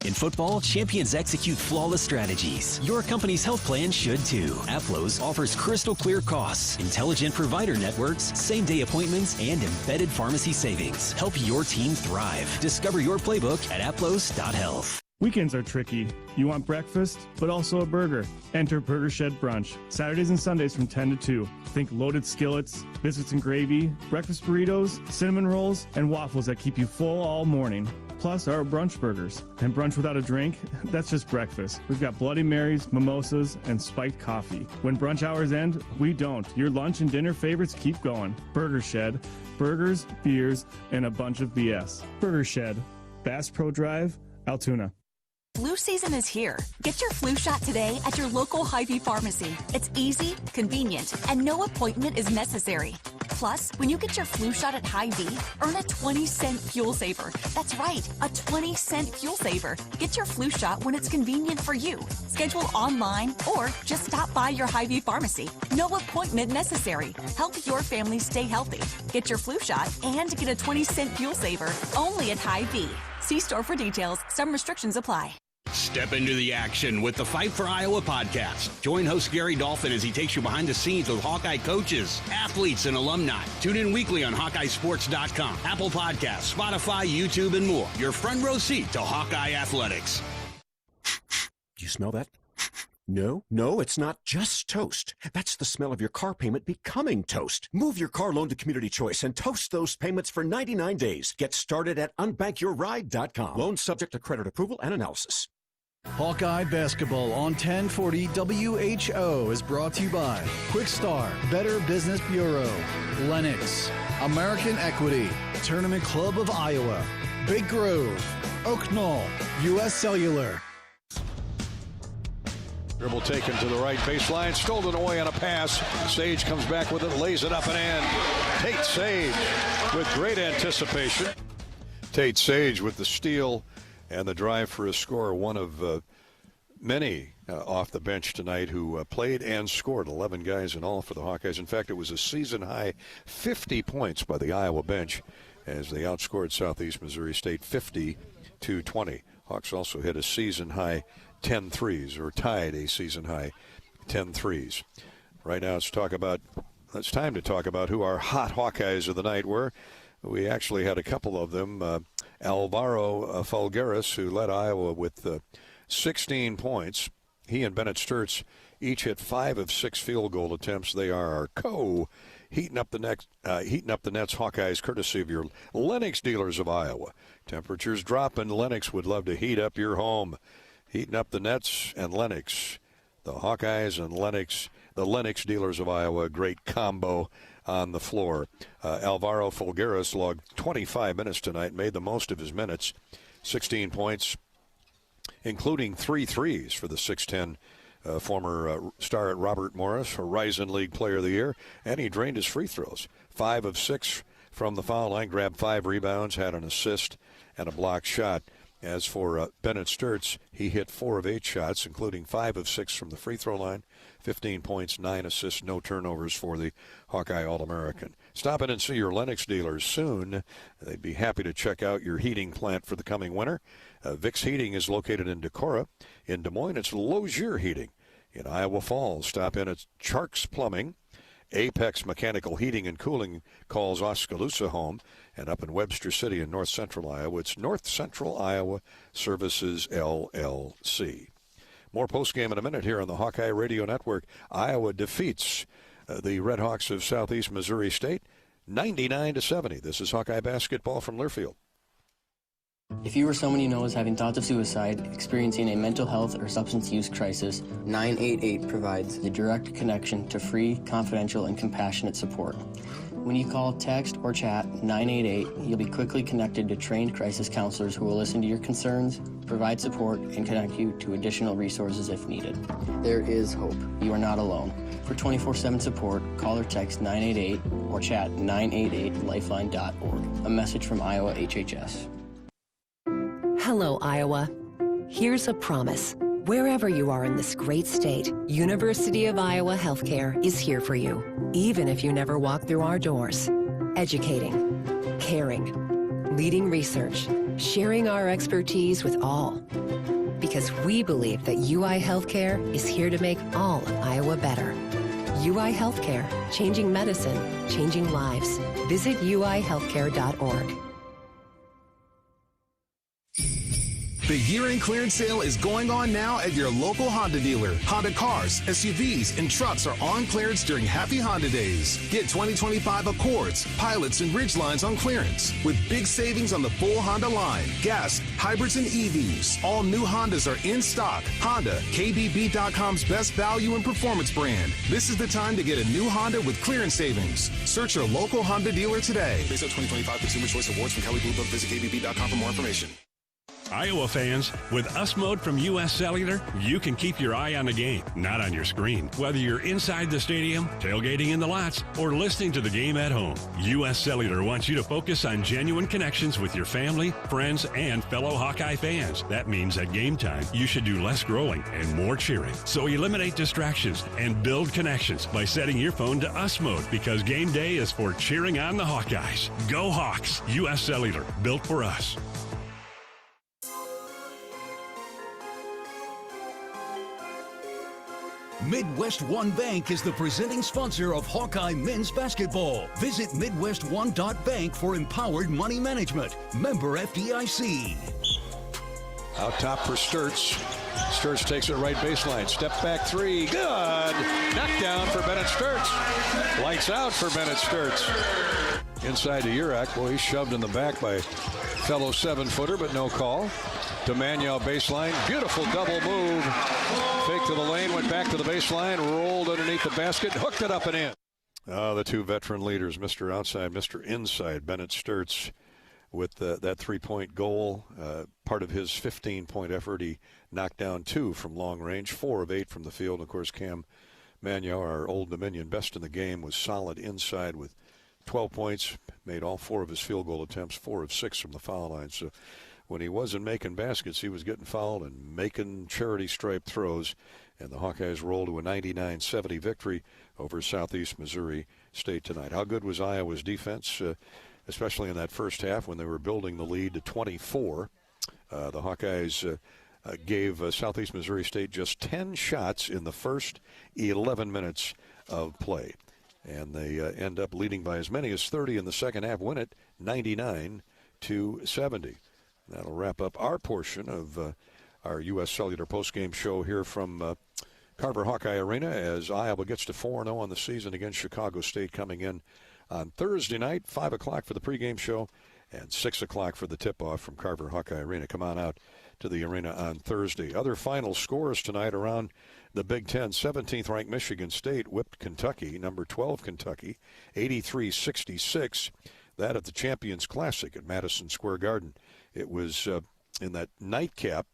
In football, champions execute flawless strategies. Your company's health plan should too. APLOS offers crystal clear costs, intelligent provider networks, same-day appointments, and embedded pharmacy savings. Help your team thrive. Discover your playbook at aplos.health. Weekends are tricky. You want breakfast, but also a burger. Enter Burger Shed Brunch. Saturdays and Sundays from 10 to 2. Think loaded skillets, biscuits and gravy, breakfast burritos, cinnamon rolls, and waffles that keep you full all morning. Plus our brunch burgers. And brunch without a drink? That's just breakfast. We've got Bloody Marys, mimosas, and spiked coffee. When brunch hours end, we don't. Your lunch and dinner favorites keep going. Burger Shed. Burgers, beers, and a bunch of BS. Burger Shed. Bass Pro Drive, Altoona. Flu season is here. Get your flu shot today at your local Hy-Vee pharmacy. It's easy, convenient, and no appointment is necessary. Plus, when you get your flu shot at Hy-Vee, earn a 20-cent fuel saver. That's right, a 20-cent fuel saver. Get your flu shot when it's convenient for you. Schedule online or just stop by your Hy-Vee pharmacy. No appointment necessary. Help your family stay healthy. Get your flu shot and get a 20-cent fuel saver only at Hy-Vee. See store for details. Some restrictions apply. Step into the action with the Fight for Iowa podcast. Join host Gary Dolphin as he takes you behind the scenes with Hawkeye coaches, athletes, and alumni. Tune in weekly on HawkeyeSports.com, Apple Podcasts, Spotify, YouTube, and more. Your front row seat to Hawkeye athletics. Do you smell that? No, it's not just toast. That's the smell of your car payment becoming toast. Move your car loan to Community Choice and toast those payments for 99 days. Get started at unbankyourride.com. Loan subject to credit approval and analysis. Hawkeye Basketball on 1040 WHO is brought to you by Quick Star, Better Business Bureau, Lennox, American Equity, Tournament Club of Iowa, Big Grove, Oak Knoll, U.S. Cellular. Dribble taken to the right baseline, stolen away on a pass. Sage comes back with it, lays it up and in. Tate Sage with great anticipation. Tate Sage with the steal and the drive for a score. One of many off the bench tonight who played and scored. 11 guys in all for the Hawkeyes. In fact, it was a season-high 50 points by the Iowa bench as they outscored Southeast Missouri State 50-20. Hawks also hit a season-high 10 threes, or tied a season-high 10 threes. Right now it's time to talk about who our hot Hawkeyes of the night were. We actually had a couple of them. Alvaro Falgueras, who led Iowa with 16 points. He and Bennett Sturtz each hit 5 of 6 field goal attempts. They are our heating up the nets Hawkeyes, courtesy of your Lennox dealers of Iowa. Temperatures dropping. Lennox would love to heat up your home. Heating up the nets and Lennox. The Hawkeyes and Lennox, the Lennox dealers of Iowa, a great combo on the floor. Alvaro Falgueras logged 25 minutes tonight, made the most of his minutes. 16 points, including 3 threes for the 6'10 former star at Robert Morris, Horizon League Player of the Year, and he drained his free throws. 5 of 6 from the foul line, grabbed 5 rebounds, had an assist and a blocked shot. As for Bennett Sturtz, he hit 4 of 8 shots, including 5 of 6 from the free throw line, 15 points, 9 assists, no turnovers for the Hawkeye All-American. Stop in and see your Lennox dealers soon. They'd be happy to check out your heating plant for the coming winter. Vic's Heating is located in Decorah. In Des Moines, it's Lozier Heating. In Iowa Falls, stop in at Charks Plumbing. Apex Mechanical Heating and Cooling calls Oskaloosa home. And up in Webster City in north central Iowa, it's North Central Iowa Services, LLC. More postgame in a minute here on the Hawkeye Radio Network. Iowa defeats the Red Hawks of Southeast Missouri State 99-70. This is Hawkeye basketball from Learfield. If you or someone you know is having thoughts of suicide, experiencing a mental health or substance use crisis, 988 provides the direct connection to free, confidential, and compassionate support. When you call, text, or chat 988, you'll be quickly connected to trained crisis counselors who will listen to your concerns, provide support, and connect you to additional resources if needed. There is hope. You are not alone. For 24/7 support, call or text 988 or chat 988lifeline.org. A message from Iowa HHS. Hello, Iowa. Here's a promise. Wherever you are in this great state, University of Iowa Healthcare is here for you, even if you never walk through our doors. Educating, caring, leading research, sharing our expertise with all. Because we believe that UI Healthcare is here to make all of Iowa better. UI Healthcare, changing medicine, changing lives. Visit uihealthcare.org. The year-end clearance sale is going on now at your local Honda dealer. Honda cars, SUVs, and trucks are on clearance during Happy Honda Days. Get 2025 Accords, Pilots, and Ridgelines on clearance with big savings on the full Honda line. Gas, hybrids, and EVs. All new Hondas are in stock. Honda, KBB.com's best value and performance brand. This is the time to get a new Honda with clearance savings. Search your local Honda dealer today. Based on 2025 Consumer Choice Awards from Kelley Blue Book, visit KBB.com for more information. Iowa fans, with US Mode from US Cellular, you can keep your eye on the game, not on your screen. Whether you're inside the stadium, tailgating in the lots, or listening to the game at home, US Cellular wants you to focus on genuine connections with your family, friends, and fellow Hawkeye fans. That means at game time, you should do less growling and more cheering. So eliminate distractions and build connections by setting your phone to US Mode, because game day is for cheering on the Hawkeyes. Go Hawks! US Cellular, built for us. Midwest One Bank is the presenting sponsor of Hawkeye men's basketball. Visit MidwestOne.bank for empowered money management. Member FDIC. Out top for Sturtz. Sturtz takes it right baseline. Step back three. Good. Knockdown for Bennett Sturtz. Lights out for Bennett Sturtz. Inside to Urak. Boy, he's shoved in the back by fellow 7-footer, but no call. To Manuel baseline. Beautiful double move. Fake to the lane, went back to the baseline, rolled underneath the basket, hooked it up and in. The two veteran leaders, Mr. Outside, Mr. Inside. Bennett Sturtz with that three-point goal. Part of his 15-point effort, he knocked down 2 from long range, 4 of 8 from the field. Of course, Cam Manuel, our Old Dominion best in the game, was solid inside with 12 points, made all 4 of his field goal attempts, 4 of 6 from the foul line. So when he wasn't making baskets, he was getting fouled and making charity stripe throws. And the Hawkeyes roll to a 99-70 victory over Southeast Missouri State tonight. How good was Iowa's defense, especially in that first half when they were building the lead to 24? The Hawkeyes gave Southeast Missouri State just 10 shots in the first 11 minutes of play. And they end up leading by as many as 30 in the second half, win it 99-70. That'll wrap up our portion of our U.S. Cellular postgame show here from Carver Hawkeye Arena as Iowa gets to 4-0 on the season against Chicago State coming in on Thursday night, 5 o'clock for the pregame show and 6 o'clock for the tip-off from Carver Hawkeye Arena. Come on out to the arena on Thursday. Other final scores tonight around the Big Ten. 17th-ranked Michigan State whipped Kentucky, number 12 Kentucky, 83-66. That at the Champions Classic at Madison Square Garden. It was in that nightcap,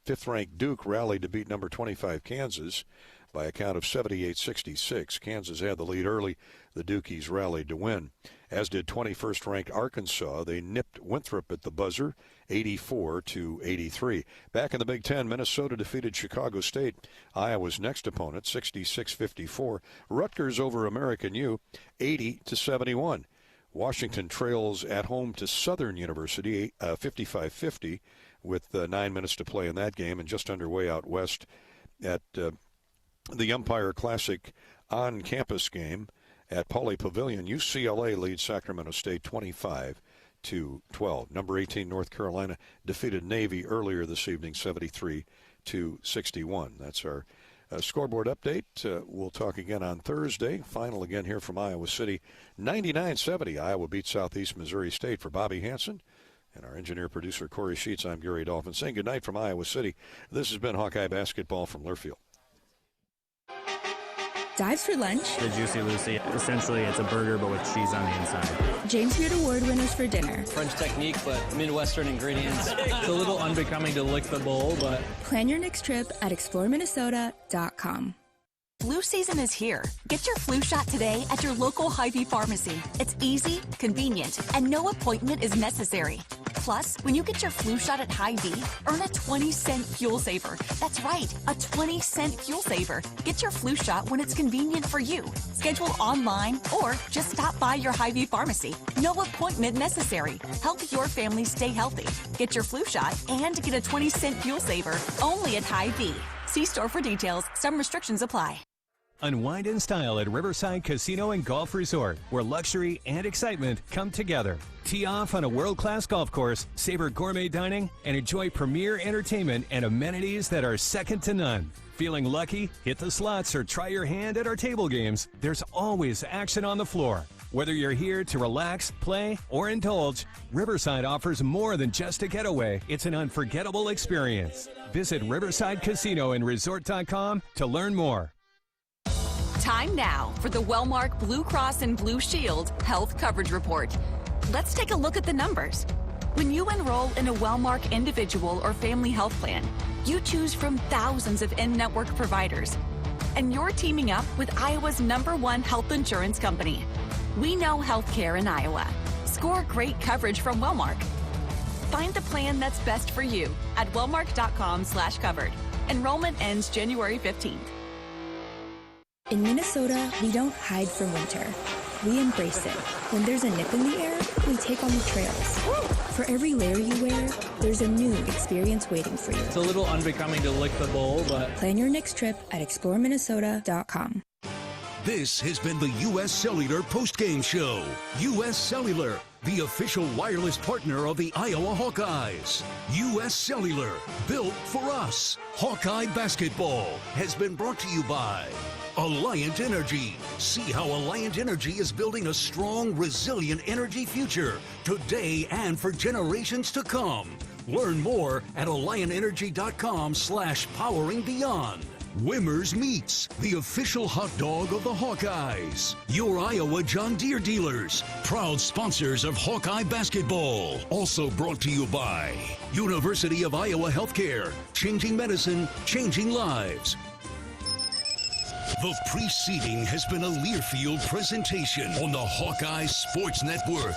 Fifth-ranked Duke rallied to beat number 25 Kansas by a count of 78-66. Kansas had the lead early. The Dukies rallied to win, as did 21st-ranked Arkansas. They nipped Winthrop at the buzzer, 84-83. Back in the Big Ten, Minnesota defeated Chicago State, Iowa's next opponent, 66-54. Rutgers over American U, 80-71. Washington trails at home to Southern University, 55-50, with 9 minutes to play in that game, and just underway out west at the Umpire Classic on-campus game at Pauley Pavilion. UCLA leads Sacramento State 25-12. Number 18 North Carolina defeated Navy earlier this evening, 73-61. That's our scoreboard update. We'll talk again on Thursday. Final again here from Iowa City. 99-70. Iowa beats Southeast Missouri State. For Bobby Hansen and our engineer-producer Corey Sheets, I'm Gary Dolphin saying goodnight from Iowa City. This has been Hawkeye Basketball from Learfield. Dives for lunch. The Juicy Lucy. Essentially, it's a burger, but with cheese on the inside. James Beard Award winners for dinner. French technique, but Midwestern ingredients. It's a little unbecoming to lick the bowl, but... Plan your next trip at exploreminnesota.com. Flu season is here. Get your flu shot today at your local Hy-Vee pharmacy. It's easy, convenient, and no appointment is necessary. Plus, when you get your flu shot at Hy-Vee, earn a 20-cent fuel saver. That's right, a 20-cent fuel saver. Get your flu shot when it's convenient for you. Schedule online or just stop by your Hy-Vee pharmacy. No appointment necessary. Help your family stay healthy. Get your flu shot and get a 20-cent fuel saver only at Hy-Vee. See store for details. Some restrictions apply. Unwind in style at Riverside Casino and Golf Resort, where luxury and excitement come together. Tee off on a world-class golf course, savor gourmet dining, and enjoy premier entertainment and amenities that are second to none. Feeling lucky? Hit the slots or try your hand at our table games. There's always action on the floor. Whether you're here to relax, play, or indulge, Riverside offers more than just a getaway. It's an unforgettable experience. Visit Riverside Casino and Resort.com to learn more. Time now for the Wellmark Blue Cross and Blue Shield Health Coverage Report. Let's take a look at the numbers. When you enroll in a Wellmark individual or family health plan, you choose from thousands of in-network providers. And you're teaming up with Iowa's #1 health insurance company. We know healthcare in Iowa. Score great coverage from Wellmark. Find the plan that's best for you at wellmark.com/covered. Enrollment ends January 15th. In Minnesota, we don't hide from winter. We embrace it. When there's a nip in the air, we take on the trails. For every layer you wear, there's a new experience waiting for you. It's a little unbecoming to lick the bowl, but... Plan your next trip at exploreminnesota.com. This has been the U.S. Cellular postgame show. U.S. Cellular, the official wireless partner of the Iowa Hawkeyes. U.S. Cellular, built for us. Hawkeye Basketball has been brought to you by Alliant Energy. See how Alliant Energy is building a strong, resilient energy future today and for generations to come. Learn more at alliantenergy.com/poweringbeyond. Wimmer's Meats, the official hot dog of the Hawkeyes. Your Iowa John Deere dealers, proud sponsors of Hawkeye Basketball. Also brought to you by University of Iowa Healthcare, changing medicine, changing lives. The preceding has been a Learfield presentation on the Hawkeye Sports Network.